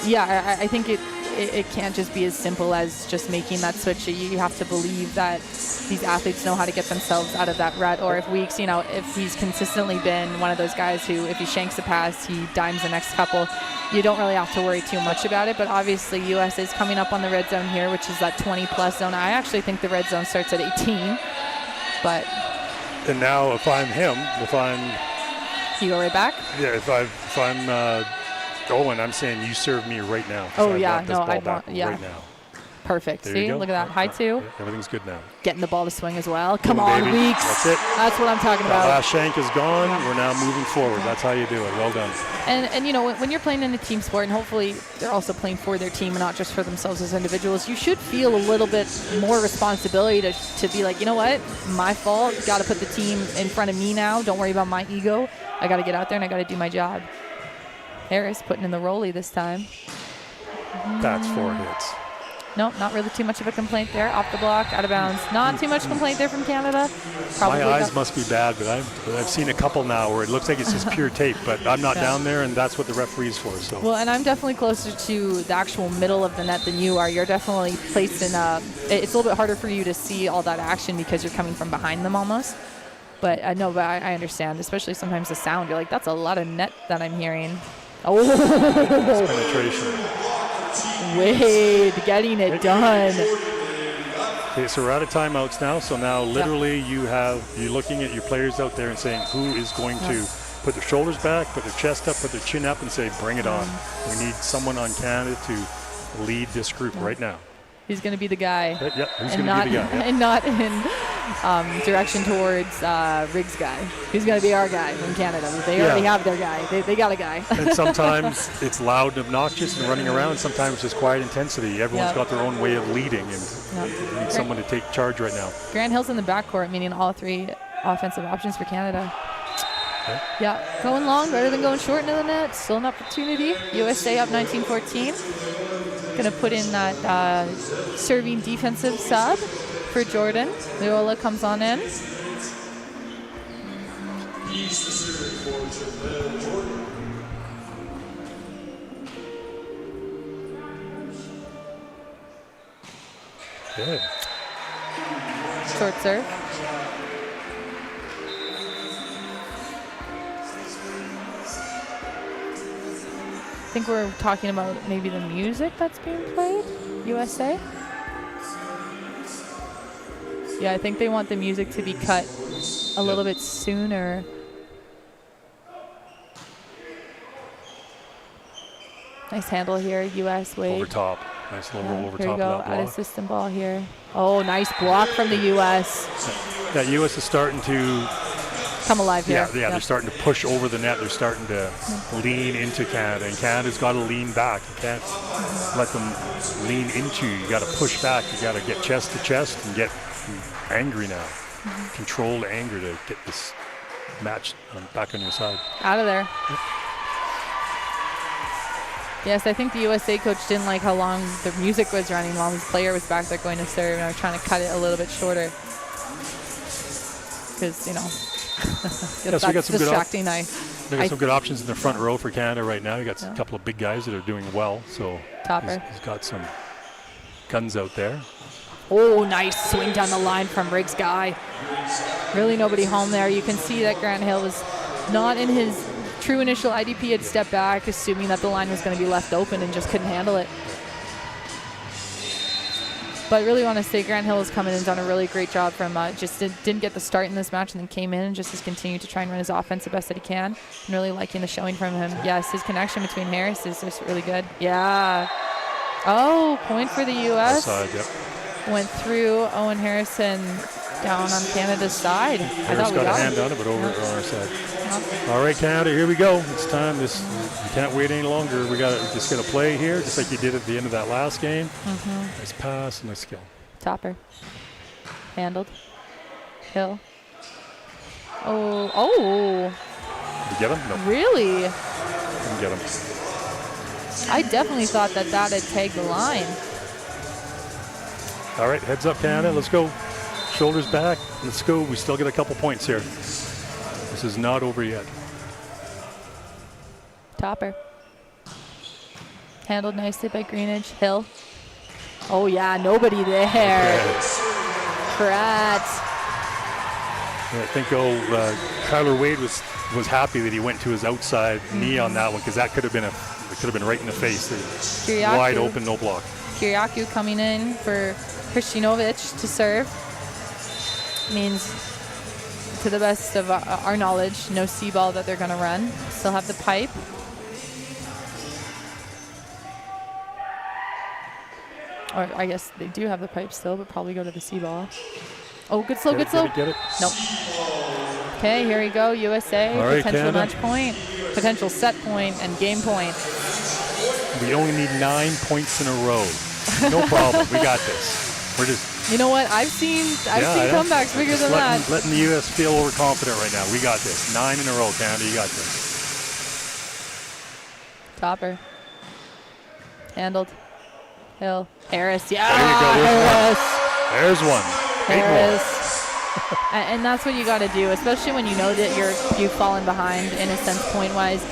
I think it can't just be as simple as just making that switch. You have to believe that these athletes know how to get themselves out of that rut, or if Weeks, if he's consistently been one of those guys who, if he shanks a pass, he dimes the next couple, you don't really have to worry too much about it. But obviously US is coming up on the red zone here, which is that 20-plus zone. I actually think the red zone starts at 18, but. And now if I'm him, You go right back? Yeah, if I'm Owen, I'm saying you serve me right now. Oh, I yeah. want this No, ball I back want, yeah. right now. Perfect. There See, you go. look at that. High two. Yeah, everything's good now. Getting the ball to swing as well. Come Boom, on, baby. Weeks. That's it. That's what I'm talking That about. last shank is gone. We're now moving forward. That's how you do it. Well done. And you know, when you're playing in a team sport, and hopefully they're also playing for their team and not just for themselves as individuals, you should feel a little bit more responsibility to be like, you know what, my fault. Got to put the team in front of me now. Don't worry about my ego. I got to get out there and I got to do my job. Harris putting in the rollie this time. That's 4 hits. No, not really too much of a complaint there. Off the block, out of bounds. Not too much complaint there from Canada. Probably My eyes must be bad, but I've seen a couple now where it looks like it's just pure tape, but I'm not down there, and that's what the referee's for. So. Well, and I'm definitely closer to the actual middle of the net than you are. You're definitely placed in a. It's a little bit harder for you to see all that action because you're coming from behind them almost. But no, but I understand, especially sometimes the sound. You're like, that's a lot of net that I'm hearing. Oh, That's penetration. Wade getting it done. Okay, so we're out of timeouts now. So now literally you're looking at your players out there and saying who is going to put their shoulders back, put their chest up, put their chin up and say, bring it on. We need someone on Canada to lead this group right now. He's going to be the guy. Yep, who's going to be the guy? Yep. And not in direction towards Riggs' guy. He's going to be our guy from Canada. They already have their guy. They got a guy. And sometimes it's loud and obnoxious and running around. Sometimes it's quiet intensity. Everyone's got their own way of leading, and you need someone to take charge right now. Grant Hill's in the backcourt, meaning all three offensive options for Canada. Okay. Yeah, going long rather than going short into the net. Still an opportunity. USA up 19-14. Going to put in that serving defensive sub for Jordan. Loyola comes on in. Good. Short serve. I think we're talking about maybe the music that's being played, USA. Yeah, I think they want the music to be cut a little bit sooner. Nice handle here, US Wade. Over top. Nice little roll over Here top we go, of that out of block. system ball here. Oh, nice block from the US. That US is starting to Come alive here. Yeah, they're starting to push over the net. They're starting to lean into Canada, and Canada's got to lean back. You can't let them lean into you. You got to push back. You got to get chest to chest and get angry now. Controlled anger to get this match back on your side. Out of there. Yes, I think the USA coach didn't like how long the music was running while his player was back there going to serve, and I was trying to cut it a little bit shorter. Because, you know, So we got some distracting. They got some good options in the front row for Canada right now. You got a couple of big guys that are doing well. So Topper. he's got some guns out there. Oh, nice swing down the line from Riggs' guy. Really nobody home there. You can see that Grant Hill was not in his true initial IDP, had stepped back, assuming that the line was going to be left open and just couldn't handle it. But I really want to say Grant Hill has come in and done a really great job from just didn't get the start in this match and then came in and just has continued to try and run his offense the best that he can. And really liking the showing from him. Yes, his connection between Harris is just really good. Yeah. Oh, point for the U.S. Outside, yep. Went through Owen Harrison down on Canada's side. Harris got a hand on it, but over on our side. All right, Canada, here we go. It's time. You can't wait any longer. We just got to play here, just like you did at the end of that last game. Nice pass, nice skill. Topper. Handled. Hill. Oh. Did you get him? No. Really? Didn't get him. I definitely thought that had tagged the line. All right, heads up, Canada. Let's go. Shoulders back. Let's go. We still get a couple points here. This is not over yet. Topper. Handled nicely by Greenidge. Hill. Oh, yeah, nobody there. Pratt. I think Kyler Wade was happy that he went to his outside knee on that one, because that could have been right in the face. Wide open, no block. Kiriakou coming in for Kristinovic to serve. Means, to the best of our knowledge, no C-ball that they're going to run. Still have the pipe. Or I guess they do have the pipe still, but probably go to the C ball. Oh, good slow, Get good it, slow. Get it. Nope. Okay, here we go. USA, All right, potential Canada. match point, potential set point, and game point. We only need 9 points in a row. No problem. We got this. We're just You know what? I've seen I know. comebacks bigger Just than that. letting the U.S. feel overconfident right now. We got this. 9 in a row, Canada. You got this. Topper. Handled. Hill. Harris. Yeah. There you go. There's one. Eight more. Harris. And that's what you got to do, especially when you know that you've fallen behind in a sense point-wise.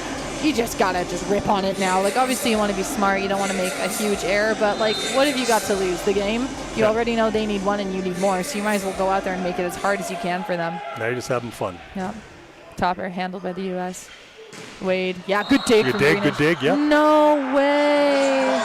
You just got to just rip on it now. Like, obviously, you want to be smart. You don't want to make a huge error. But, like, what have you got to lose? The game? You already know they need one and you need more. So you might as well go out there and make it as hard as you can for them. Now you're just having fun. Yeah. Topper handled by the U.S. Wade. Yeah, good dig from Greenish. Good dig, yeah. No way.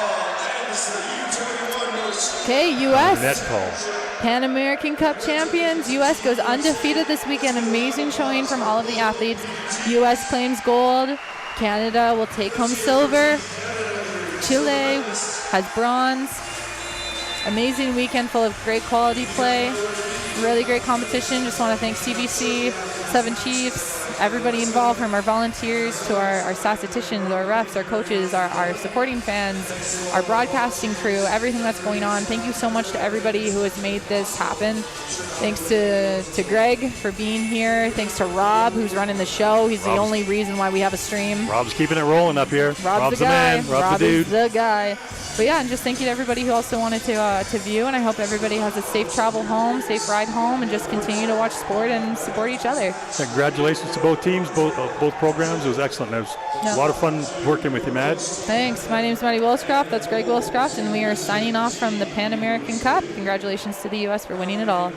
Okay, U.S. Net call. Pan American Cup champions. U.S. goes undefeated this weekend. Amazing showing from all of the athletes. U.S. claims gold. Canada will take home silver. Chile has bronze. Amazing weekend full of great quality play. Really great competition. Just want to thank CBC, Seven Chiefs, everybody involved, from our volunteers to our statisticians, our refs, our coaches, our supporting fans, our broadcasting crew, everything that's going on. Thank you so much to everybody who has made this happen. Thanks to Greg for being here. Thanks to Rob, who's running the show. He's the only reason why we have a stream. Rob's keeping it rolling up here. Rob's the guy. man. Rob's the dude. Is the guy. But yeah, and just thank you to everybody who also wanted to view, and I hope everybody has a safe travel home, safe ride home, and just continue to watch sport and support each other. Congratulations to both teams, both programs. It was excellent. It was a lot of fun working with you, Matt. Thanks. My name's Maddie Williscroft. That's Greg Williscroft, and we are signing off from the Pan American Cup. Congratulations to the U.S. for winning it all.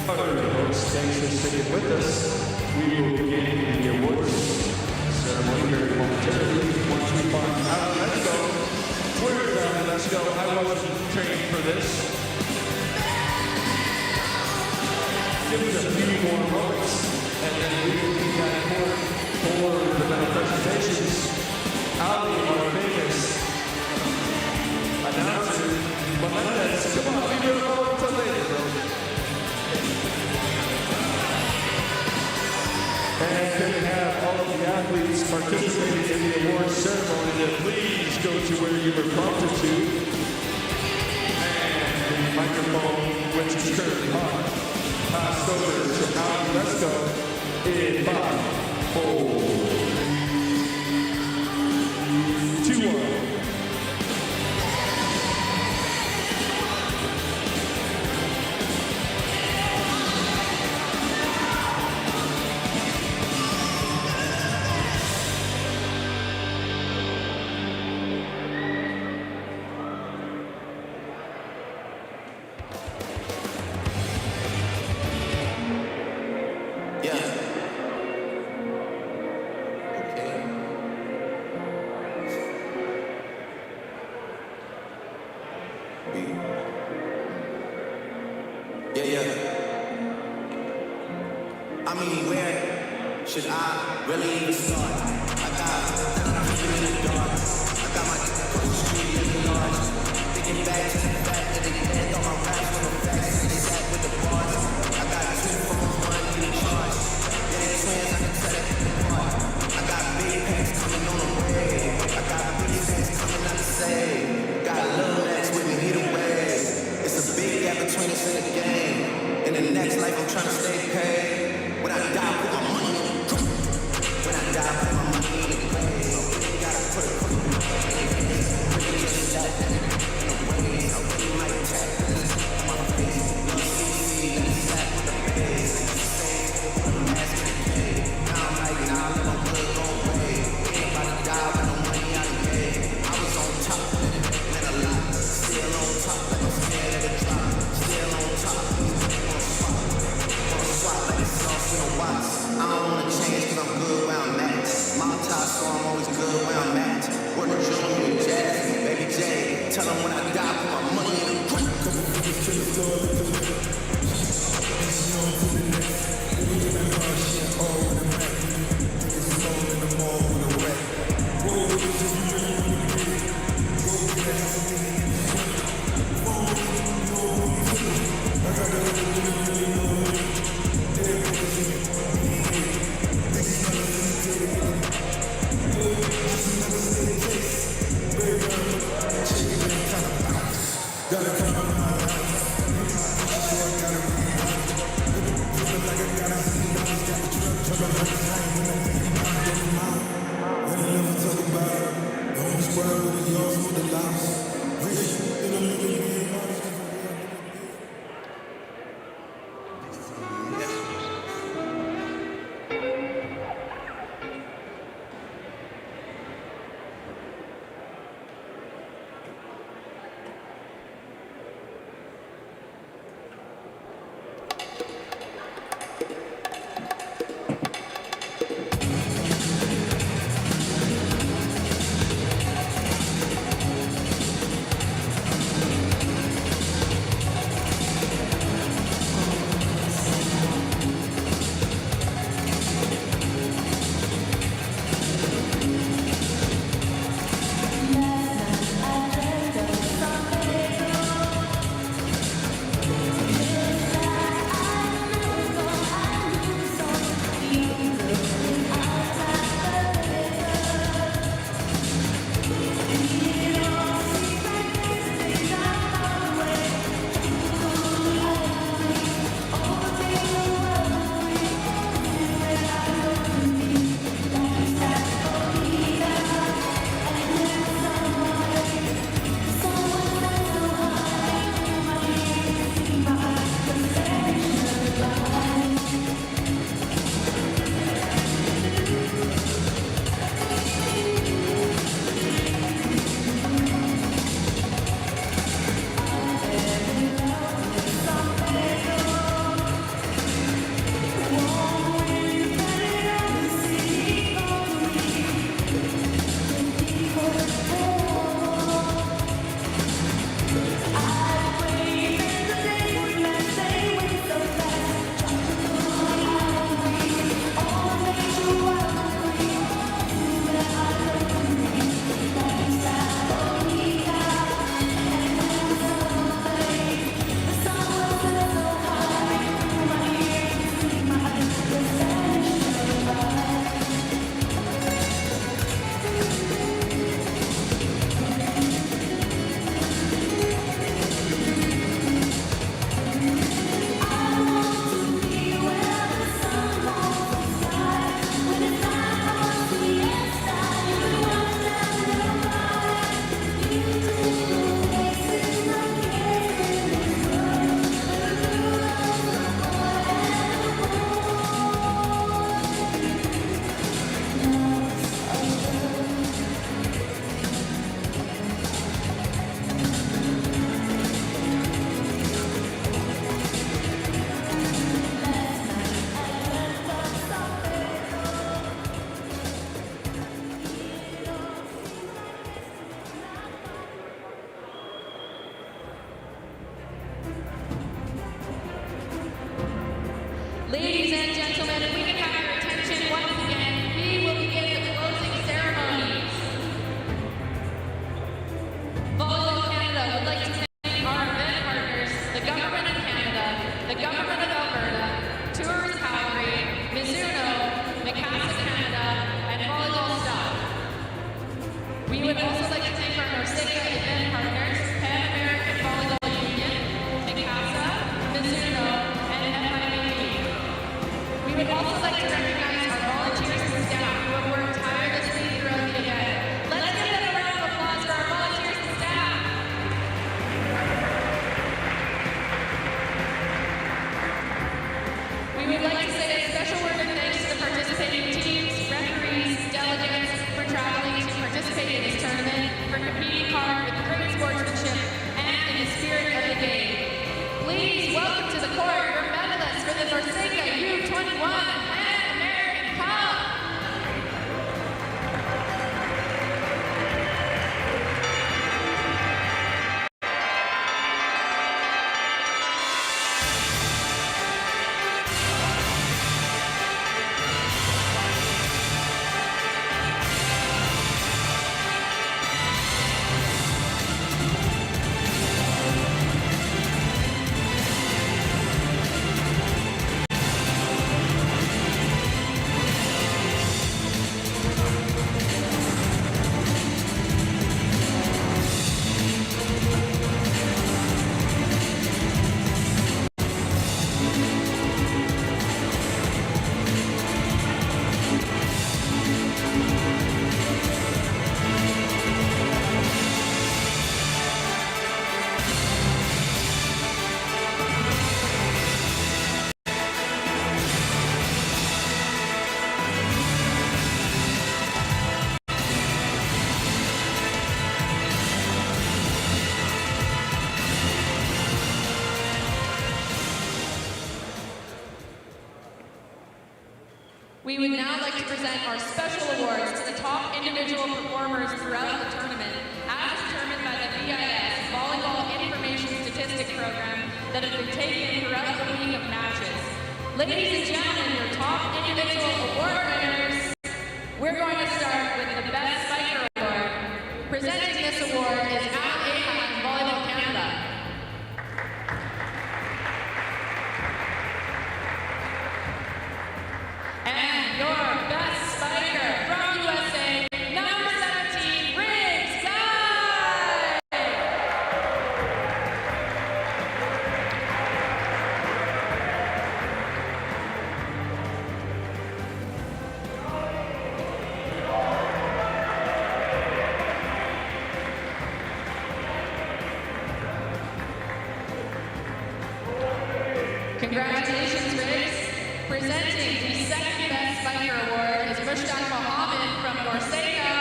All right, folks, thanks for sticking with us. We will begin the awards ceremony very momentarily. Once we find out, let's go. Where's that? Let's go. I wasn't trained for this. Give us a few more moments, and then we will be back for the medal presentations. Ali, our famous announcer, Melendez. Come on, leave it alone until later, bro. And can we have all of the athletes participating in the awards ceremony to please go to where you were prompted to. And the microphone, which is currently on, passed over to Ali Lesko in 5, 4, 2, 1. I mean, where should I really even start? I got people in the dark. I got my street in the large. Thinking back to the fact that they can't throw my raps with no facts. They sat with the bars. I got 2 phones, 1 in charge. Yeah, they twins, I can tell it apart. I got big pants coming on the way. I got big pants coming out to save. Got little legs with me either way. It's a big gap between us in the game. In the next life, I'm trying to stay paid. When I die, put my money in the grave. When I die, put my money in the grave. Gotta put it in the grave. Just that in the way. I really might tap this on my face. Love CC, let me sat with the bass. I'm asking the kid. Now I'm like, nah, let my blood go away. Ain't about to die with no money out of gate. I was on top, man, a lot. Still on top, like I'm scared of the drop. Still on top, like it's sauce in a watch. I don't wanna change cause I'm good where I'm at. My top, so I'm always good where I'm at. Word to Junior, Jazz, Baby J. Tell them when I die, put my money in the grave. and gentlemen, if we can have your attention once again, we will begin the closing ceremonies. Volleyball Canada would like to thank our event partners, the Government of Canada, the Government of Alberta, Tours Calgary, Mizuno, Mikasa Canada, and volleyball staff. We would also like to thank our NORCECA event partners, Pan American Volleyball Union, Mikasa, Mizuno, and FIVB. We would also like to recognize our volunteers and staff who have worked tirelessly throughout the event. Let's give them a round of applause for our volunteers and staff. We would like to say a special word of thanks to the participating teams, referees, delegates for traveling to participate in this tournament, for competing hard with great sportsmanship and in the spirit of the game. Please welcome to the court your medalists for the NORCECA U21 Pan American Cup. We would now like to present our special awards to the top individual performers throughout the tournament, as determined by the VIS Volleyball Information Statistic Program that has been taken throughout the week of matches. Ladies and gentlemen, your top individual award winners. We're going to start with the Best Spiker Award. Presenting this award is Al Ahab from Volleyball Canada. And your best spiker from USA, number 17, Riggs Guy! Congratulations, Riggs. Presenting the second best spiker award is Mushtaq Mohammed from NORCECA.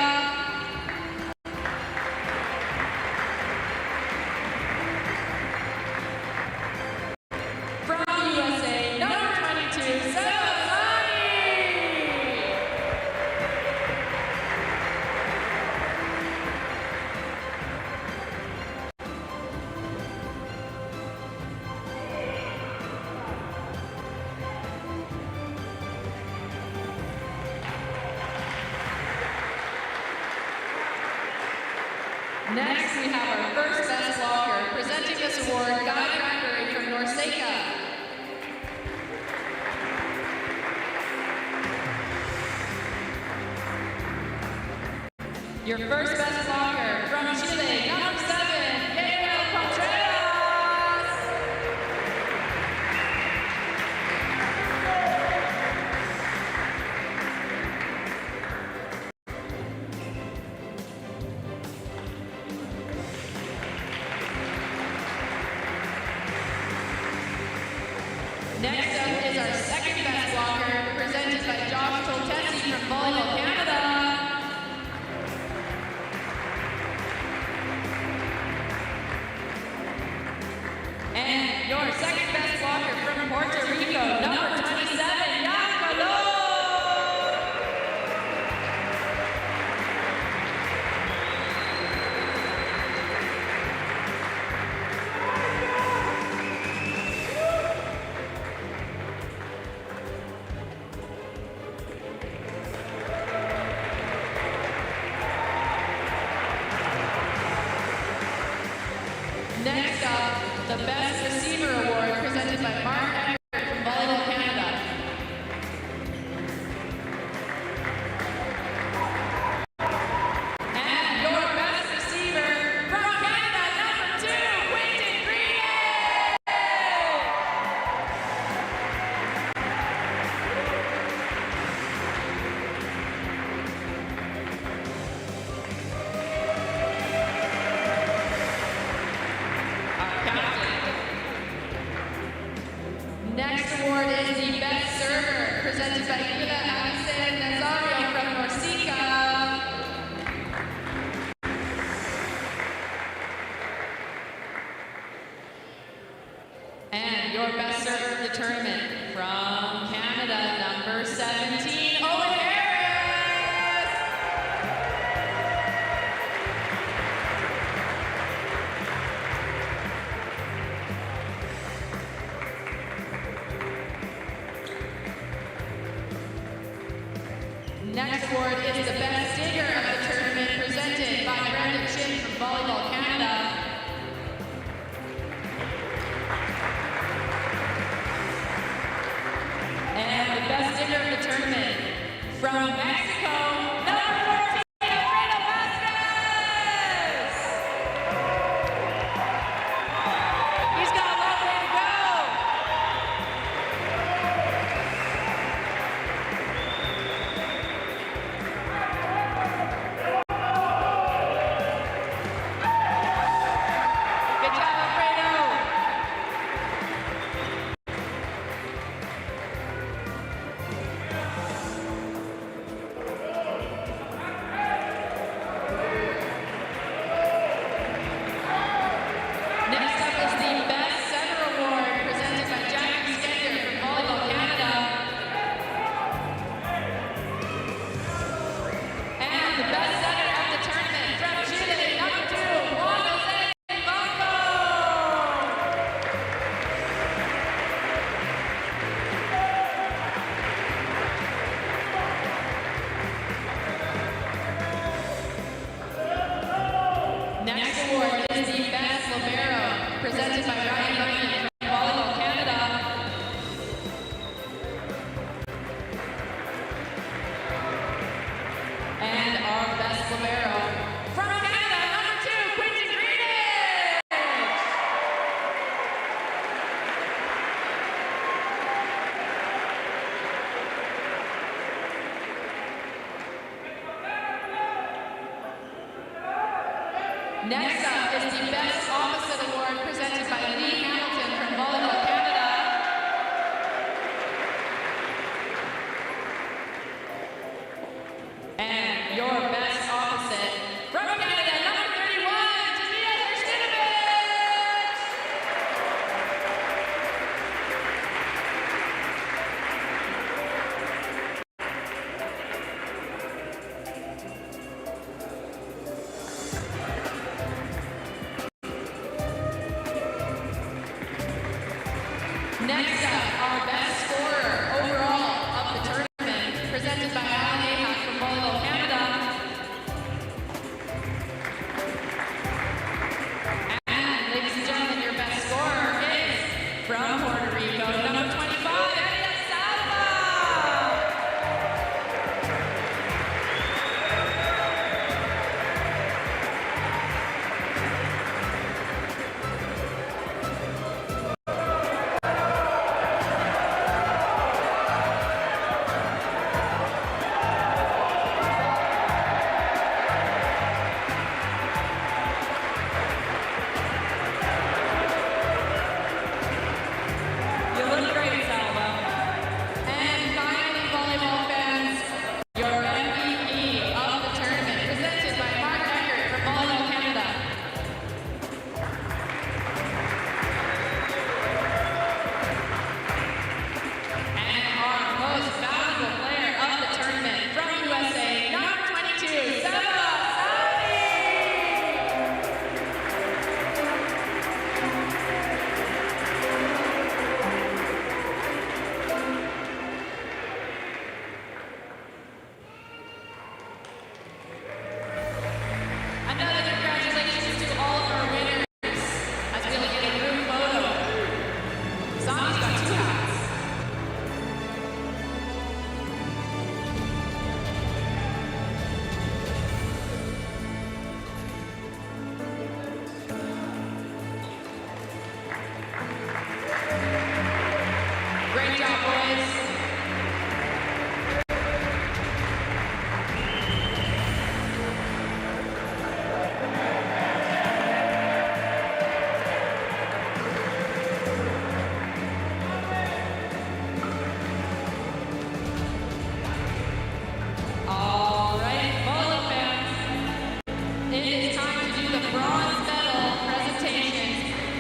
From USA, number 22, Salazani. Next, we have our first best blocker. Presenting this award, Guy Bradbury from NORCECA. Your first best blocker from Chile, number 7, Gabriel Contreras. Next up is our second best blocker, presented by Josh Toltesi from Volleyball Canada. And your second best blocker from Puerto Rico, number 27, Yakalo. Next up, the Best Receiver Award presented by Mark Eckert from Volleyball Canada. And your Best Receiver from Canada, number 2, Quinton Green. Next award is the Best Server, presented by Ila Alexander Nazario from NORCECA. And your Best Server of the tournament from Canada, number 17, Owen Harris. Next award is the Best Digger of the tournament, presented by Brandon Chin from Volleyball Canada. And the Best Digger of the tournament from Mexico, number 14, Alfredo Vasquez. He's got a long way to go. Good job, Alfredo. Next up is the Best Center Award, presented by Jackie Skender from Volleyball Canada. And the Best Center of the tournament from Chile, number 2, Juan Jose Banco. Next award is the Best Libero, presented by Ryan Bunyan from Volleyball Canada. And our Best Libero from Canada, number 2, Quinton Greenidge. Next up is the Best Opposite Award, presented by Lee Hamilton from Volleyball Canada. And your Best Opposite from Canada, number 31, Tania Erstinovich. Next up, our Best Scorer overall of the tournament, presented by Alan Ahak from Volleyball Canada. And ladies and gentlemen, your Best Scorer is from Puerto Rico, number 25, Elias Salva.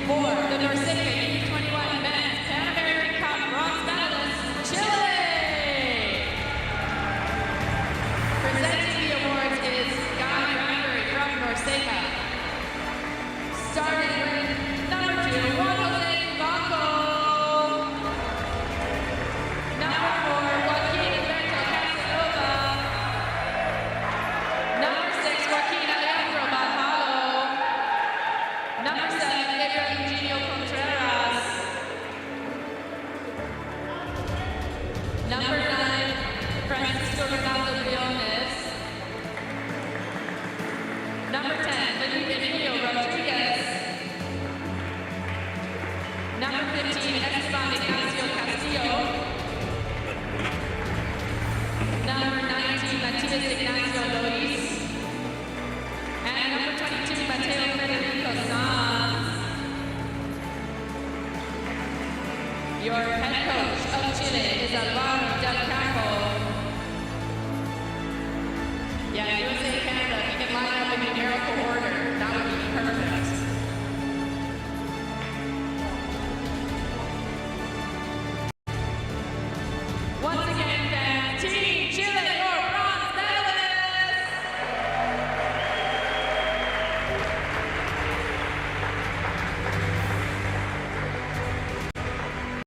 For the NORCECA U21 Men's Pan American Cup bronze medalist, Chile. Presenting the awards is Guy Bradbury from NORCECA. Starting with number 2, Juan Jose Baco. Number 4, Joaquin Alberto Casanova. Number 6, Joaquin Alejandro Bajado. Number 7, Gabriel Eugenio Contreras. Number 9, Francisco Ronaldo Briones. Number 10, Felipe Emilio Rodriguez. Number 15, Esteban Ignacio Castillo. Number 19, Matias Ignacio Lois. And number 22, Mateo Federico Sanz. Your head coach of Chile is Alvaro Del Campo. Yeah, USA Canada, if you can line up in numerical order, that would be perfect. Once again, fans, Team Chile, your bronze medalists!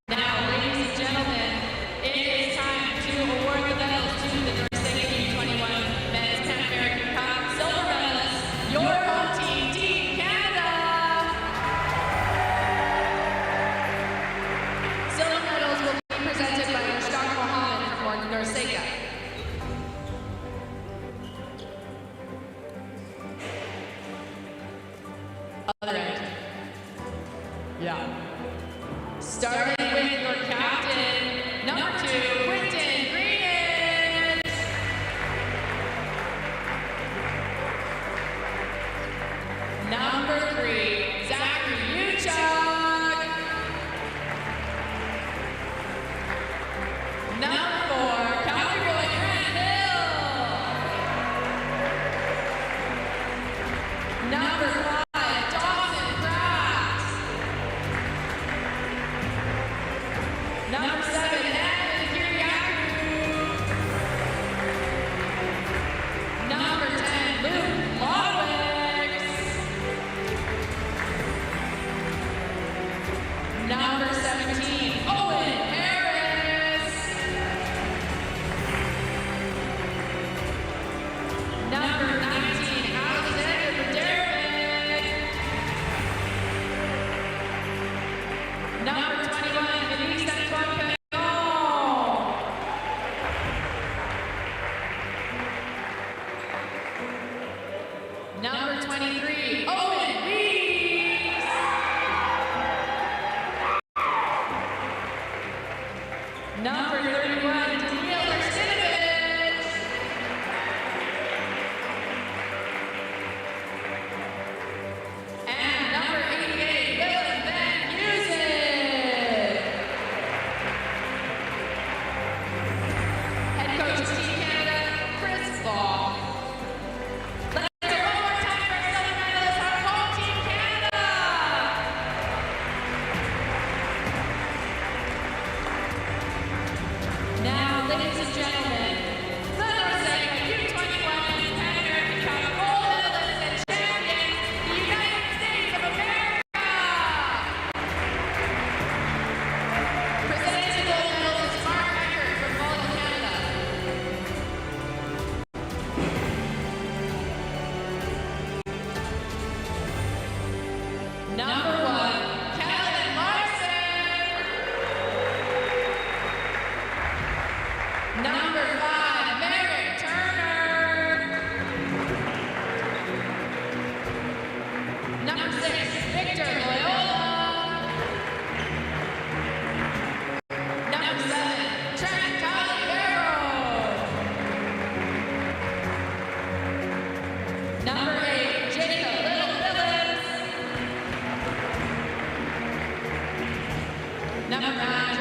Now, ladies and gentlemen, it is time to award the medals to the NORCECA U21 Men's Pan American Cup silver medalists, your home team, Team Canada! Silver medals will be presented by Mushtaq Mohammed from NORCECA. Other end. Yeah. Starting with your captain, number 2, Quinton Greenidge. Number 3, Zachary Uchuk. Number 4, Calvary Boy Grant Hill. Number 5, Dawson Pratt. Number 7, Evan Kiriakou. Number 10, Luke Lawix. Number 17, Owen Harris. Number 19, Alexander Bedervik. Number 21, Denise Antoine Perron. Number 23, Owen Reeves. Number 31, Daniil Erstinovich. And number 88, Willem Van Heusen. Head coach of Team Canada, Chris Ball. Let's hear one more time for our silver medalists, our home Team Canada. Now, ladies and gentlemen, the NORCECA U21 Pan American Cup gold medalists and champions, the United States of America. Presenting the gold medals is Mark Eckert from Volleyball Canada. Number 1, Kellen Larson. Number 5, Merrick Turner. Number 6, Victor Loyola. Number 7, Trent Calivero. Number 8, Jacob Little Phillips. Number 9,